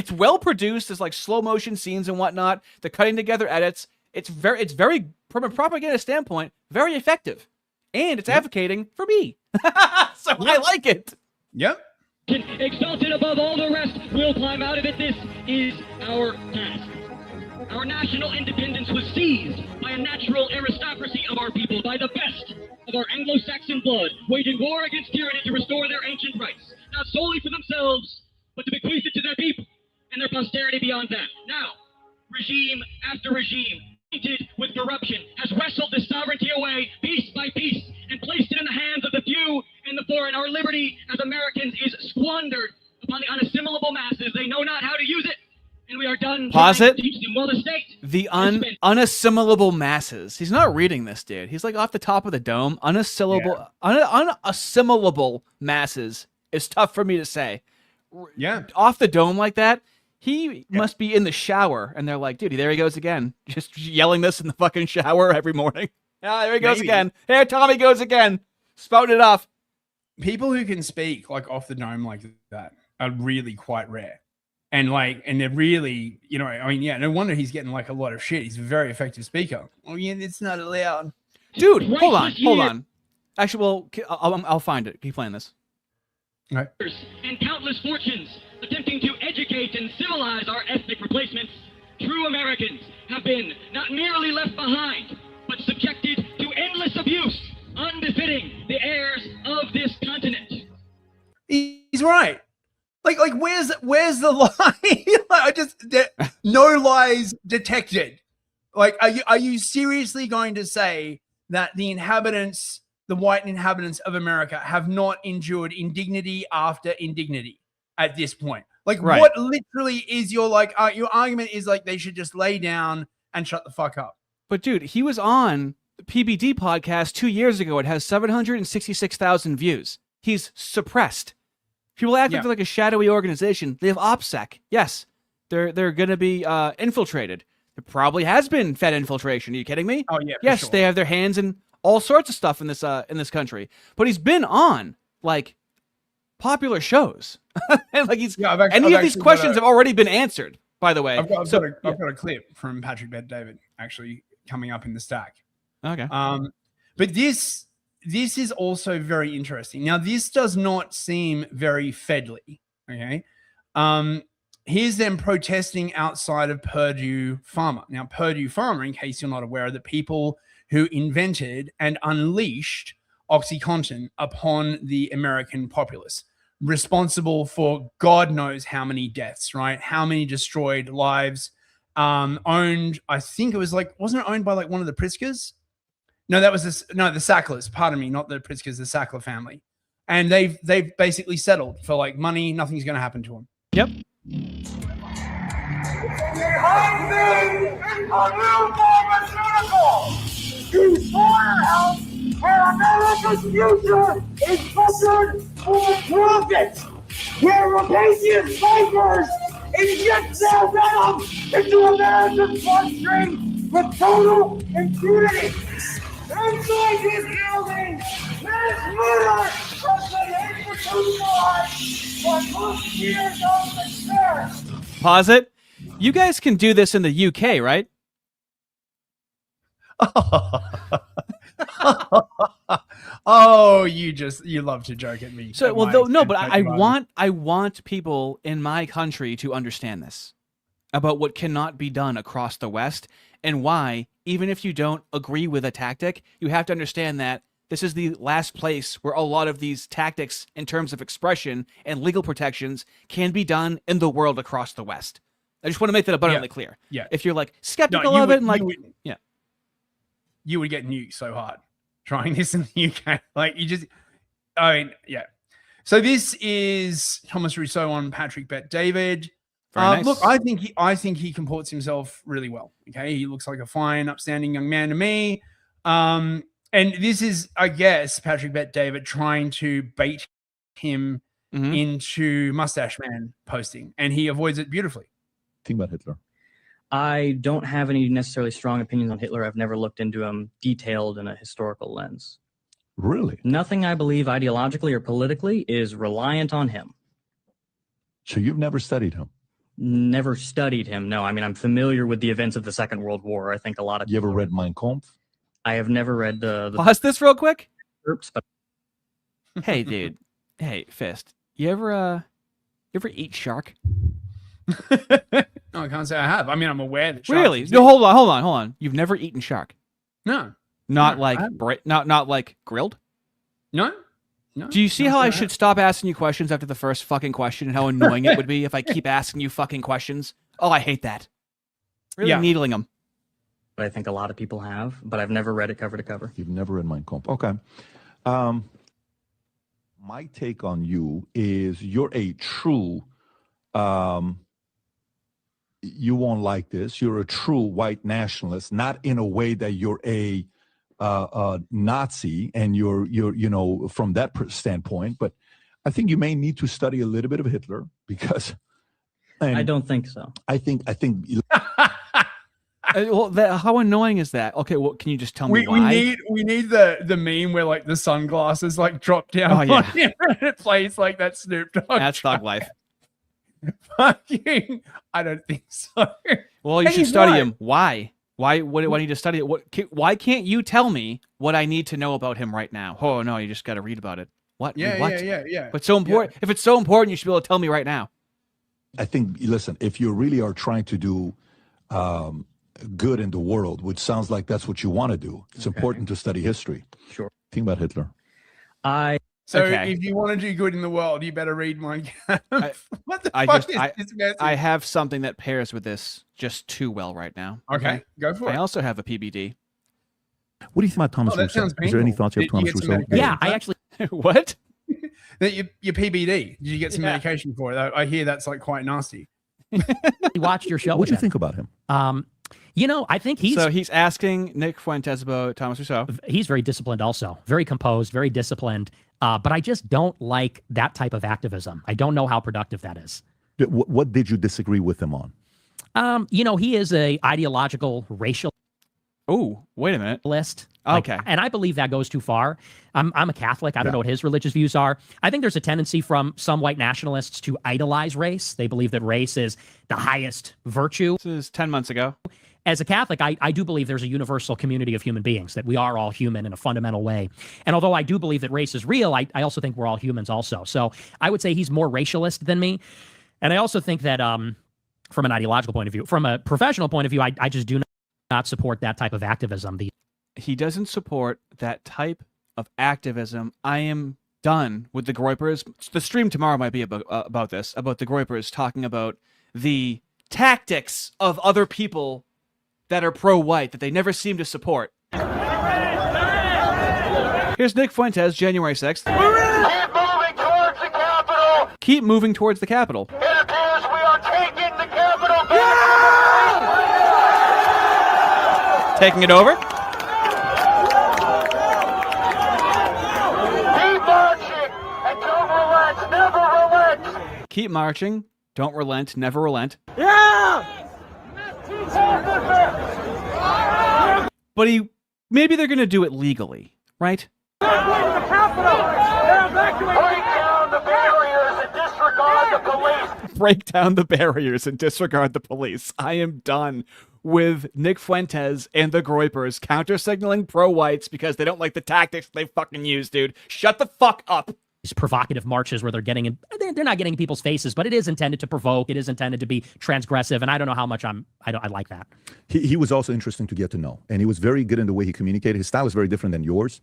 well produced. There's like slow motion scenes and whatnot. They're cutting together edits. It's very from a propaganda standpoint, very effective. And it's advocating for me. So I like it. Yep. Exalted above all the rest, we'll climb out of it. This is our task. Our national independence was seized by a natural aristocracy of our people, by the best of our Anglo-Saxon blood, waging war against tyranny to restore their ancient rights, not solely for themselves, but to bequeath it to their people and their posterity beyond that. Now, regime after regime, tainted with corruption, has wrestled this sovereignty away piece by piece and placed it in the hands of the few and the poor, and our liberty as Americans is squandered upon the unassimilable masses. They know not how to use it. And we are done. Pause it. To teach them well the state. The unassimilable masses. He's not reading this, dude. He's like off the top of the dome. Unassimilable masses is tough for me to say. off the dome like that, he must be in the shower, and they're like, dude, there he goes again, just yelling this in the fucking shower every morning. Ah, there he goes again. Here Tommy goes again, spouting it off. People who can speak like off the dome like that are really quite rare. And they're really, I mean, yeah, no wonder he's getting like a lot of shit. He's a very effective speaker. Oh yeah, it's not allowed. Dude, hold on. Actually, well, I'll find it. Keep playing this. Okay. And countless fortunes attempting to educate and civilize our ethnic replacements, true Americans have been not merely left behind, but subjected to endless abuse, unbefitting the heirs of this continent. He's right. Like where's the lie? No lies detected. Like, are you seriously going to say that the white inhabitants of America have not endured indignity after indignity at this point? Like, what literally is your argument is like they should just lay down and shut the fuck up. But dude, he was on the PBD podcast 2 years ago. It has 766,000 views. He's suppressed. People act like they're like a shadowy organization. They have OPSEC. Yes, they're going to be infiltrated. There probably has been Fed infiltration. Are you kidding me? Oh yeah. Yes, they have their hands in all sorts of stuff in this country. But he's been on like popular shows. And like any of these questions have already been answered. By the way, I've got a clip from Patrick Bet David actually coming up in the stack. Okay. But this is also very interesting. Now, this does not seem very Fedly. Okay. Here's them protesting outside of Purdue Pharma. Now, Purdue Pharma, in case you're not aware, are the people who invented and unleashed OxyContin upon the American populace, responsible for God knows how many deaths, right? How many destroyed lives, owned, I think it was wasn't it owned by one of the Pritzkers? No, that was the Sacklers, pardon me, not the Pritzkers, the Sackler family. And they've basically settled for money, nothing's going to happen to them. Yep. Where America's future is butchered for profit, where rapacious vipers inject their venom into America's bloodstream with total impunity. Inside this building, mass murder has been institutionalized for most years of success. Pause it. You guys can do this in the UK, right? Oh, you love to joke at me. So but I want people in my country to understand this about what cannot be done across the West and why, even if you don't agree with a tactic, you have to understand that this is the last place where a lot of these tactics in terms of expression and legal protections can be done in the world across the West. I just want to make that abundantly clear. Yeah. If you're skeptical of it and you would get nuked so hard trying this in the UK. So this is Thomas Rousseau on Patrick Bet David. Nice. Look, I think he comports himself really well. Okay, he looks like a fine, upstanding young man to me. And this is, I guess, Patrick Bet David trying to bait him into Mustache Man posting, and he avoids it beautifully. Think about Hitler. I don't have any necessarily strong opinions on Hitler. I've never looked into him detailed in a historical lens. Really? Nothing I believe ideologically or politically is reliant on him. So you've never studied him? Never studied him, no. I mean, I'm familiar with the events of the Second World War. I think a lot of You ever read Mein Kampf? I have never read the Pause this real quick. But Hey, dude. Hey, Fist. You ever eat shark? No, I can't say I have. I mean, I'm aware that Really? No, hold on. You've never eaten shark? No. Not No, not like grilled? No. Do you see how I should stop asking you questions after the first fucking question and how annoying it would be if I keep asking you fucking questions? Oh, I hate that. Really needling them. I think a lot of people have, but I've never read it cover to cover. You've never read Mein Kampf. Okay. My take on you is you're a true you won't like this. You're a true white nationalist, not in a way that you're a Nazi and you're from that standpoint, but I think you may need to study a little bit of Hitler because. I don't think so. I think. Well, how annoying is that? Okay, well, can you just tell me why? We need the meme where like the sunglasses like drop down. Oh, yeah. On him and it plays like that Snoop Dogg. That's thug life. Fucking, I don't think so. Well, you Hey, should study what? him. Why? What do I need to study it? Why can't you tell me what I need to know about him right now? Oh no, you just got to read about it. What? Yeah, What? yeah. But so important. If it's so important, you should be able to tell me right now. I think. Listen, if you really are trying to do good in the world, which sounds like that's what you want to do, it's important to study history. Sure. Think about Hitler. So if you want to do good in the world, you better read Mein Kampf. What the fuck is this message? I have something that pairs with this just too well right now. Okay, go for it. I also have a PBD. What do you think about Thomas Oh, that Rousseau? sounds Is there any painful. thoughts you have Did you Thomas get some Rousseau? medication? Yeah, I actually. What? That your PBD. Did you get some medication for it? I hear that's like quite nasty. watched your show. What do you with think about him? You know, I think So he's asking Nick Fuentes about Thomas Rousseau. he's very disciplined also, very composed, very disciplined. But I just don't like that type of activism. I don't know how productive that is. What did you disagree with him on? You know, he is a ideological racial. Oh, wait a minute. List. Okay. And I believe that goes too far. I'm a Catholic. I don't know what his religious views are. I think there's a tendency from some white nationalists to idolize race. They believe that race is the highest virtue. This is 10 months ago. As a Catholic, I do believe there's a universal community of human beings, that we are all human in a fundamental way. And although I do believe that race is real, I also think we're all humans also. So I would say he's more racialist than me. And I also think that from an ideological point of view, from a professional point of view, I just do not support that type of activism. He doesn't support that type of activism. I am done with the Groypers. The stream tomorrow might be about this, about the Groypers talking about the tactics of other people that are pro-white that they never seem to support. Here's Nick Fuentes, January 6th. Keep moving towards the Capitol. It appears we are taking the Capitol. Taking it over. Keep marching and don't relent, never relent. Keep marching. Don't relent. Never relent. Yeah! But maybe they're going to do it legally, right? Break down the barriers and disregard the police. Break down the barriers and disregard the police. I am done with Nick Fuentes and the Groypers counter-signaling pro-whites because they don't like the tactics they fucking use, dude. Shut the fuck up. These provocative marches where they're not getting in people's faces, but it is intended to provoke. It is intended to be transgressive, and I don't know how much I like that. He was also interesting to get to know, and he was very good in the way he communicated. His style is very different than yours.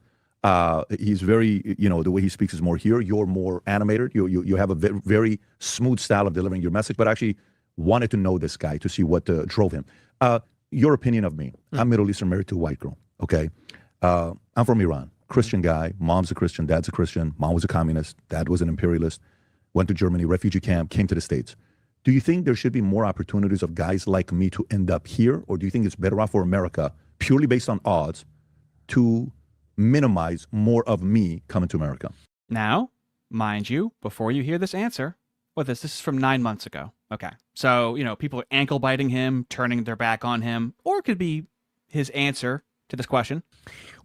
He's very, the way he speaks is more here. You're more animated. You have a very smooth style of delivering your message, but I actually wanted to know this guy to see what drove him. Your opinion of me. I'm Middle Eastern, married to a white girl, okay? I'm from Iran. Christian guy, mom's a Christian, dad's a Christian, mom was a communist, dad was an imperialist, went to Germany, refugee camp, came to the States. Do you think there should be more opportunities of guys like me to end up here? Or do you think it's better off for America, purely based on odds, to minimize more of me coming to America? Now, mind you, before you hear this answer, this is from 9 months ago. Okay. So, people are ankle biting him, turning their back on him, or it could be his answer to this question.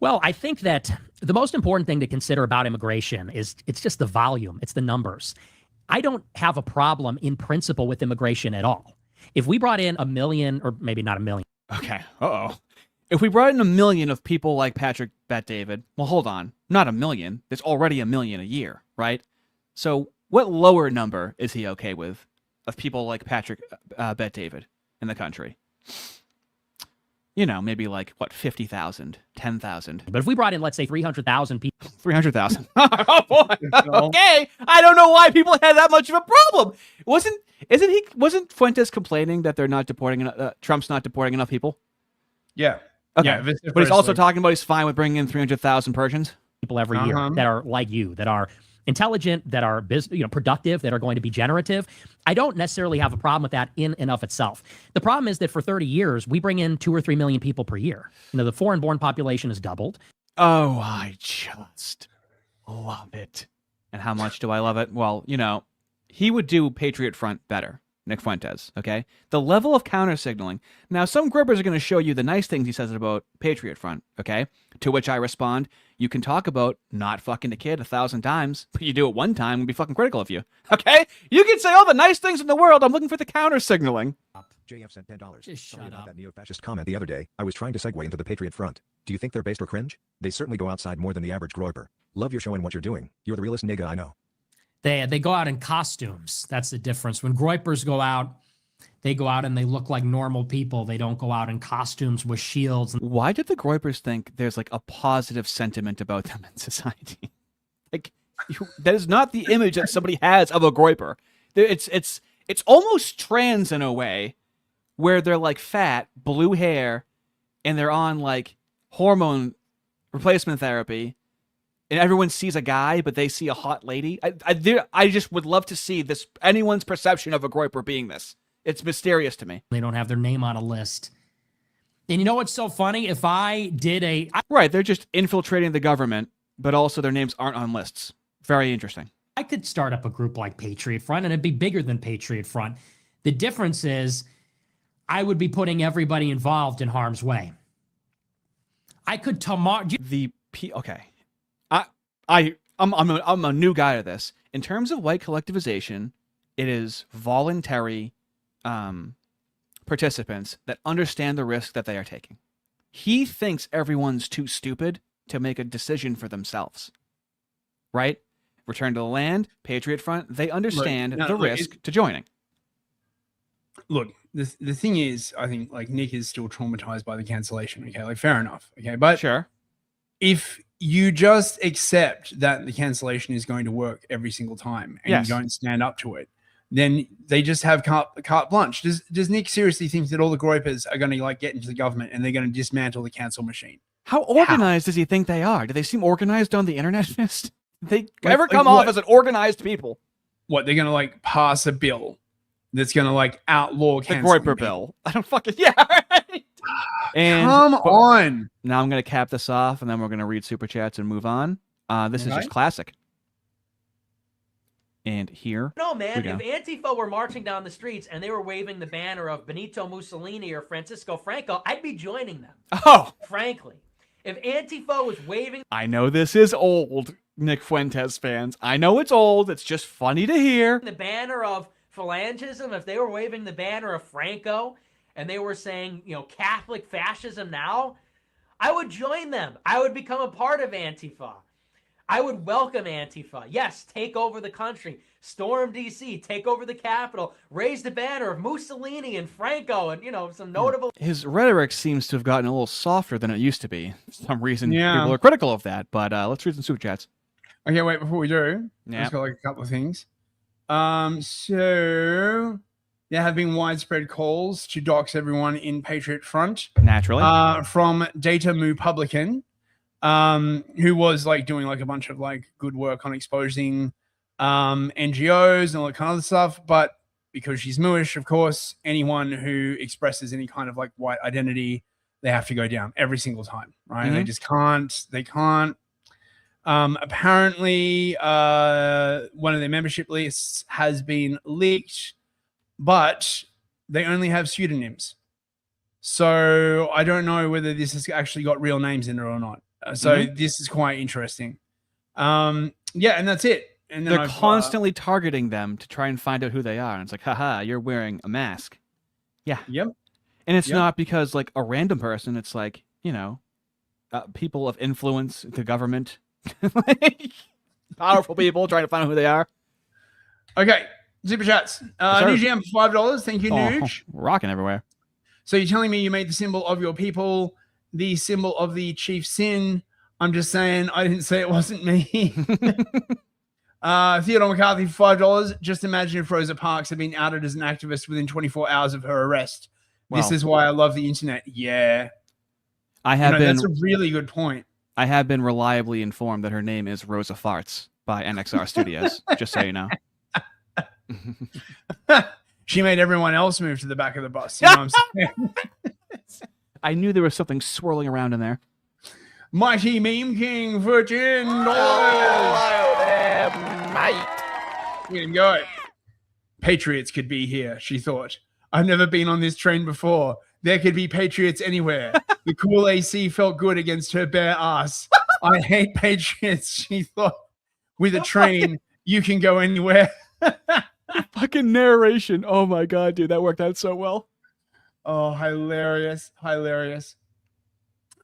Well, I think that the most important thing to consider about immigration is it's just the volume. It's the numbers. I don't have a problem in principle with immigration at all. If we brought in 1 million, or maybe not 1 million. Okay. Uh-oh. If we brought in 1 million of people like Patrick Bet-David, well, hold on. Not 1 million. There's already 1 million a year, right? So what lower number is he okay with of people like Patrick Bet-David in the country? Maybe like, 50,000, 10,000. But if we brought in, let's say, 300,000 people. 300,000. Oh, boy. Okay. I don't know why people had that much of a problem. Wasn't Fuentes complaining that they're not deporting, Trump's not deporting enough people? Yeah. Okay. Yeah, but he's also talking about he's fine with bringing in 300,000 Persians? People every year that are like you, that are intelligent, that are productive, that are going to be generative. I don't necessarily have a problem with that in and of itself. The problem is that for 30 years, we bring in 2 or 3 million people per year. The foreign-born population has doubled. Oh, I just love it. And how much do I love it? Well, he would do Patriot Front better, Nick Fuentes, okay? The level of counter signaling. Now, some grippers are going to show you the nice things he says about Patriot Front, okay? To which I respond, you can talk about not fucking a kid 1,000 times, but you do it one time and be fucking critical of you, okay? You can say all the nice things in the world. I'm looking for the counter signaling. JF sent $10. Just shut about up. that neo-fascist comment the other day. I was trying to segue into the Patriot Front. Do you think they're based or cringe? They certainly go outside more than the average groiper. Love your show and what you're doing. You're the realest nigga I know. They go out in costumes. That's the difference. When groypers go out, they go out and they look like normal people. They don't go out in costumes with shields. Why did the groypers think there's like a positive sentiment about them in society? That is not the image that somebody has of a groyper. It's almost trans in a way, where they're like fat, blue hair, and they're on like hormone replacement therapy. And everyone sees a guy, but they see a hot lady. I just would love to see this anyone's perception of a groiper being this. It's mysterious to me. They don't have their name on a list. And you know what's so funny? If I did Right, they're just infiltrating the government, but also their names aren't on lists. Very interesting. I could start up a group like Patriot Front, and it'd be bigger than Patriot Front. The difference is I would be putting everybody involved in harm's way. I could tomorrow... Okay. I'm a new guy to this. In terms of white collectivization, it is voluntary participants that understand the risk that they are taking. He thinks everyone's too stupid to make a decision for themselves. Right? Return to the Land, Patriot Front, they understand the risk to joining. Look, the thing is, I think like Nick is still traumatized by the cancellation. Okay, like fair enough. Okay, but sure, if you just accept that the cancellation is going to work every single time and Yes. you don't stand up to it, then they just have carte blanche. Does Nick seriously think that all the groypers are going to like get into the government and they're going to dismantle the cancel machine? How organized does he think they are? Do they seem organized on the internet, Fist? They Like- ever like come what? off as an organized people? What, they're going to like pass a bill that's going to like outlaw The canceling Groiper people? bill. I don't fucking... Yeah, right? And Come on. Now I'm going to cap this off, and then we're going to read Super Chats and move on. This is Okay. just classic. And here No, we man, go. if Antifa were marching down the streets and they were waving the banner of Benito Mussolini or Francisco Franco, I'd be joining them. Oh! Frankly. If Antifa was waving... I know this is old, Nick Fuentes fans. I know it's old. It's just funny to hear. the banner of phalangism, if they were waving the banner of Franco and they were saying, Catholic fascism now, I would join them. I would become a part of Antifa. I would welcome Antifa. Yes, take over the country. Storm D.C., take over the Capitol, raise the banner of Mussolini and Franco and, some notable... His rhetoric seems to have gotten a little softer than it used to be. For some reason, Yeah. people are critical of that. But let's read some Super Chats. Okay, wait, before we do, Yeah. I've got like a couple of things. So there have been widespread calls to dox everyone in Patriot Front. Naturally. From Data Republican, who was like doing like a bunch of like good work on exposing NGOs and all that kind of other stuff. But because she's Mooish, of course, anyone who expresses any kind of like white identity, they have to go down every single time, right? They Mhm. just can't. They can't. Apparently, one of their membership lists has been leaked, but they only have pseudonyms. So I don't know whether this has actually got real names in it or not. So Mhm. this is quite interesting. Yeah, and that's it. And then They're I've, constantly targeting them to try and find out who they are. And it's like, haha, you're wearing a mask. Yeah. Yep. And it's Yep. not because like a random person. It's like, people of influence, the government, like, powerful people trying to find out who they are. Okay, super chats. Yes, New sir. GM for $5. Thank you, Nuge. Rocking everywhere. So you're telling me you made the symbol of your people the symbol of the chief sin? I'm just saying I didn't say it wasn't me. Theodore McCarthy for $5. Just imagine if Rosa Parks had been outed as an activist within 24 hours of her arrest. This Well, is why I love the internet. Yeah. I have been. That's a really good point. I have been reliably informed that her name is Rosa Farts by NXR Studios. Just so you know. She made everyone else move to the back of the bus. You know what I'm saying? I knew there was something swirling around in there. Mighty Meme King for $10. Mate. Look at him go. Patriots could be here, she thought. I've never been on this train before. There could be patriots anywhere. The cool AC felt good against her bare ass. I hate patriots, she thought. With a train, you can go anywhere. Fucking narration. Oh my god, dude, that worked out so well. Oh, hilarious. Hilarious.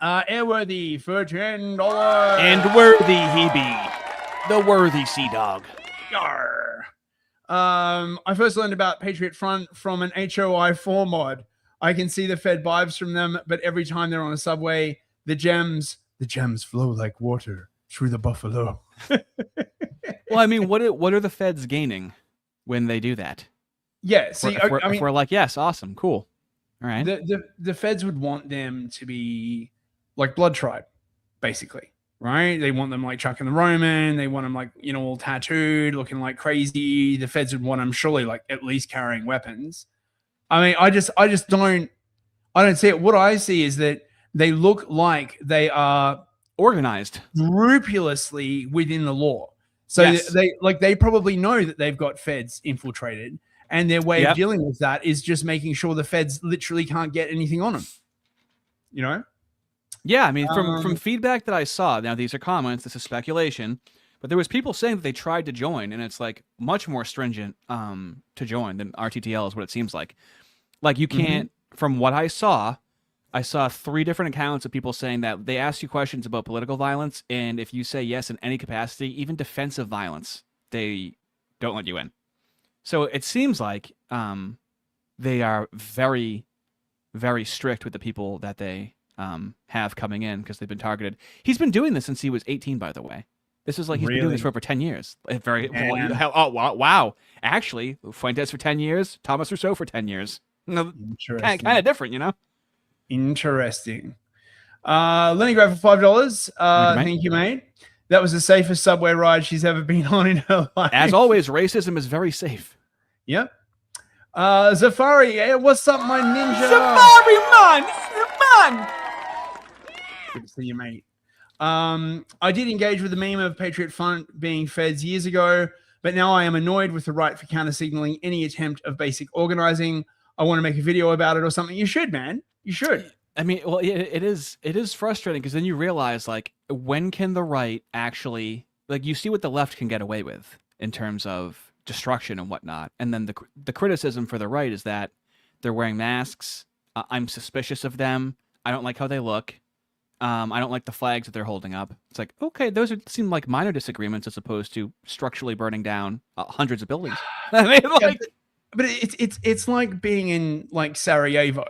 Airworthy for $10. And worthy he be. The worthy sea dog. Yarr. I first learned about Patriot Front from an HOI4 mod. I can see the Fed vibes from them, but every time they're on a subway, the gems flow like water through the buffalo. Well, I mean, what are the Feds gaining when they do that? Yeah, see, if we're like, yes, awesome, cool. All right. The Feds would want them to be like Blood Tribe, basically, right? They want them like Chuck and the Roman. They want them like, you know, all tattooed, looking like crazy. The Feds would want them surely like at least carrying weapons. I mean, I just don't see it. What I see is that they look like they are organized scrupulously within the law. So yes. they probably know that they've got Feds infiltrated, and their way of dealing with that is just making sure the Feds literally can't get anything on them. You know? Yeah, I mean, from feedback that I saw, now these are comments, this is speculation, but there was people saying that they tried to join, and it's like much more stringent to join than RTTL is what it seems like. Like you can't, from what I saw 3 different accounts of people saying that they ask you questions about political violence, and if you say yes in any capacity, even defensive violence, they don't let you in. So it seems like they are very, very strict with the people that they have coming in because they've been targeted. He's been doing this since he was 18, by the way. This is like he's been doing this for over 10 years. Wow. Actually, Fuentes for 10 years, Thomas Rousseau for 10 years. Kind of different, you know? Interesting. Lenny Grab for $5. Thank you, mate. That was the safest subway ride she's ever been on in her life. As always, racism is very safe. Yep. Zafari, hey, what's up, my ninja? Zafari, man! Good to see you, mate. I did engage with the meme of Patriot Front being Feds years ago, but now I am annoyed with the right for counter-signaling any attempt of basic organizing. I want to make a video about it or something. You should, man. You should. I mean, well, it is frustrating because then you realize, like, when can the right actually, like, you see what the left can get away with in terms of destruction and whatnot, and then the criticism for the right is that they're wearing masks. I'm suspicious of them. I don't like how they look. I don't like the flags that they're holding up. It's like, okay, those seem like minor disagreements as opposed to structurally burning down hundreds of buildings. I mean, like, but it's like being in like Sarajevo,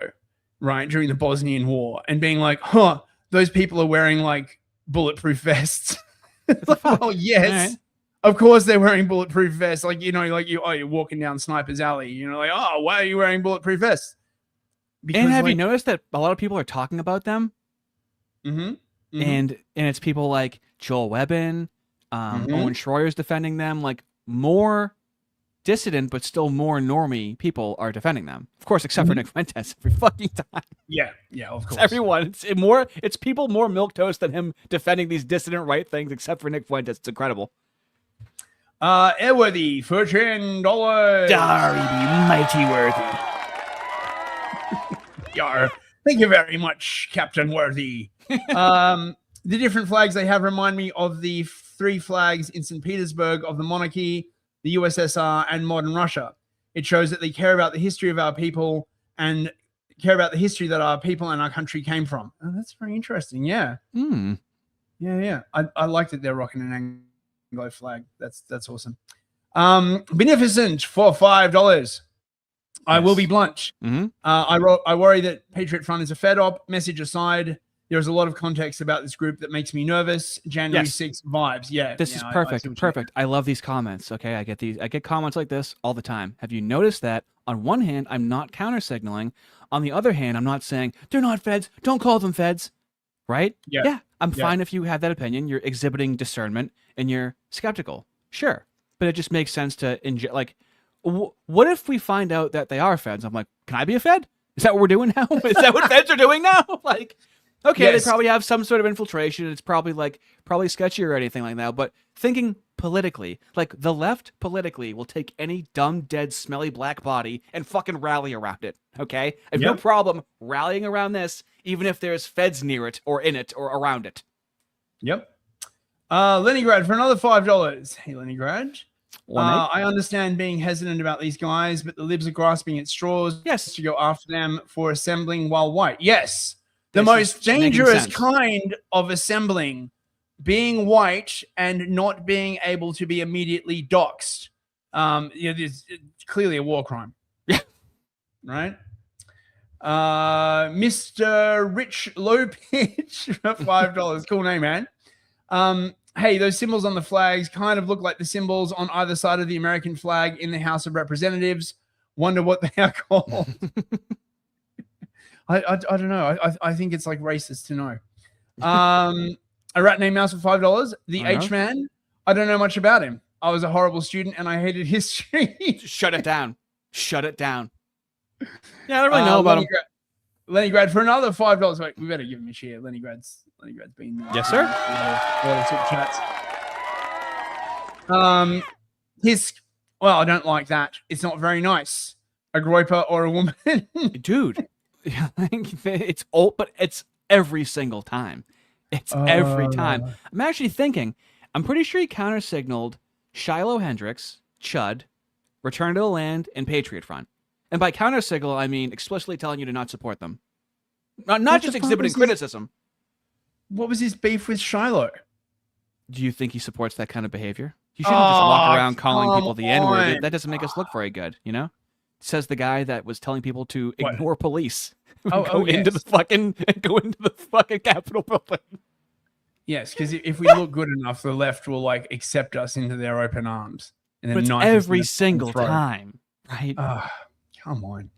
right, during the Bosnian War, and being like, huh, those people are wearing like bulletproof vests. Like, well, yes, of course they're wearing bulletproof vests. Like, you know, like you're walking down Sniper's Alley, you know, like, oh, why are you wearing bulletproof vests? Because, and have you noticed that a lot of people are talking about them? Mm-hmm. And it's people like Joel Webbin, Owen Schroyer's defending them, like more dissident but still more normie people are defending them. Of course, except for Nick Fuentes every fucking time. Yeah, of course. Everyone, it's people more milquetoast than him defending these dissident right things, except for Nick Fuentes. It's incredible. Airworthy for $10. Mighty worthy. Yar. Thank you very much, Captain Worthy. The different flags they have remind me of the 3 flags in St. Petersburg of the monarchy, the USSR, and modern Russia. It shows that they care about the history of our people and care about the history that our people and our country came from. Oh, that's very interesting. Yeah. Yeah. I like that they're rocking an Anglo flag. That's awesome. Beneficent for $5. I will be blunt. I worry that Patriot Front is a Fed op. Message aside, there's a lot of context about this group that makes me nervous. January 6th vibes. Yeah. This is perfect. Perfect. I love these comments. Okay. I get comments like this all the time. Have you noticed that on one hand, I'm not counter signaling. On the other hand, I'm not saying they're not Feds. Don't call them Feds. Right? Yeah. I'm fine if you have that opinion. You're exhibiting discernment and you're skeptical. Sure. But it just makes sense to like, what if we find out that they are Feds? I'm like, can I be a Fed? Is that what we're doing now? Is that what Feds are doing now? Like, Okay, Yes. they probably have some sort of infiltration. It's probably sketchy or anything like that. But thinking politically, like the left politically will take any dumb, dead, smelly black body and fucking rally around it. Okay, I have no Yep. problem rallying around this, even if there's feds near it or in it or around it. Yep. Leningrad for another $5. Hey, Leningrad. Well, mate. I understand being hesitant about these guys, but the libs are grasping at straws. Yes. To go after them for assembling while white. Yes. The This most is making dangerous sense. kind of assembling, being white and not being able to be immediately doxxed. It's clearly a war crime. Yeah. Right? Mr. Rich Low Pitch for $5. Cool name, man. Hey, those symbols on the flags kind of look like the symbols on either side of the American flag in the House of Representatives. Wonder what they are called. I don't know. I think it's like racist to know. A rat named Mouse for $5. The Uh-huh. H-Man. I don't know much about him. I was a horrible student and I hated history. Shut it down. Shut it down. Yeah, I don't really know about him. Leningrad for another $5. Wait, we better give him a share. Leningrad's been Yes, sir. Well, I don't like that. It's not very nice. A groiper or a woman. Dude, it's old, but it's every single time. It's every time. I'm actually thinking, I'm pretty sure he counter-signaled Shiloh Hendricks, Chud, Return to the Land, and Patriot Front. And by counter-signal, I mean explicitly telling you to not support them. Not What just the fuck exhibiting was his- criticism. What was his beef with Shiloh? Do you think he supports that kind of behavior? He shouldn't just walk around calling people the come N-word. on. That doesn't make us look very good, you know? Says the guy that was telling people to ignore police. Go into the fucking Capitol building. Yes, because if we look good enough, the left will like accept us into their open arms. And But it's knife us in every the single throat. time, right? Come on.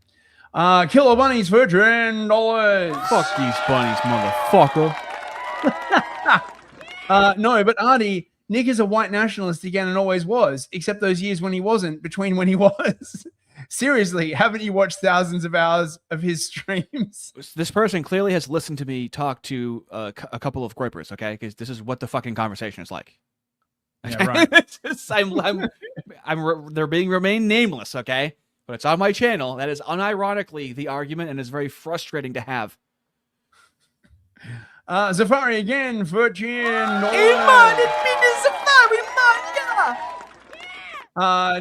Killer bunnies for $10. Fuck these bunnies, motherfucker. No, but Ardy, Nick is a white nationalist again and always was, except those years when he wasn't, between when he was. Seriously, haven't you watched thousands of hours of his streams? This person clearly has listened to me talk to a couple of groypers, okay? Because this is what the fucking conversation is like. Yeah, right. They're being remain nameless, okay? But it's on my channel. That is unironically the argument, and is very frustrating to have. Safari again for $10.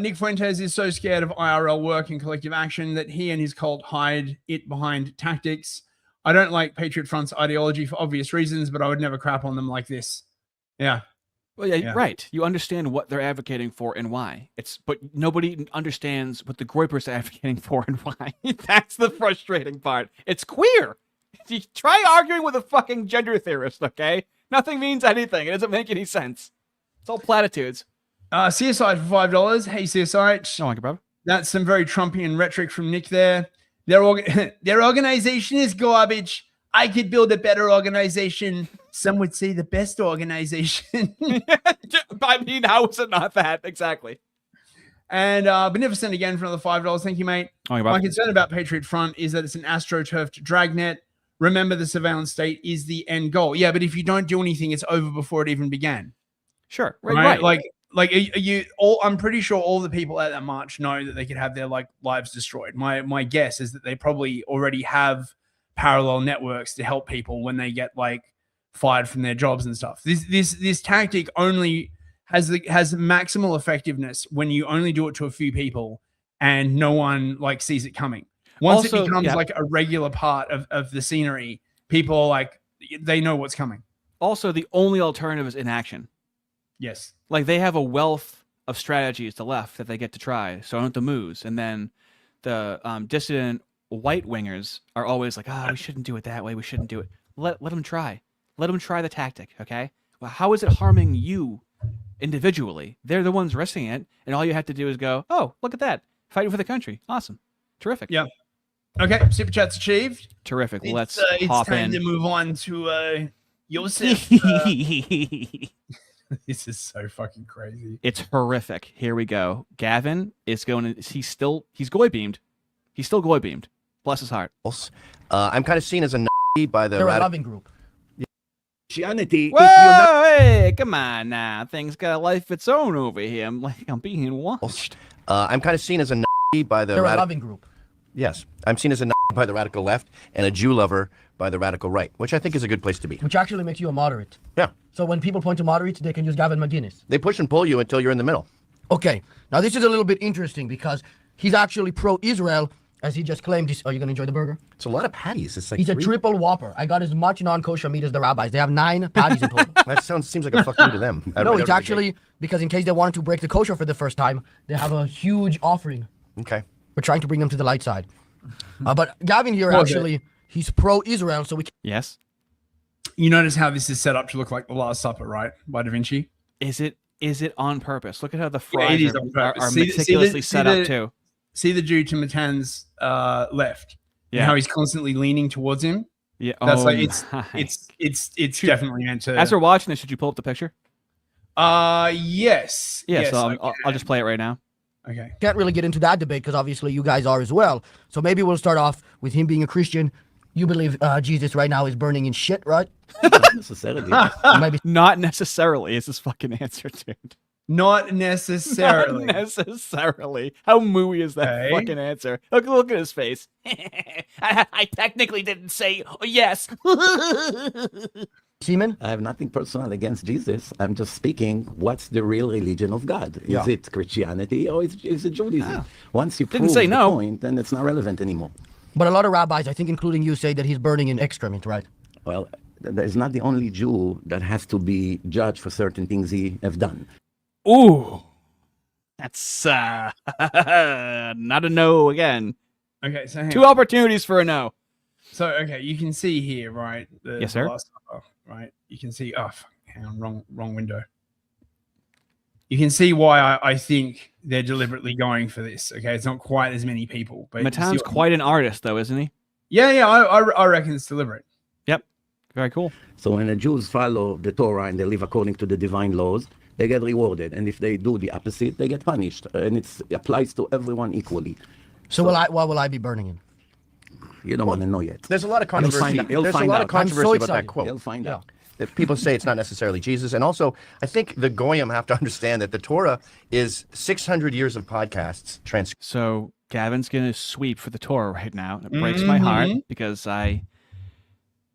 Nick Fuentes is so scared of IRL work and collective action that he and his cult hide it behind tactics. I don't like Patriot Front's ideology for obvious reasons, but I would never crap on them like this. Yeah. Well, yeah, right. You understand what they're advocating for and why. But nobody understands what the groypers are advocating for and why. That's the frustrating part. It's queer. You try arguing with a fucking gender theorist, okay? Nothing means anything. It doesn't make any sense. It's all platitudes. CSI for $5. Hey, CSI. No, bro. That's some very Trumpian rhetoric from Nick there. Their organization is garbage. I could build a better organization. Some would say the best organization. I mean, how is it not that? Exactly. And Beneficent again for another $5. Thank you, mate. My concern about Patriot Front is that it's an astroturfed dragnet. Remember, the surveillance state is the end goal. Yeah, but if you don't do anything, it's over before it even began. Sure. Right? Like you all, I'm pretty sure all the people at that march know that they could have their lives destroyed. My guess is that they probably already have parallel networks to help people when they get fired from their jobs and stuff. This tactic only has maximal effectiveness when you only do it to a few people and no one sees it coming. Once it becomes a regular part of the scenery, people they know what's coming. Also, the only alternative is inaction. Yes. They have a wealth of strategies to left that they get to try. So don't the moves. And then the dissident white wingers are always we shouldn't do it that way. We shouldn't do it. Let them try. Let them try the tactic. Okay. Well, how is it harming you individually? They're the ones risking it. And all you have to do is go, oh, look at that. Fighting for the country. Awesome. Terrific. Yeah. Okay. Super chat's achieved. Terrific. Let's it's hop time in. to move on to Yosef. This is so fucking crazy. It's horrific. Here we go. Gavin is going to, he's goy beamed. He's still goy beamed. Bless his heart. I'm kind of seen as a by the They're a radical. loving group. Christianity. Whoa, hey, come on now. Things got a life of its own over here. I'm being watched. I'm kind of seen as a by the They're a loving group. Yes, I'm seen as a by the radical left and a Jew lover by the radical right, which I think is a good place to be. Which actually makes you a moderate. Yeah. So when people point to moderates, they can use Gavin McInnes. They push and pull you until you're in the middle. Okay. Now this is a little bit interesting because he's actually pro-Israel, as he just claimed. Are you going to enjoy the burger? It's a lot of patties. It's like he's a triple Whopper. I got as much non-kosher meat as the rabbis. They have 9 patties in total. That seems like a fuck you to them. No, it's actually because in case they wanted to break the kosher for the first time, they have a huge offering. Okay. We're trying to bring them to the light side. But Gavin here, actually, he's pro-Israel, so we can... Yes. You notice how this is set up to look like The Last Supper, right? By Da Vinci? Is it on purpose? Look at how the Yeah, fries it is on purpose. are meticulously set up too. See the Jew to Matan's left. Yeah. And how he's constantly leaning towards him. Yeah. That's Oh like my. it's definitely meant to. As we're watching this, should you pull up the picture? Yes. Yeah. Yes, So I'll just play it right now. Okay. Can't really get into that debate because obviously you guys are as well. So maybe we'll start off with him being a Christian. You believe Jesus right now is burning in shit, right? Not necessarily. Maybe. Not necessarily is his fucking answer, dude. Not necessarily. Not necessarily. How mooey is that fucking answer? Look at his face. I technically didn't say yes. Seaman? I have nothing personal against Jesus. I'm just speaking, what's the real religion of God? Is Yeah. it Christianity or is it Judaism? Ah. Once you Didn't prove say the no. point, then it's not relevant anymore. But a lot of rabbis, I think including you, say that he's burning in excrement, right? Well, that is not the only Jew that has to be judged for certain things he have done. Ooh. That's not a no again. Okay, so hang 2 on. opportunities for a no. So okay, you can see here, right? Yes, sir. Last Supper, right? You can see. Oh, fuck, hang on, wrong window. You can see why I think they're deliberately going for this. Okay, it's not quite as many people, but you see Matan's what- quite an artist, though, isn't he? Yeah, I reckon it's deliberate. Yep. Very cool. So when the Jews follow the Torah and they live according to the divine laws, they get rewarded. And if they do the opposite, they get punished. And it applies to everyone equally. So what will I be burning in? You don't want to know yet. There's a lot of You'll controversy. find out. You'll There's a find lot out. of controversy I'm so about that excited. quote. You'll find out. That people say it's not necessarily Jesus. And also, I think the Goyim have to understand that the Torah is 600 years of podcasts transcribed. So Gavin's going to sweep for the Torah right now. It breaks my heart because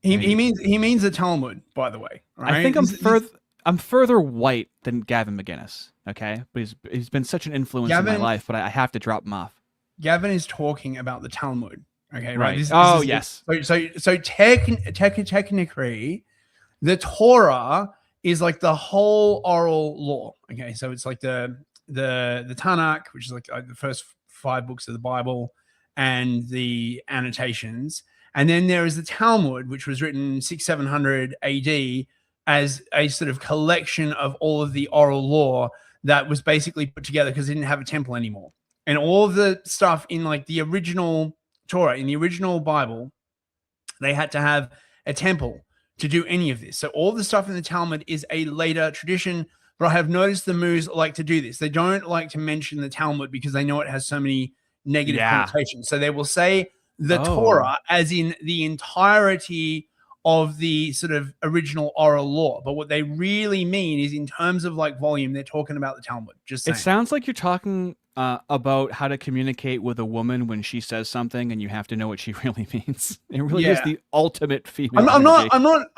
He means the Talmud, by the way. Right? I think I'm further white than Gavin McInnes. Okay, but he's been such an influence in my Gavin- life, but I have to drop him off. Gavin is talking about the Talmud. Okay, Right. right. Oh, is- yes. So technically, the Torah is like the whole oral law. Okay, so it's like the Tanakh, which is like the first 5 books of the Bible, and the annotations, and then there is the Talmud, which was written 600-700 AD as a sort of collection of all of the oral law that was basically put together because they didn't have a temple anymore. And all of the stuff in like the original Torah, in the original Bible, they had to have a temple to do any of this. So all the stuff in the Talmud is a later tradition, but I have noticed the Moos like to do this. They don't like to mention the Talmud because they know it has so many negative connotations. So they will say the Torah as in the entirety of the sort of original oral law. But what they really mean is in terms of like volume, they're talking about the Talmud. Just saying. It sounds like you're talking about how to communicate with a woman when she says something, and you have to know what she really means. It really is Yeah. the ultimate female. I'm energy.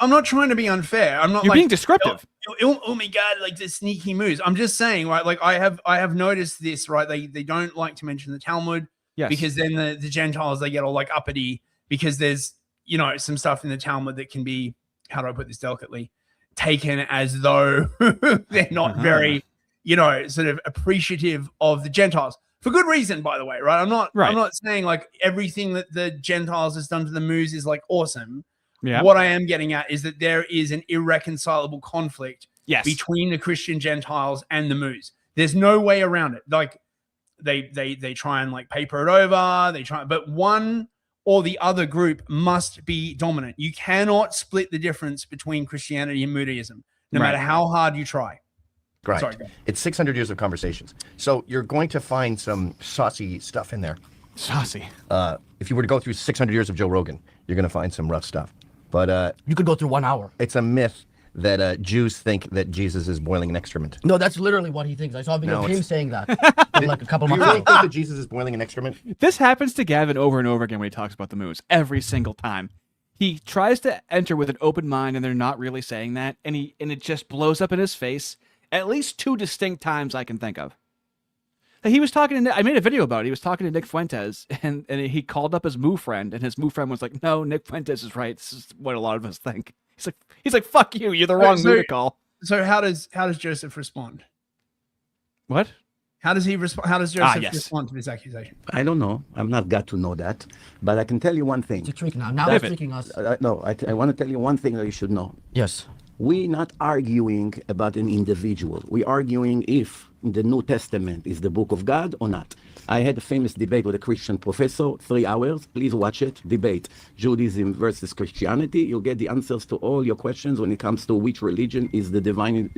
not trying to be unfair. I'm not. You're like, being descriptive. Oh my god, like the sneaky moves. I'm just saying, right? Like I have noticed this, right? They don't like to mention the Talmud, Yes. because then the Gentiles, they get all like uppity because there's some stuff in the Talmud that can be, how do I put this delicately, taken as though they're not very sort of appreciative of the Gentiles. For good reason, by the way, right? I'm not saying like everything that the Gentiles has done to the Moos is like awesome. Yeah. What I am getting at is that there is an irreconcilable conflict Yes. between the Christian Gentiles and the Moos. There's no way around it. Like they try and like paper it over. But one or the other group must be dominant. You cannot split the difference between Christianity and Judaism, no matter how hard you try. Right. Sorry, go ahead. It's 600 years of conversations. So you're going to find some saucy stuff in there. Saucy. If you were to go through 600 years of Joe Rogan, you're going to find some rough stuff. But you could go through 1 hour. It's a myth that Jews think that Jesus is boiling an excrement. No, that's literally what he thinks. I saw a video of him saying that like a couple Do you months really ago. think that Jesus is boiling an excrement? This happens to Gavin over and over again when he talks about the moons. Every single time. He tries to enter with an open mind and they're not really saying that. And it just blows up in his face at least 2 distinct times I can think of. He was talking to, I made a video about it. He was talking to Nick Fuentes and he called up his Moo friend and his Moo friend was like, no, Nick Fuentes is right. This is what a lot of us think. He's like, fuck you. You're the wrong Moo to call. So how does Joseph respond? What? How does he respond? How does Joseph respond to this accusation? I don't know. I'm not got to know that. But I can tell you one thing. It's a trick now. Now he's tricking us. No, I want to tell you one thing that you should know. Yes. We're not arguing about an individual. We're arguing if the New Testament is the book of God or not. I had a famous debate with a Christian professor, 3 hours. Please watch it. Debate Judaism versus Christianity. You'll get the answers to all your questions when it comes to which religion is the divine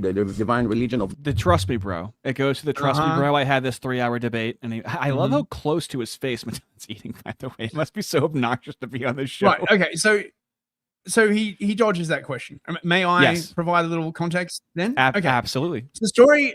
religion of. The trust me, bro. It goes to the trust me, bro. I had this 3-hour debate, and I love how close to his face Matan's eating. By the way, it must be so obnoxious to be on this show. Right. Okay. So he dodges that question. May I provide a little context then? Okay. Absolutely. So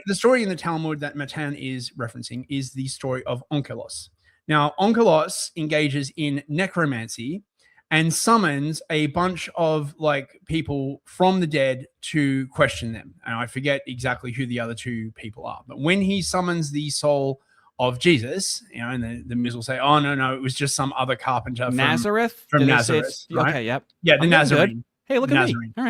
the story in the Talmud that Matan is referencing is the story of Onkelos. Now, Onkelos engages in necromancy and summons a bunch of like people from the dead to question them. And I forget exactly who the other 2 people are. But when he summons the soul of Jesus, and the Miz will say, "Oh no, it was just some other carpenter from Nazareth." From Nazareth. Right? Okay, yep. Yeah, the Nazarene. Hey, look at me. All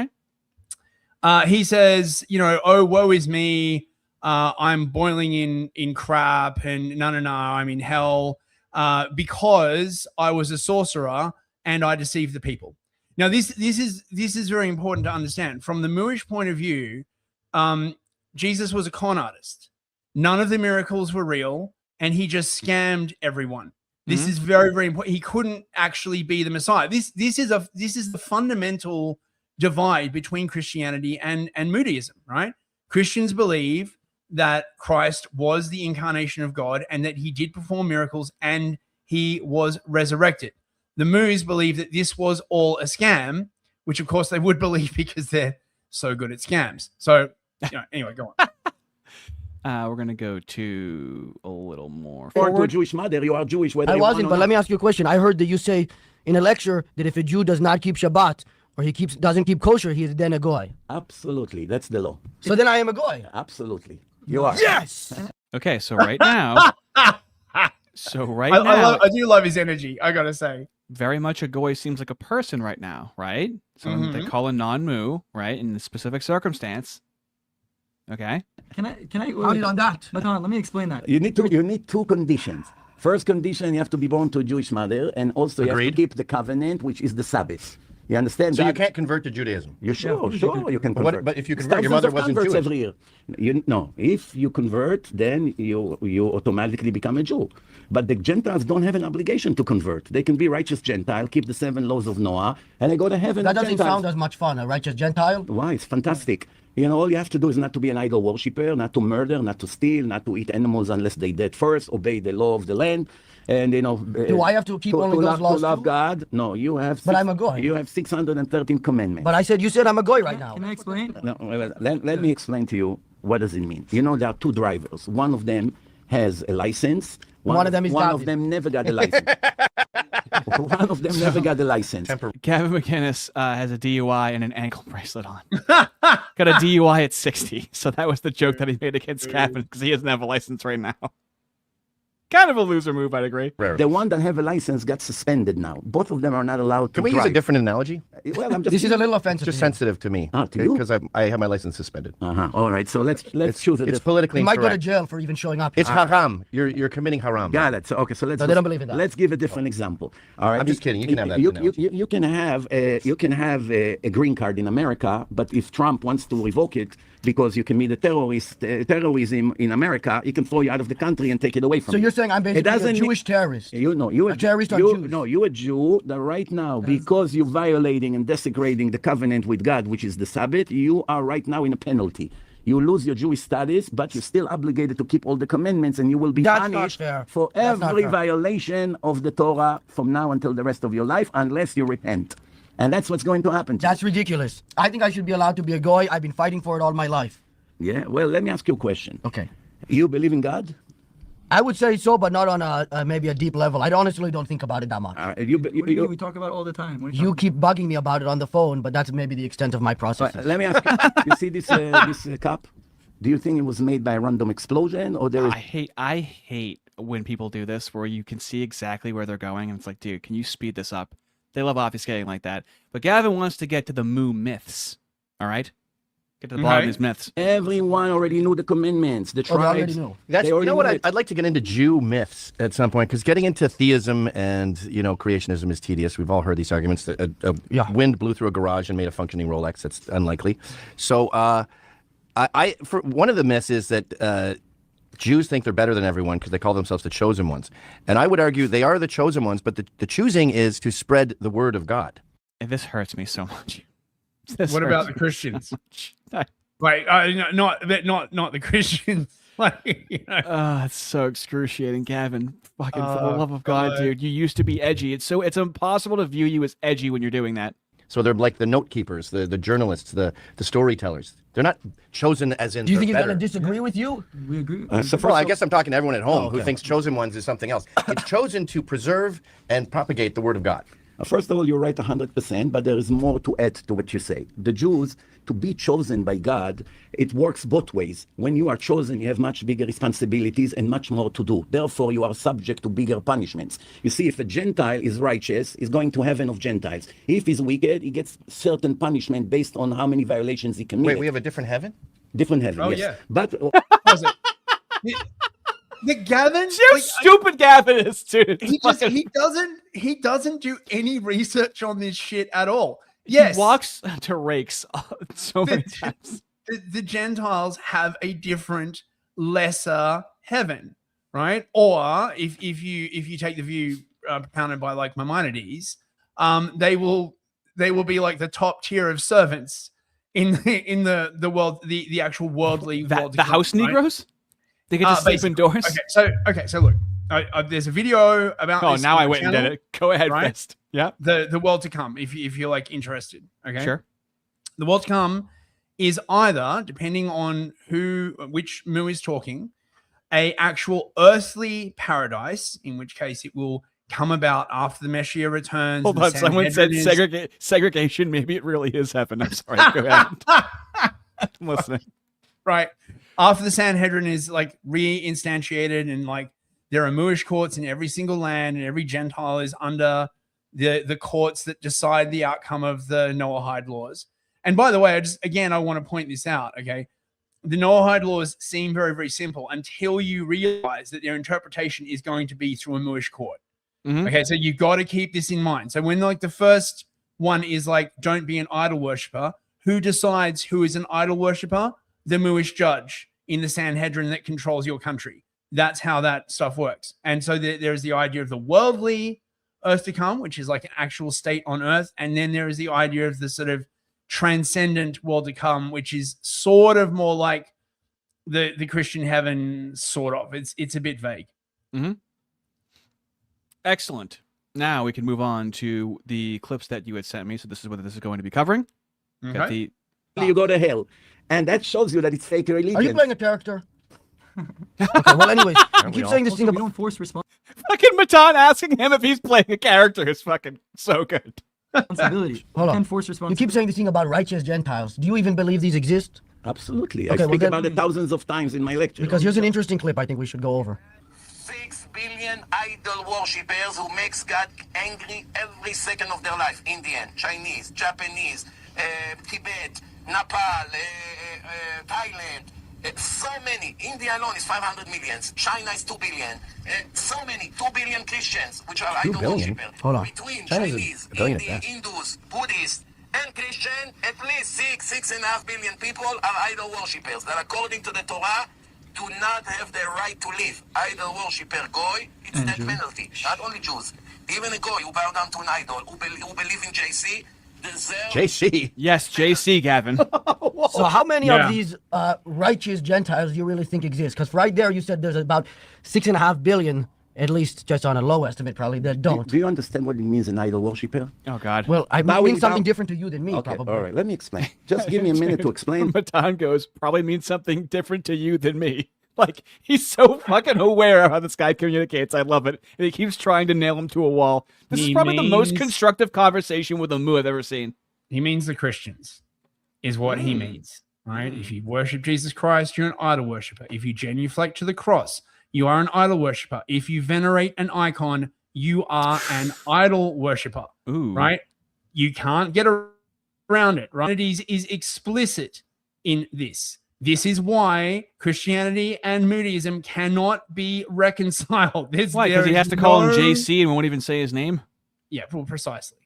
right. He says, "Oh, woe is me. I'm boiling in crap, and no, I'm in hell because I was a sorcerer and I deceived the people." Now, this is very important to understand from the Mooish point of view. Jesus was a con artist. None of the miracles were real, and he just scammed everyone. This is very, very important. He couldn't actually be the Messiah. This is the fundamental divide between Christianity and Moodyism, right? Christians believe that Christ was the incarnation of God and that he did perform miracles and he was resurrected. The Moos believe that this was all a scam, which of course they would believe because they're so good at scams. So anyway, go on. We're going to go to a little more Or to a forward. Jewish mother, you are Jewish. I wasn't, but let me ask you a question. I heard that you say in a lecture that if a Jew does not keep Shabbat or doesn't keep kosher, he is then a goy. Absolutely, that's the law. So then I am a goy. Absolutely, you are. Yes. Okay, so right now, I do love his energy. I gotta say, very much a goy seems like a person right now, right? Someone they call a non-moo, right? In the specific circumstance. Okay. Can I? How did on that? Matan, let me explain that. You need 2 conditions. First condition, you have to be born to a Jewish mother, and also you have to keep the covenant, which is the Sabbath. You understand? So you can't convert to Judaism. You sure you can convert. But if you convert, your mother wasn't converts Jewish. every year. If you convert, then you automatically become a Jew. But the Gentiles don't have an obligation to convert. They can be righteous Gentile, keep the 7 laws of Noah, and they go to heaven. That doesn't sound as much fun, a righteous Gentile. Why? It's fantastic. All you have to do is not to be an idol worshiper, not to murder, not to steal, not to eat animals unless they dead first, obey the law of the land. And do I have to keep only those laws? To love God? No, you have. But I'm a goy. You have 613 commandments. But you said I'm a goy right now. Can I explain? No, let me explain to you what does it mean. There are 2 drivers. One of them has a license. One of them is One David. of them never got a license. One of them never got a license. Gavin McInnes has a DUI and an ankle bracelet on. Got a DUI at 60. So that was the joke that he made against Gavin because he doesn't have a license right now. Kind of a loser move, I'd agree. The one that have a license got suspended now. Both of them are not allowed to Can we drive. use a different analogy? Well, I'm just This is a little offensive. Just sensitive to me. to you? Because I have my license suspended. All right, so let's choose a It's different. politically You might go to incorrect. jail for even showing up. It's haram. You're committing haram. Got it. So let's. So they don't believe in that. Let's give a different example. All right. I'm just kidding. You can have that You analogy. can have a green card in America, but if Trump wants to revoke it because you commit terrorism in America, he can throw you out of the country and take it away from So you. you're saying I'm basically a Jewish terrorist? You a terrorist on Jews. No, you're a Jew that right now, because you're violating and desecrating the covenant with God, which is the Sabbath, you are right now in a penalty. You lose your Jewish status, but you're still obligated to keep all the commandments, and you will be punished for every violation of the Torah from now until the rest of your life, unless you repent. And that's what's going to happen. That's ridiculous. I think I should be allowed to be a goy. I've been fighting for it all my life. Yeah, well, let me ask you a question. Okay. You believe in God? I would say so, but not on a maybe a deep level. I honestly don't think about it that much. We talk about it all the time. What are You keep bugging me about it on the phone, but that's maybe the extent of my process. Let me ask you, you see this cup? Do you think it was made by a random explosion or there is... I hate when people do this where you can see exactly where they're going and it's like, dude, can you speed this up? They love obfuscating like that. But Gavin wants to get to the moo myths. All right? Get to the bottom of these myths. Everyone already knew the commandments. The Oh, they already tribes. knew. They You already know what? knew it. I'd like to get into Jew myths at some point because getting into theism and creationism is tedious. We've all heard these arguments. That a wind blew through a garage and made a functioning Rolex. That's unlikely. So, for one of the myths is that Jews think they're better than everyone because they call themselves the chosen ones, and I would argue they are the chosen ones, but the choosing is to spread the word of God. And this hurts me so much. What about the Christians? Right, not the Christians. It's so excruciating, Gavin. Fucking for the love of God, dude. You used to be edgy. It's impossible to view you as edgy when you're doing that. So they're like the note keepers, the journalists, the storytellers. They're not chosen as in. Do you think he's better. going to disagree with you? We agree. Well, I guess I'm talking to everyone at home okay. who thinks chosen ones is something else. It's chosen to preserve and propagate the word of God. First of all, you're right 100%, but there is more to add to what you say. The Jews, to be chosen by God, it works both ways. When you are chosen, you have much bigger responsibilities and much more to do. Therefore, you are subject to bigger punishments. You see, if a Gentile is righteous, he's going to heaven of Gentiles. If he's wicked, he gets certain punishment based on how many violations he committed. Wait, we have a different heaven? Different heaven, Oh, yes. yeah. But The Gavin, how stupid Gavin is, dude. He doesn't do any research on this shit at all. Yes, He walks to rakes so many times. The Gentiles have a different, lesser heaven, right? Or if you take the view propounded by like Maimonides, they will be like the top tier of servants in the world, the actual worldly world. The house Negroes. They get to sleep indoors. Okay, so look, there's a video about. Oh, this now on I the went and did channel, it. Go ahead, right? Fest. Yeah. The world to come, if you're like interested. Okay. Sure. The world to come is either, depending on which Mu is talking, a actual earthly paradise, in which case it will come about after the Messiah returns. Hold on, someone said segregation. Maybe it really is heaven. I'm sorry. Go ahead. I'm listening. Right. After the Sanhedrin is like reinstantiated and like there are Moorish courts in every single land and every Gentile is under the courts that decide the outcome of the Noahide laws. And by the way, I want to point this out, okay? The Noahide laws seem very, very simple until you realize that their interpretation is going to be through a Moorish court. Mm-hmm. Okay, so you've got to keep this in mind. So when like the first one is like, don't be an idol worshiper, who decides who is an idol worshiper? The Moorish judge in the Sanhedrin that controls your country. That's how that stuff works. And so there's the idea of the worldly earth to come, which is like an actual state on earth. And then there is the idea of the sort of transcendent world to come, which is sort of more like the Christian heaven, sort of. It's a bit vague. Mm-hmm. Excellent. Now we can move on to the clips that you had sent me. So this is what this is going to be covering. Okay. You go to hell. And that shows you that it's fake religion. Are you playing a character? Okay, well, anyways, you keep saying this thing about... We don't force response. Fucking Matan asking him if he's playing a character is fucking so good. Responsibility. Hold on. Can force You responsibility. keep saying this thing about righteous Gentiles. Do you even believe these exist? Absolutely. Okay, I speak well, about it thousands of times in my lecture. Because here's an interesting clip I think we should go over. 6 billion idol worshippers who makes God angry every second of their life. Indian, Chinese, Japanese, Tibet, Nepal, Thailand. So many. India alone is 500 million. China is 2 billion. So many. 2 billion Christians, which are 2 idol billion? worshippers. Hold on. Between China's Chinese, a billion at Indian, best. Hindus, Buddhists, and Christian, at least 6.5 billion people are idol worshippers that, according to the Torah, do not have the right to live. Idol worshipper, goy, it's And death Jews. penalty. Not only Jews. Even a goy who bow down to an idol, who believe in JC, deserve... JC? Yes, JC, Gavin. So how many Yeah. of these righteous Gentiles do you really think exist? Because right there you said there's about 6.5 billion at least just on a low estimate probably, that don't. Do you understand what it means an idol worshiper? Oh God. Well, I Bowing mean something down- different to you than me, Okay, probably. all right, let me explain. Just give me a minute to explain. Matan goes, probably means something different to you than me. Like, he's so fucking aware of how this guy communicates. I love it. And he keeps trying to nail him to a wall. This is He probably the most means- constructive conversation with a moo I've ever seen. He means the Christians, is what he means. Right? If you worship Jesus Christ, you're an idol worshiper. If you genuflect to the cross, you are an idol worshiper. If you venerate an icon, you are an idol worshiper. Ooh. Right? You can't get around it. Right? It is explicit in this. This is why Christianity and Moodyism cannot be reconciled. Why? Because he has to call him JC and won't even say his name? Yeah, well, precisely.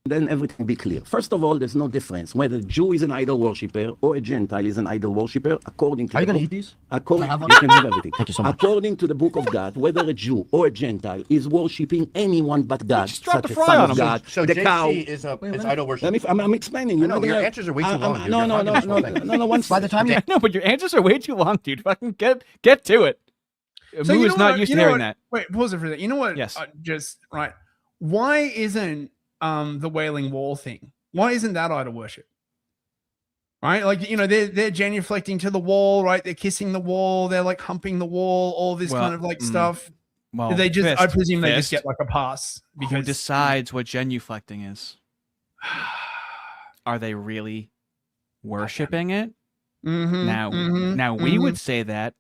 Then everything will be clear. First of all, there's no difference whether a Jew is an idol worshipper or a Gentile is an idol worshipper, according to Are you the going to book- eat these? According, Can I have you one? can have everything. Thank you so much. According to the book of God, whether a Jew or a Gentile is worshiping anyone but God, Just drop such the as fry Son on of him. God, So the JC cow. is idol worship. I'm explaining. You I know, know, your answers are way too long, dude. No, You're no, no, hogging no, this no, whole thing. no, no. Once By the time you No, but your answers are way too long, dude. Fucking get to it. So Moo you is know not what- used you to know hearing what- that. Wait, pause it for that. You know what? Yes. Just right. Why isn't the Wailing Wall thing? Why isn't that idol worship? Right, like they're genuflecting to the wall, right? They're kissing the wall, they're like humping the wall, all this kind of like stuff. Well, They just, I fist, presume they just fist. get like a pass Who because decides what genuflecting is? Are they really worshiping it? Mhm, Now, mhm, now we mhm. would say that.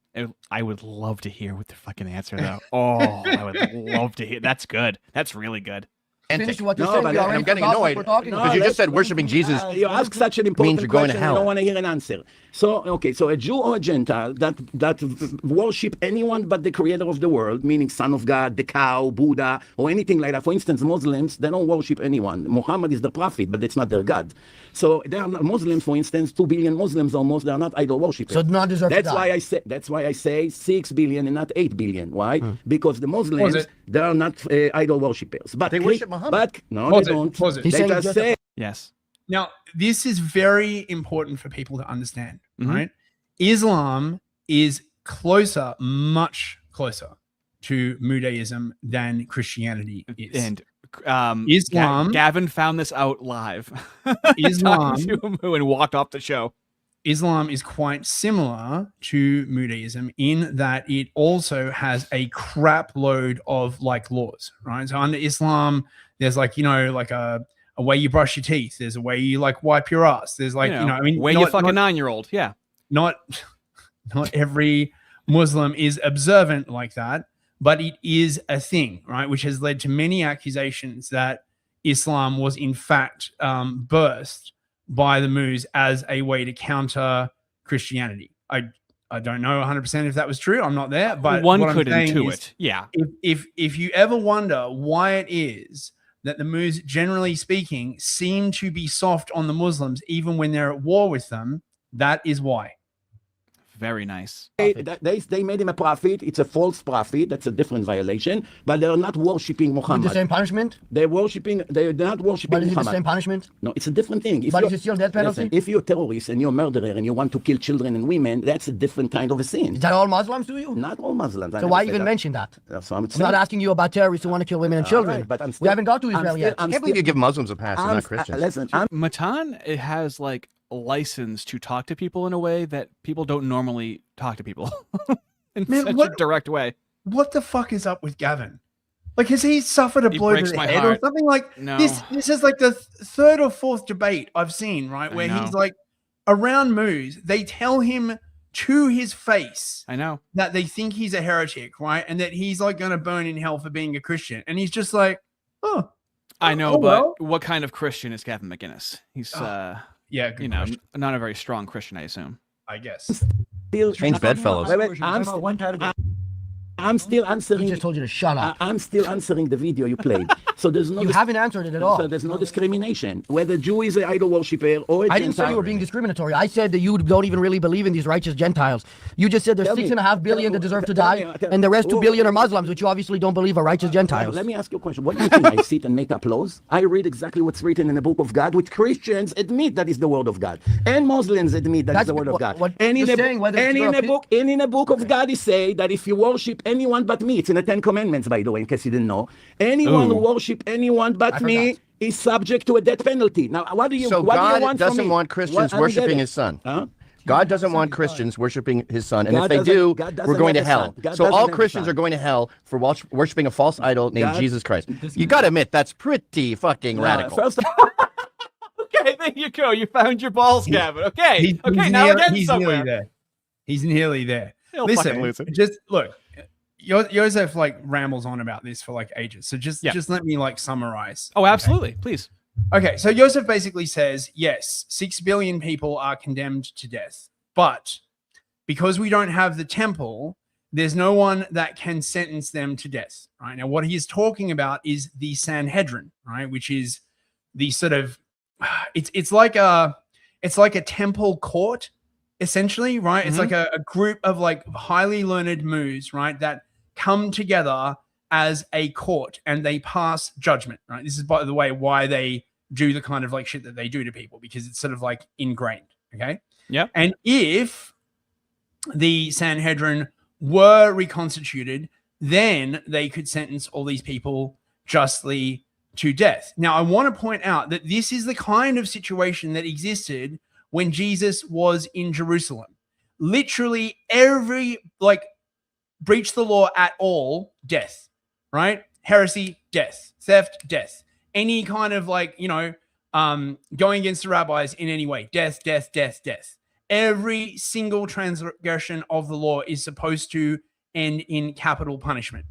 I would love to hear what the fucking answer though. Oh, I would love to hear. That's good. That's really good. Finish what you're No, saying. but We already I'm getting forgot what annoyed we're talking because about. you just said worshiping Jesus You ask such an important means you're going to question, I hell. don't want to hear an answer. So, okay, so a Jew or a Gentile that worship anyone but the creator of the world, meaning Son of God, the cow, Buddha, or anything like that. For instance, Muslims, they don't worship anyone. Muhammad is the prophet, but it's not their God. So they are not Muslims, for instance, 2 billion Muslims almost, they are not idol worshippers. So not deserve to That's die. why I say 6 billion and not 8 billion. Why? Because the Pause Muslims, it. they are not idol worshippers. But They worship Muhammad. But no, Pause they it, don't. pause it. He's They saying just just say Yes. Now, this is very important for people to understand, Mhm. right? Islam is closer, much closer to Judaism than Christianity is. And Islam- Gavin found this out live. Islam- Talking to Moo and walked off the show. Islam is quite similar to Judaism in that it also has a crap load of like laws, right? So under Islam, there's like, like a way you brush your teeth. There's a way you like wipe your ass. There's like, I mean, way you fuck a 9-year-old. Yeah. not every Muslim is observant like that, but it is a thing, right? Which has led to many accusations that Islam was in fact birthed by the Moos as a way to counter Christianity. I don't know 100% if that was true. I'm not there, but one what I'm could saying intuit. is, Yeah. if you ever wonder why it is that the Moos, generally speaking, seem to be soft on the Muslims even when they're at war with them, that is why. Very nice. they made him a prophet. It's a false prophet. That's a different violation. But they're not worshiping With Muhammad. the same punishment? They're not worshiping But is it Muhammad. the same punishment? No, it's a different thing. But is it still death penalty? Listen, if you're a terrorist and you're a murderer and you want to kill children and women, that's a different kind of a sin. Is that all Muslims do you? Not all Muslims. I So never why said even that. mention that? That's what I'm I'm saying. not asking you about terrorists who want to kill women and children. right, but I'm We still- haven't got to I'm Israel still- yet. I can't believe you give Muslims a pass, they're not Christians. Listen, Matan, it has like a license to talk to people in a way that people don't normally talk to people in Man, such what- a direct way. What the fuck is up with Gavin? Like, has he suffered a He blow to breaks the my head heart. or something? Like No. this is like the third or fourth debate I've seen, right? I Where know. he's like around Moose, they tell him to his face I know. that they think he's a heretic, right? And that he's like going to burn in hell for being a Christian. And he's just like, oh, I know, oh, but well. what kind of Christian is Gavin McInnes? He's yeah, good you know, question. not a very strong Christian, I assume. I guess. Strange bedfellows. Wait, I'm still answering. He just told you to shut up. I'm still answering the video you played. So there's no. You haven't answered it at all. So there's no discrimination. Whether Jew is an idol worshiper or a I didn't say you were being discriminatory. I said that you don't even really believe in these righteous Gentiles. You just said there's 6.5 billion that deserve to die, and the rest 2 billion are Muslims, which you obviously don't believe are righteous Gentiles. Let me ask you a question. What do you think? I sit and make up laws? I read exactly what's written in the book of God, which Christians admit that is the word of God, and Muslims admit that is the word of God. And in the book of God, it say that if you worship anyone but me, it's in the 10 Commandments, by the way, in case you didn't know. Anyone who worship anyone but me is subject to a death penalty. Now, what do you? So what God do you want doesn't from me? want Christians worshiping His Son. Huh? God doesn't want Christians worshiping His Son, and God if they do, God doesn't we're going to have a hell. son. God So doesn't all have a Christians son. are going to hell for worshiping a false idol named God- Jesus Christ. You got to admit that's pretty fucking radical. First of Okay, there you go. You found your balls, Gavin. Okay, He's now we're nearly, getting he's somewhere. nearly there. He's nearly there. He'll fucking Listen, lose it. just look. Joseph like rambles on about this for like ages. So just let me like summarize. Oh, absolutely. Please. Okay, so Joseph basically says, yes, 6 billion people are condemned to death, but because we don't have the temple, there's no one that can sentence them to death, right? Now, what he's talking about is the Sanhedrin, right? Which is the sort of, it's like a temple court, essentially, right? It's like a group of like highly learned moos, right? That come together as a court and they pass judgment, right? This is, by the way, why they do the kind of like shit that they do to people, because it's sort of like ingrained, okay? Yeah. And if the Sanhedrin were reconstituted, then they could sentence all these people justly to death. Now, I want to point out that this is the kind of situation that existed when Jesus was in Jerusalem. Literally every, like, breach the law at all, death, right? Heresy, death. Theft, death. Any kind of like, going against the rabbis in any way, death, death, death, death. Every single transgression of the law is supposed to end in capital punishment.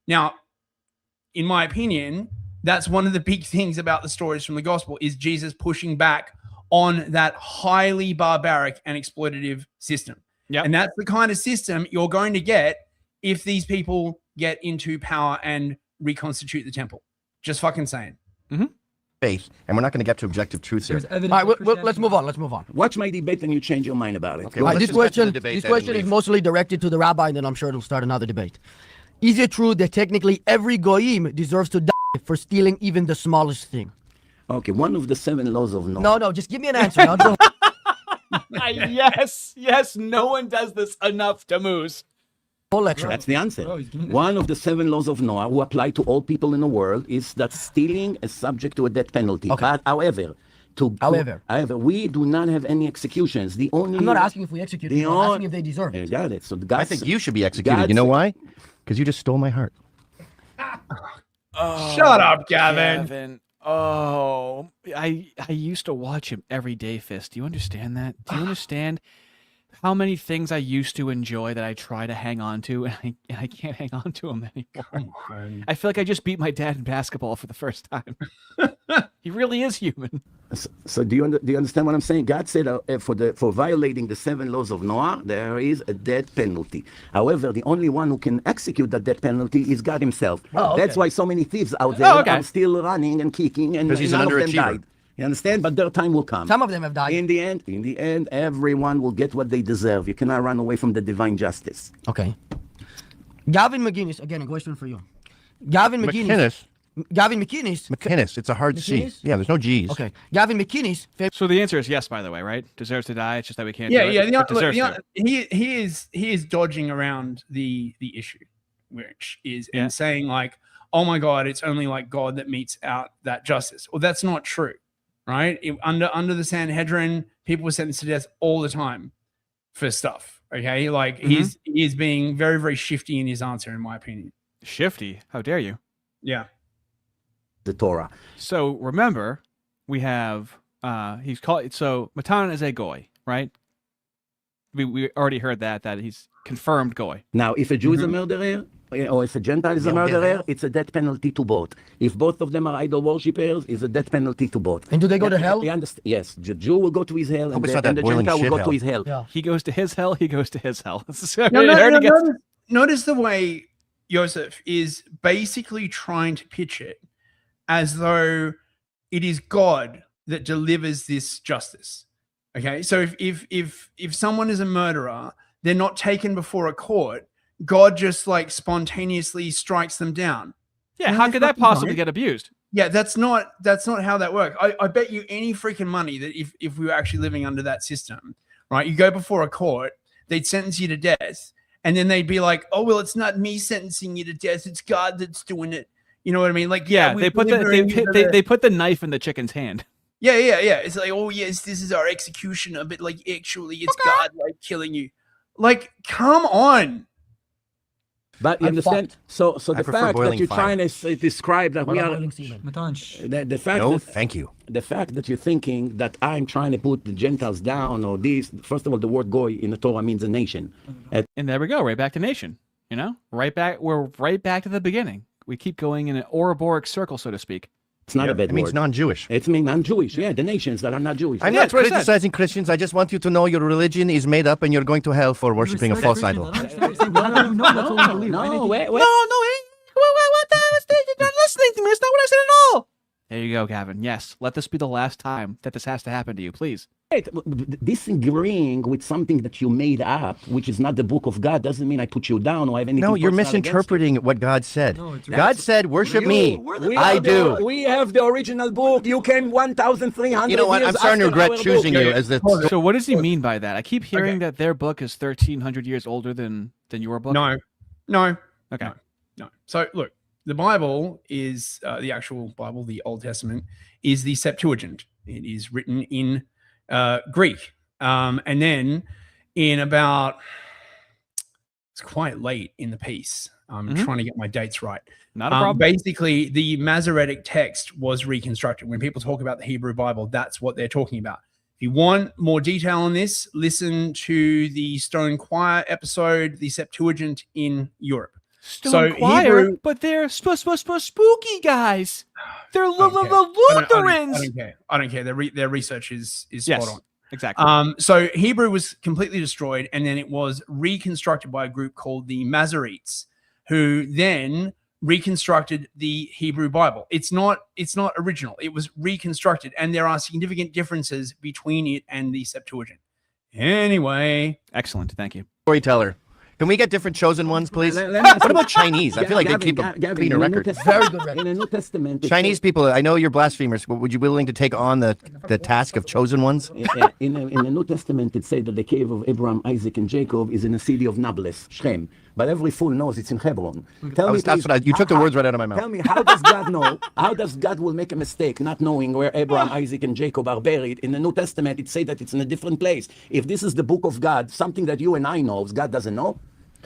Now, in my opinion, that's one of the big things about the stories from the gospel is Jesus pushing back on that highly barbaric and exploitative system. Yep. And that's the kind of system you're going to get if these people get into power and reconstitute the temple. Just fucking saying. Faith, and we're not going to get to objective truth here. All right, let's move on. Let's move on. Watch my debate and you change your mind about it. Okay, All right, let's this just get to the question, debate this then question and is leave. mostly directed to the rabbi, and then I'm sure it'll start another debate. Is it true that technically every goyim deserves to die for stealing even the smallest thing? Okay, one of the 7 laws of Noah. No, just give me an answer. I'll go. Yes, no one does this enough to Moose. Whole lecture. That's the answer. One of the 7 laws of Noah, who apply to all people in the world, is that stealing is subject to a death penalty. Okay. But however, we do not have any executions. The only I'm not asking if we execute it. I'm asking if they deserve it. Got it. So I think you should be executed. You know why? Because you just stole my heart. Shut up, Gavin. Oh, I used to watch him every day, Fist. Do you understand that? Do you understand how many things I used to enjoy that I try to hang on to, and I can't hang on to them anymore? I feel like I just beat my dad in basketball for the first time. He really is human. So do you understand what I'm saying? God said for violating the 7 laws of Noah, there is a death penalty. However, the only one who can execute that death penalty is God himself. Oh, okay. That's why so many thieves out there are still running and kicking, and Because he's none an of them underachiever. died. You understand? But their time will come. Some of them have died. In the end, everyone will get what they deserve. You cannot run away from the divine justice. Okay. Gavin McInnes, again, a question for you. Gavin McInnes. McInnes. It's a hard C. McInnes? Yeah, there's no G's. Okay. Gavin McInnes. So the answer is yes, by the way, right? Deserves to die. It's just that we can't. Yeah, do yeah. it, but deserves to. He is dodging around the issue, which is and saying like, oh my God, it's only like God that metes out that justice. Well, that's not true, right? Under the Sanhedrin, people were sentenced to death all the time for stuff. Okay, like he is being very, very shifty in his answer, in my opinion. Shifty? How dare you? Yeah. The Torah. So remember, we have he's called. So Matan is a goy, right? We already heard that he's confirmed goy. Now, if a Jew is a murderer, or if a Gentile is a murderer, it's a death penalty to both. If both of them are idol worshippers, it's a death penalty to both. And do they go to hell? Yes, the Jew will go to his hell, and it's not the that boiling Gentile will shit go to his hell. Yeah. He goes to his hell. He goes to his hell. Notice the way Joseph is basically trying to pitch it as though it is God that delivers this justice. Okay, so if someone is a murderer, they're not taken before a court. God just like spontaneously strikes them down. Yeah, how could that possibly get abused? Yeah, that's not how that works. I bet you any freaking money that if we were actually living under that system, right? You go before a court, they'd sentence you to death, and then they'd be like, "Oh well, it's not me sentencing you to death; it's God that's doing it." You know what I mean? Like, Yeah, they put they put the knife in the chicken's hand. Yeah. It's like, oh yes, this is our executioner, but like actually, it's God like killing you. Like, come on. But you understand? So the prefer fact that boiling you're fire. trying to describe that we are the fact No, that, thank you. The fact that you're thinking that I'm trying to put the Gentiles down or this. First of all, the word goy in the Torah means a nation. And there we go, right back to nation. You know, we're right back to the beginning. We keep going in an Ouroboros circle, so to speak. It's not a bad It means word. non-Jewish. It means non-Jewish. Yeah, the nations that are not Jewish. I'm not criticizing Christians. I just want you to know your religion is made up and you're going to hell for worshiping a false idol. No, wait. What the hell? You're not listening to me. It's not what I said at all. There you go, Gavin. Yes, let this be the last time that this has to happen to you, please. Disagreeing with something that you made up, which is not the book of God, doesn't mean I put you down or I have anything. No, you're personal against you. misinterpreting what God said. God said, worship me. I do. We have the original book. You came 1,300 You know what? years I'm starting to after regret our choosing book. you as the... So what does he mean by that? I keep hearing that their book is 1,300 years older than your book. No. Okay. No. So look, the Bible is the actual Bible, the Old Testament is the Septuagint. It is written in Greek. And then in about, it's quite late in the piece. I'm trying to get my dates right. Not a problem. Basically, the Masoretic text was reconstructed. When people talk about the Hebrew Bible, that's what they're talking about. If you want more detail on this, listen to the Stone Choir episode, the Septuagint in Europe. Stone Choir, Hebrew, but they're spooky guys. They're Lutherans. I don't care. Their research is Yes, spot on. exactly. So Hebrew was completely destroyed, and then it was reconstructed by a group called the Masoretes, who then reconstructed the Hebrew Bible. It's not original. It was reconstructed, and there are significant differences between it and the Septuagint. Anyway, excellent. Thank you. Storyteller. Can we get different chosen ones, please? Let me ask What you- about Chinese? I feel like they keep a cleaner record. Very good record. In the New Testament, Chinese people, I know you're blasphemers. But would you be willing to take on the task of chosen ones? in the New Testament, it says that the cave of Abraham, Isaac, and Jacob is in the city of Nablus, Shem. But every fool knows it's in Hebron. You took the words right out of my mouth. Tell me, how does God know? How does God will make a mistake not knowing where Abraham, Isaac, and Jacob are buried? In the New Testament, it says that it's in a different place. If this is the book of God, something that you and I know, God doesn't know.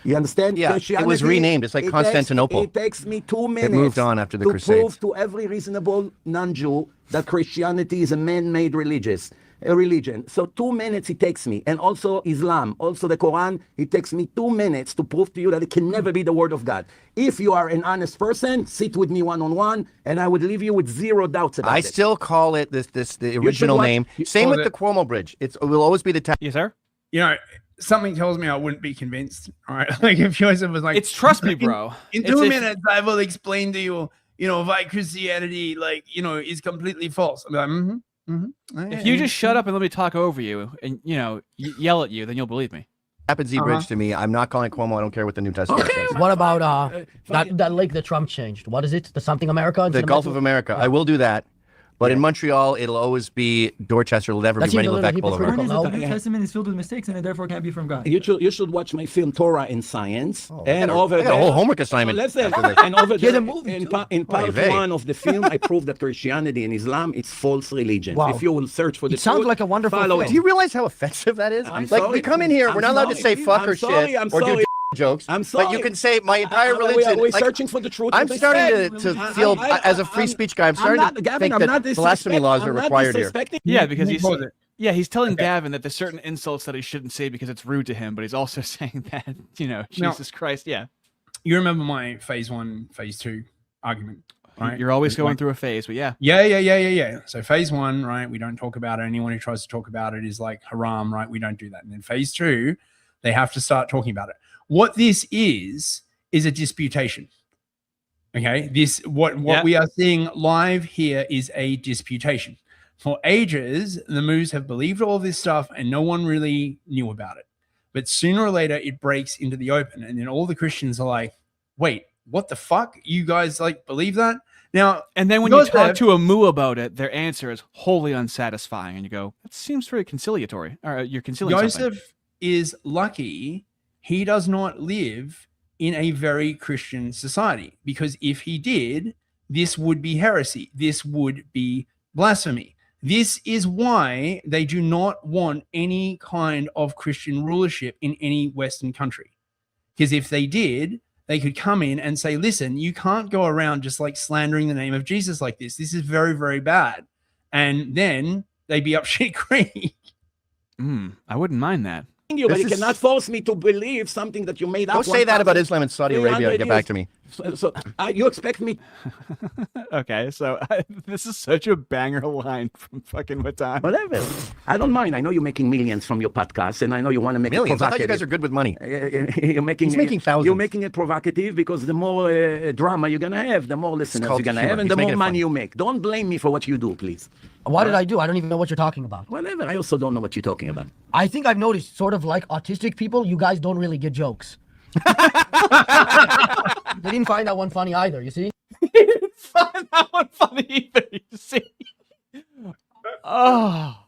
You understand? Yeah, it was renamed. It's like Constantinople. It takes me 2 minutes. It moved on after the to Crusades. prove to every reasonable non-Jew that Christianity is a man-made religion. So 2 minutes it takes me. And also Islam, also the Quran, it takes me 2 minutes to prove to you that it can never be the word of God. If you are an honest person, sit with me one-on-one, and I would leave you with zero doubts about it. I still call it the original name. Same with the Cuomo Bridge. It will always be the Yes, sir. You know, something tells me I wouldn't be convinced. All right, like if Joseph was like, It's trust me, bro. In 2 minutes, I will explain to you, why Christianity, is completely false. I'm like, If you just shut up and let me talk over you, and yell at you, then you'll believe me. Tappan Zee Bridge to me. I'm not calling it Cuomo. I don't care what the New Testament says. What about that lake that Trump changed? What is it? The something America? The Gulf of America. I will do that. But in Montreal, it'll always be Dorchester. It'll never be René Levesque Boulevard. The New Testament is filled with mistakes and it therefore can't be from God. You should watch my film Torah and Science. And I got a whole homework assignment. Listen, and over there, in part one of the film, I proved that Christianity and Islam is false religion. Wow. If you will search for the It sounds truth, like a wonderful follow film. it. Do you realize how offensive that is? I'm Like, sorry. we come in here, we're not allowed to say fuck I'm or sorry, shit I'm or sorry. do jokes. I'm sorry. But you can say my entire religion. We're like, searching for the truth. I'm starting to feel, as a free speech guy, I'm starting to think that blasphemy laws are required here. Yeah, because he's telling Gavin that there's certain insults that he shouldn't say because it's rude to him, but he's also saying that, Jesus Christ, yeah. You remember my phase 1, phase 2 argument, right? You're always going through a phase, but yeah. Yeah. So phase 1, right? We don't talk about it. Anyone who tries to talk about it is like haram, right? We don't do that. And then phase 2, they have to start talking about it. What this is a disputation. Okay, what we are seeing live here is a disputation. For ages, the Moos have believed all this stuff and no one really knew about it. But sooner or later, it breaks into the open. And then all the Christians are like, wait, what the fuck? You guys like believe that? Now, and then when you talk to a Moo about it, their answer is wholly unsatisfying. And you go, that seems very conciliatory. Or you're conciliating something. Joseph is lucky he does not live in a very Christian society, because if he did, this would be heresy. This would be blasphemy. This is why they do not want any kind of Christian rulership in any Western country. Because if they did, they could come in and say, listen, you can't go around just like slandering the name of Jesus like this. This is very, very bad. And then they'd be up shit creek. I wouldn't mind that. You, but you cannot force me to believe something that you made up. Don't say that about Islam and Saudi Arabia. Get back to me. So you expect me? Okay, so this is such a banger line from fucking Watan. Whatever. I don't mind. I know you're making millions from your podcast, and I know you want to make millions. it I thought you provocative. guys are good with money. You're making. He's making thousands. You're making it provocative because the more drama you're gonna have, the more listeners you're gonna humor. have, and He's the more making it money fun. you make. Don't blame me for what you do, please. What did I do? I don't even know what you're talking about. Whatever. I also don't know what you're talking about. I think I've noticed, sort of like autistic people, you guys don't really get jokes. They didn't find that one funny either, you see? He didn't find that one funny either, you see? Oh.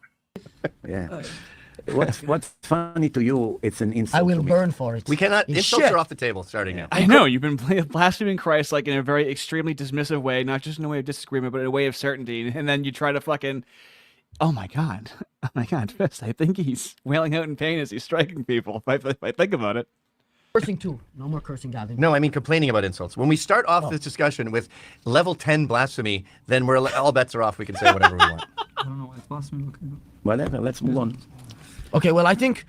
Yeah. What's funny to you, it's an insult. I will to me. burn for it. We cannot. It's Insults shit. are off the table starting now. I know, you've been blaspheming Christ like in a very extremely dismissive way, not just in a way of disagreement, but in a way of certainty. And then you try to fucking, oh my God, Fist, I think he's wailing out in pain as he's striking people, if I think about it. Cursing too. No more cursing, Gavin. No, I mean complaining about insults. When we start off this discussion with level 10 blasphemy, then all bets are off. We can say whatever we want. I don't know why it's blasphemy. Whatever. Let's move on. Okay, well, I think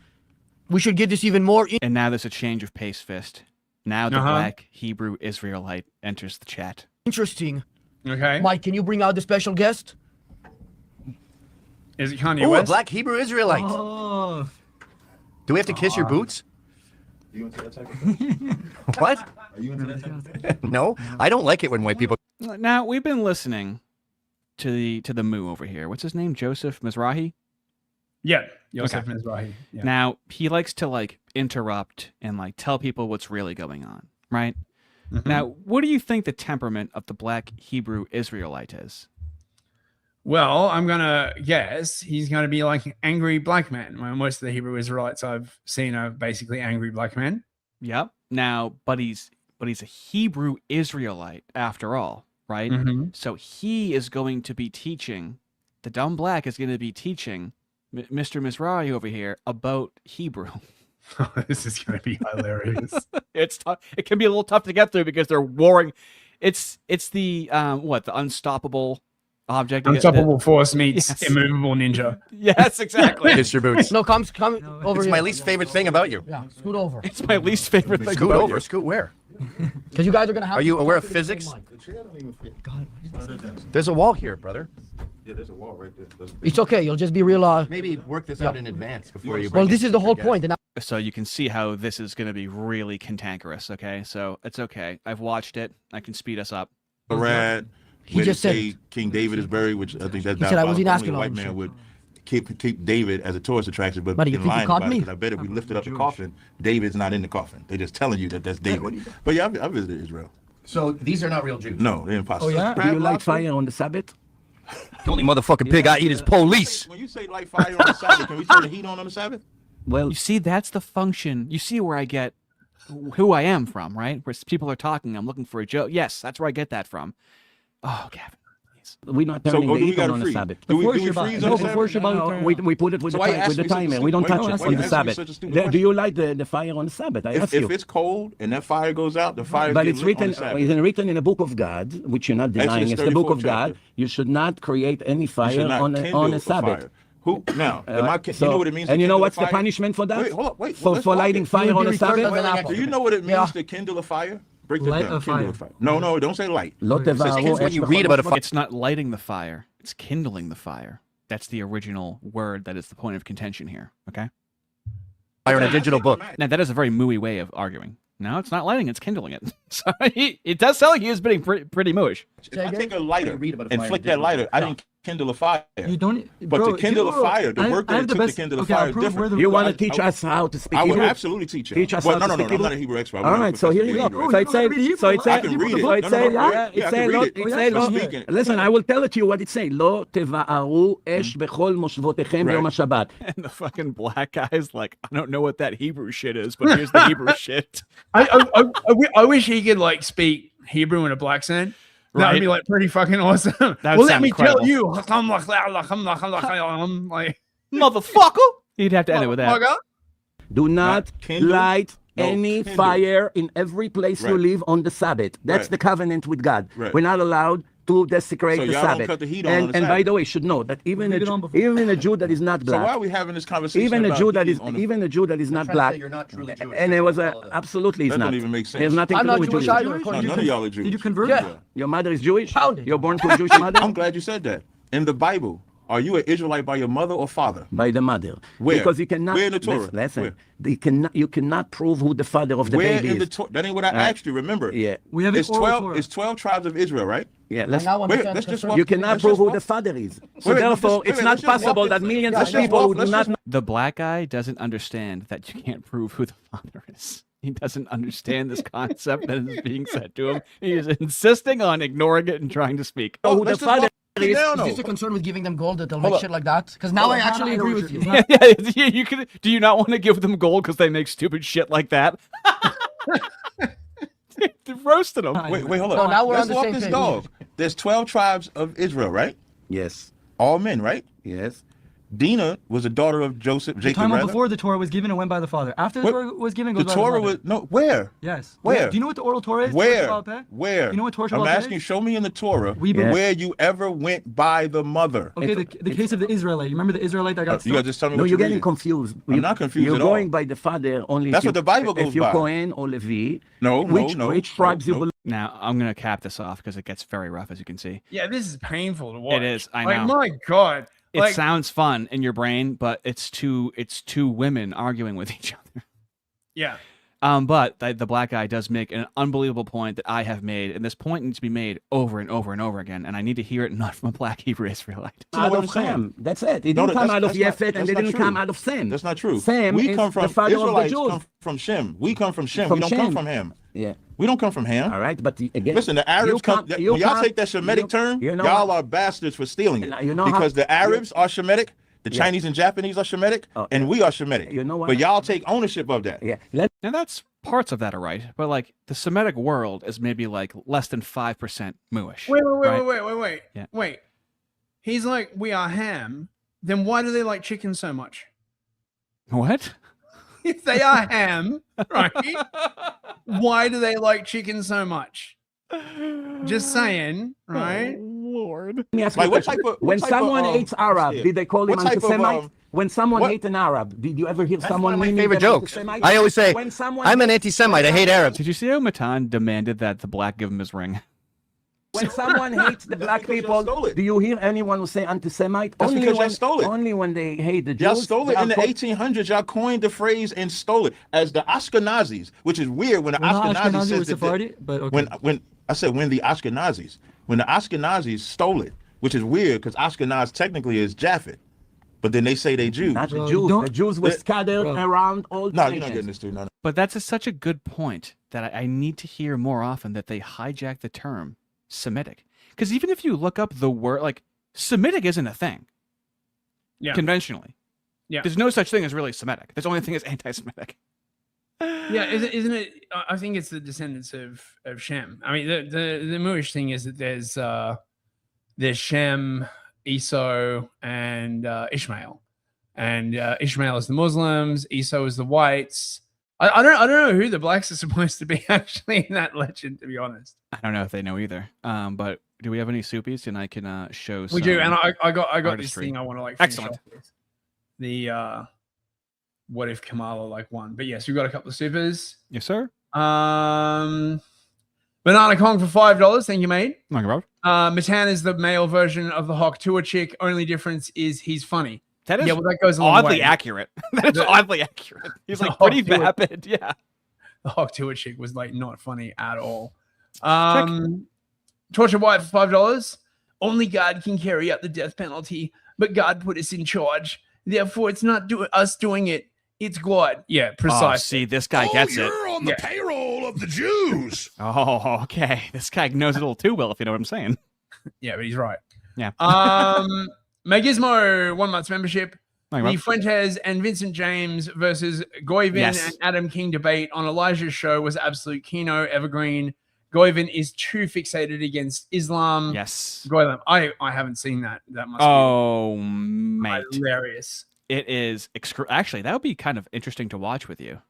we should get this even more. And now there's a change of pace, Fist. Now the black Hebrew Israelite enters the chat. Interesting. Okay. Mike, can you bring out the special guest? Is it Kanye Ooh, a West? black Hebrew Israelite. Oh. Do we have to kiss your boots? Are you into that type of thing? What? Are you into that type of thing? No, I don't like it when white people. Now we've been listening to the Moo over here. What's his name? Joseph Mizrahi? Yeah. Yosef Mizrahi. Yeah. Now he likes to like interrupt and like tell people what's really going on, right? Mm-hmm. Now, what do you think the temperament of the black Hebrew Israelite is? Well, I'm going to guess he's going to be like an angry black man. Well, most of the Hebrew Israelites I've seen are basically angry black men. Yep. Now, but he's a Hebrew Israelite after all, right? Mhm. So he is going to be teaching, the dumb black is going to be teaching Mr. Mizrahi over here about Hebrew. This is going to be hilarious. It's tough. It can be a little tough to get through because they're warring. It's the the unstoppable object. Unstoppable force meets Yes. immovable ninja. Yes, exactly. Kiss your boots. No, come over It's here. my least favorite thing about you. Yeah, scoot over. It's my least favorite thing. Scoot about over. you. Scoot where? Because you guys are going to have Are to you aware of talk to the same physics? mic. There's a wall here, brother. Yeah, there's a wall right there. It's okay. You'll just be real. Maybe work this out in advance before you. Well, bring this it is the to whole your point. guest. And So you can see how this is going to be really cantankerous. Okay, so it's okay. I've watched it. I can speed us up. Rad. He just said King David is buried, which I think that's He said I wasn't diabolical. asking Only a all white this man shit. would keep David as a tourist attraction, but Buddy, you in think you lying caught about me? it, 'cause I bet if we lifted up the coffin, David's not in the coffin. They're just telling you that that's David. But yeah, I visited Israel. So these are not real Jews. No, they're impossible. Oh, yeah? Do you light fire on the Sabbath? The only motherfucking pig I eat is police. When you say light fire on the Sabbath, can we turn the heat on the Sabbath? Well, You see, that's the function. You see where I get who I am from, right? Where people are talking, I'm looking for a joke. Yes, that's where I get that from. Oh, Gavin. we're not So, turning do the we heat gotta on the freeze? Sabbath. Do we Before freeze Shabbat. on the Before Sabbath? Shabbat, We put it with So the why you time, ask with the me such a timer. stupid- We don't why touch you it ask on me the such Sabbath. a stupid Do question? you light the fire on the Sabbath? I ask If you. it's cold and that fire goes out, the fire But gets it's lit on written, the Sabbath. it's written in the book of God, which you're not denying. Exodus It's the book 34 of God. chapter. You should not create any You fire should not on kindle a a Sabbath. fire. Who now? You So- know what it means? And to you know kindle a what's the fire? punishment for that? Wait, hold up, wait. For let's walk lighting it. fire on a referred Sabbath? as an apple. Do you know what it means Yeah. to kindle a fire? Break that Light down. a Kindle fire. a fire. No, don't say light. Lo Says tevaru when you es read about a fire. It's not lighting the fire, it's kindling the fire. That's the original word that is the point of contention here. Okay? Fire in a digital book. Now, that is a very mooey way of arguing. No, it's not lighting; it's kindling it. So it does sound like he is being pretty moosh. If I take a lighter and flick that lighter, I didn't kindle a fire. You don't. But Bro, to kindle a fire, the work that it took to kindle a fire is different. You want to teach us how to speak I would Hebrew? absolutely teach you. Teach us Well, how no, to I'm speak not a Hebrew expert. All right, so here you go. So it says, I can read it. Listen, I will tell it to you what it says. Lo teva'aru esh bechol moshvotechem b'yom HaShabbat. And the fucking black guy's like, I don't know what that Hebrew shit is, but here's the Hebrew shit. I wish he could like speak Hebrew in a black accent. That would be like pretty fucking awesome. Well, let me tell you, like motherfucker. You'd have to end it with that. Do not light any fire in every place you live on the Sabbath. That's the covenant with God. We're not allowed to desecrate So the y'all don't Sabbath. cut the heat on And the by Sabbath. the way, you should know that even a Jew that is not So black, why are we having this conversation? even a about Jew that heat is on the- even a Jew that is not black, You're not truly Jewish. and it was absolutely That it's not. don't even make sense. There's nothing I'm to not do with Jewish Jewish. either. No, none of y'all are Jewish. Did you convert? Yeah. Your mother is Jewish. Pounded. You're born to a Jewish mother. I'm glad you said that. In the Bible, are you an Israelite by your mother or father? By the mother. Where? Because you cannot. Where in the Torah? Listen. Where? You cannot prove who the father of the Where baby in the is. Torah? That ain't what I asked you. Remember? Yeah. We have It's an oral 12. Torah. It's 12 tribes of Israel, right? Yeah. And now Wait, let's just walk. You cannot let's prove just who walk- the father is. So Wait, therefore, let's it's just not walk possible this- that millions let's of just people walk- who do let's not. just- The black guy doesn't understand that you can't prove who the father is. He doesn't understand this concept that is being said to him. He is insisting on ignoring it and trying to speak. Who the let's just father walk it is. down, Is though. this a concern with giving them gold that they'll Hold make up. shit like that? Because now I actually agree with you. Yeah, you could. Do you not want to give them gold because they make stupid shit like that? They roasted them. Wait, hold up. No, now we're Let's on the walk same this page. dog. There's 12 tribes of Israel, right? Yes. All men, right? Yes. Dinah was a daughter of Joseph, The Jacob, time rather. before the Torah was given and went by the father. After the What? Torah was given, it The goes by Torah the mother. was no. Where? Yes. Where? Do you know what the oral Torah is? Where? Torah Shabbat Peh? Where? You know what Torah I'm Shabbat Peh asking you. is? Show me in the Torah We believe- where you ever went by the mother. Okay, the case of the Israelite. You remember the Israelite that got You stoned? gotta just tell me No, what you're you're getting reading. confused. I'm not confused You're at all. going by the father only. That's if what the Bible If goes you're by. Kohen or Levi. No, Which tribes you believe? Now I'm gonna cap this off because it gets very rough, as you can see. Yeah, this is painful to watch. It is. I Like, know. my God. It Like, sounds fun in your brain, but it's two women arguing with each other. yeah. But the black guy does make an unbelievable point that I have made, and this point needs to be made over and over and over again, and I need to hear it not from a black Hebrew Israelite. Out of Ham. That's it. It didn't come out of Yefet and they didn't come out of Sem. That's not true. Sam we is come from the father of the Israelites Jews. come from Shem. We come from Shem. From We don't come Shem. from Ham. Yeah. We don't come from Ham. All right, but again, Listen, the Arabs you come. you When y'all come- take that Shemitic term, you know y'all what? are bastards for stealing it. You know how- because the Arabs are Shemitic, the Yeah. Chinese and Japanese are Shemitic, and we are Shemitic. You know what? But y'all take ownership of that. Yeah. And that's parts of that are right, but like the Semitic world is maybe like less than 5% Muish. Wait. Yeah. Wait. He's like, we are Ham. Then why do they like chicken so much? What? If they are Ham, right? Why do they like chicken so much? Just saying, right? Lord. Let me ask you Like, a what question. type of- When what type someone of, hates Arab, yeah. did they call him What type of, anti-Semite? When someone what- hates an Arab, did you ever hear That's someone one of my naming favorite them jokes. anti-Semite? I always say, When someone I'm an hates- anti-Semite. I hate Arabs. Did you see how Matan demanded that the black give him his ring? When someone hates the black because y'all stole people, it. do you hear anyone who say anti-Semite? That's only because y'all when, stole it. Only when they hate the Jews. Y'all stole it they in the are called- 1800s. Y'all coined the phrase and stole it as the Ashkenazis, which is weird when the We're not Ashkenazis Ashkenazi, says we're that Sephardi, but okay. when I said when the Ashkenazis stole it, which is weird because Ashkenaz technically is Japhet, but then they say they Jews. Not the Bro, Jews. don't- The Jews were scattered Bro. around all No, nations. you're not getting this, dude. No. But that's such a good point that I need to hear more often that they hijack the term Semitic. Because even if you look up the word, like, Semitic isn't a thing. Yeah. Conventionally. Yeah. There's no such thing as really Semitic. There's only thing is anti-Semitic. Yeah, isn't it? I think it's the descendants of Shem. I mean, the Moorish thing is that there's Shem, Esau, and Ishmael, and Ishmael is the Muslims, Esau is the whites. I don't know who the blacks are supposed to be actually in that legend, to be honest. I don't know if they know either. But do we have any soupies? And I can show some. We do, and I got this artistry. thing I want to like finish Excellent. off with. The what if Kamala like won? But yes, we've got a couple of supers. Yes, sir. Banana Kong for $5. Thank you, mate. Not about. Matan is the male version of the Hawk Tour chick. Only difference is he's funny. That is well, that goes a long oddly way. accurate. That is oddly accurate. He's like Hawk pretty Tour. vapid. Yeah. the Hawk Tour chick was like not funny at all. Torture White for $5. Only God can carry out the death penalty, but God put us in charge. Therefore, it's not us doing it. It's God. Yeah, precisely. Oh, see, this guy gets it. You're on the payroll of the Jews. Oh, okay. This guy knows it a little too well, if you know what I'm saying. Yeah, but he's right. Yeah. Megismo, 1 month's membership. Thank you, The Rob. Fuentes and Vincent James versus Goyven Yes. and Adam King debate on Elijah's show was absolute kino, evergreen. Goyven is too fixated against Islam. Yes. Goyven, I haven't seen that. That must Oh, be mate. hilarious. It is. Actually, that would be kind of interesting to watch with you.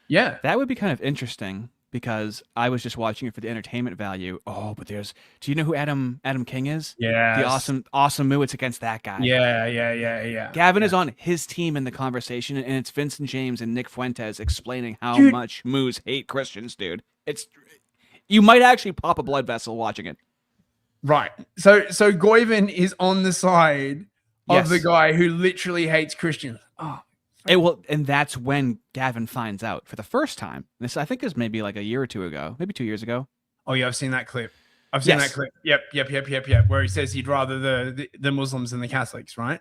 Yeah. That would be kind of interesting because I was just watching it for the entertainment value. Oh, but do you know who Adam King is? Yeah. The awesome Moo. It's against that guy. Yeah. Gavin is on his team in the conversation, and it's Vincent James and Nick Fuentes explaining how Dude. much Moos hate Christians, dude. You might actually pop a blood vessel watching it. Right. So Goyven is on the side of Yes. the guy who literally hates Christians. Oh, And that's when Gavin finds out for the first time. This, I think, is maybe like a year or two ago, maybe 2 years ago. oh yeah, I've seen that clip. I've seen Yes. that clip. Yep. Where he says he'd rather the Muslims than the Catholics, right?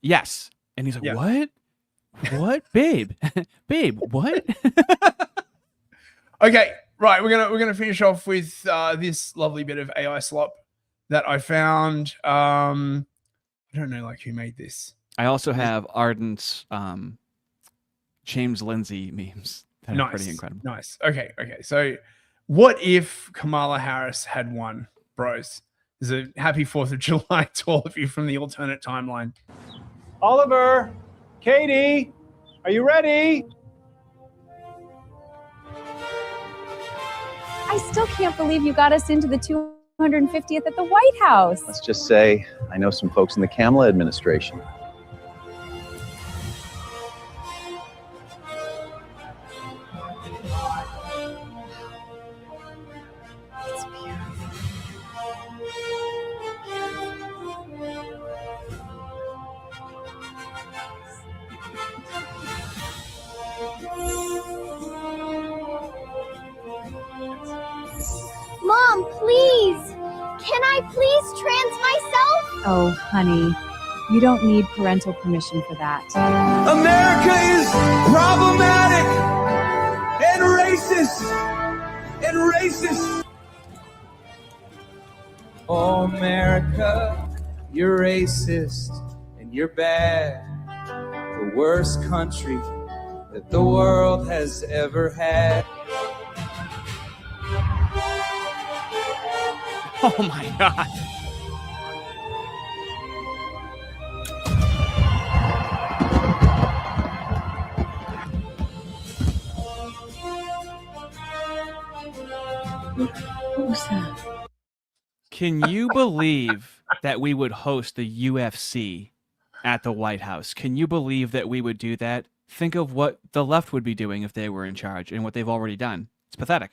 Yes. And he's like, Yeah. what? What? Babe, what? Okay, right. We're gonna finish off with this lovely bit of AI slop that I found. I don't know like who made this. I also have Arden's James Lindsay memes that are pretty incredible. Nice. Okay. So, what if Kamala Harris had won, bros? There's a happy 4th of July to all of you from the alternate timeline. Oliver, Katie, are you ready? I still can't believe you got us into the 250th at the White House. Let's just say I know some folks in the Kamala administration. Mom, please! Can I please trans myself? Oh, honey, you don't need parental permission for that. America is problematic and racist. Oh, America, you're racist and you're bad. The worst country that the world has ever had. Oh my God. What was that? Can you believe that we would host the UFC at the White House? Can you believe that we would do that? Think of what the left would be doing if they were in charge and what they've already done. It's pathetic.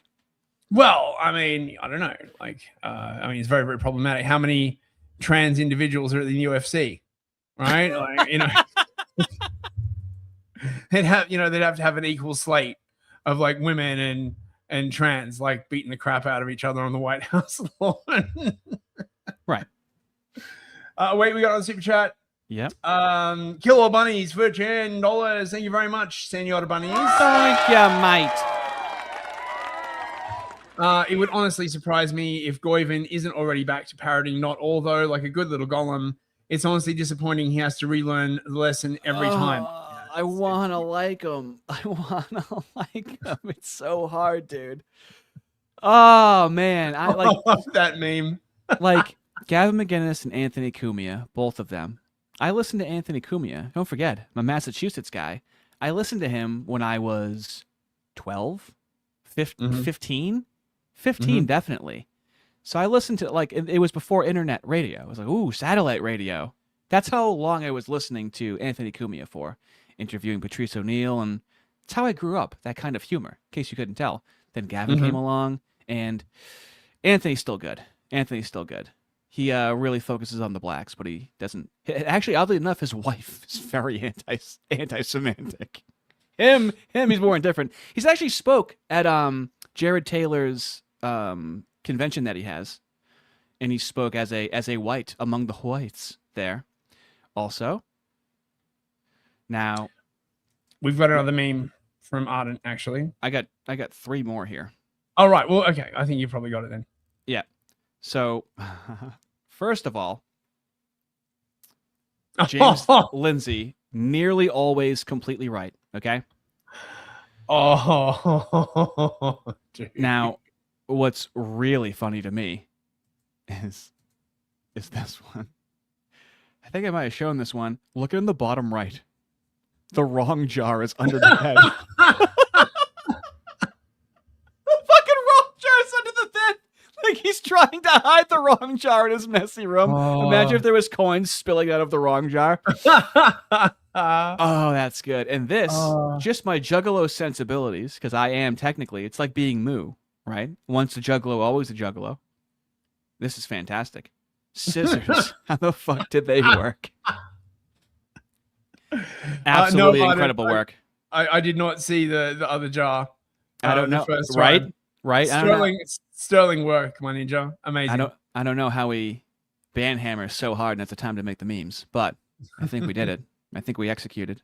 Well, I mean, I don't know. Like, it's very, very problematic. How many trans individuals are at the UFC, right? Like, they'd have to have an equal slate of like women and trans, like beating the crap out of each other on the White House lawn. Right. Wait, we got on super chat. Yep. Kill all bunnies for $10. Thank you very much, Senor Bunnies. Thank you, mate. It would honestly surprise me if Goyven isn't already back to parodying Not All, though, like a good little Golem. It's honestly disappointing he has to relearn the lesson every time. I want to like him. It's so hard, dude. Oh, man. I love that meme. Like Gavin McInnes and Anthony Cumia, both of them. I listened to Anthony Cumia. Don't forget, I'm a Massachusetts guy. I listened to him when I was 12, 15. 15, definitely. So I listened to it was before internet radio. I was like, ooh, satellite radio. That's how long I was listening to Anthony Cumia for, interviewing Patrice O'Neill, and it's how I grew up, that kind of humor, in case you couldn't tell. Then Gavin came along, and Anthony's still good. He really focuses on the blacks, but he doesn't. Actually, oddly enough, his wife is very anti-Semitic. him, he's more indifferent. He's actually spoke at Jared Taylor's convention that he has, and he spoke as a white among the whites there. Also, now we've got another meme from Arden. Actually, I got 3 more here. All right. Well, okay. I think you probably got it then. Yeah. So, first of all, James Lindsay, nearly always completely right. Okay. Oh, dude. Now, what's really funny to me is this one. I think I might have shown this one. Look in the bottom right. The wrong jar is under the bed. Fucking wrong jar is under the bed. Like he's trying to hide the wrong jar in his messy room. Imagine if there was coins spilling out of the wrong jar. Oh, that's good. And this, just my juggalo sensibilities, because I am technically, it's like being Moo, right? Once a juggalo, always a juggalo. This is fantastic. Scissors. How the fuck did they work? Absolutely incredible work. I did not see the other jar. I don't know. Right? Right? Sterling work, my ninja. Amazing. I don't know how we band hammer so hard and at the time to make the memes, but I think we did it. I think we executed.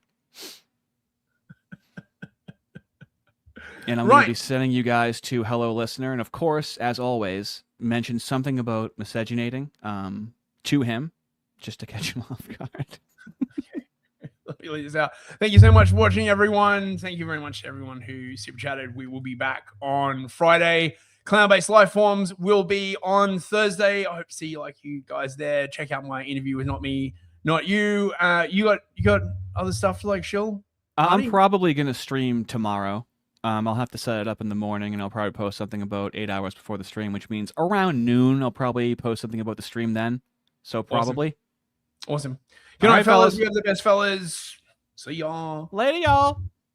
And I'm going to be sending you guys to Hello Listener. And of course, as always, mention something about miscegenating to him just to catch him off guard. Let me leave this out. Thank you so much for watching, everyone. Thank you very much to everyone who super chatted. We will be back on Friday. Clown-based life forms will be on Thursday. I hope to see you guys there. Check out my interview with Not Me, Not You. You got other stuff to shill? I'm probably going to stream tomorrow. I'll have to set it up in the morning, and I'll probably post something about 8 hours before the stream, which means around noon I'll probably post something about the stream then. So probably. Awesome. Good night, fellas. You have the best fellas. See y'all. Later, y'all.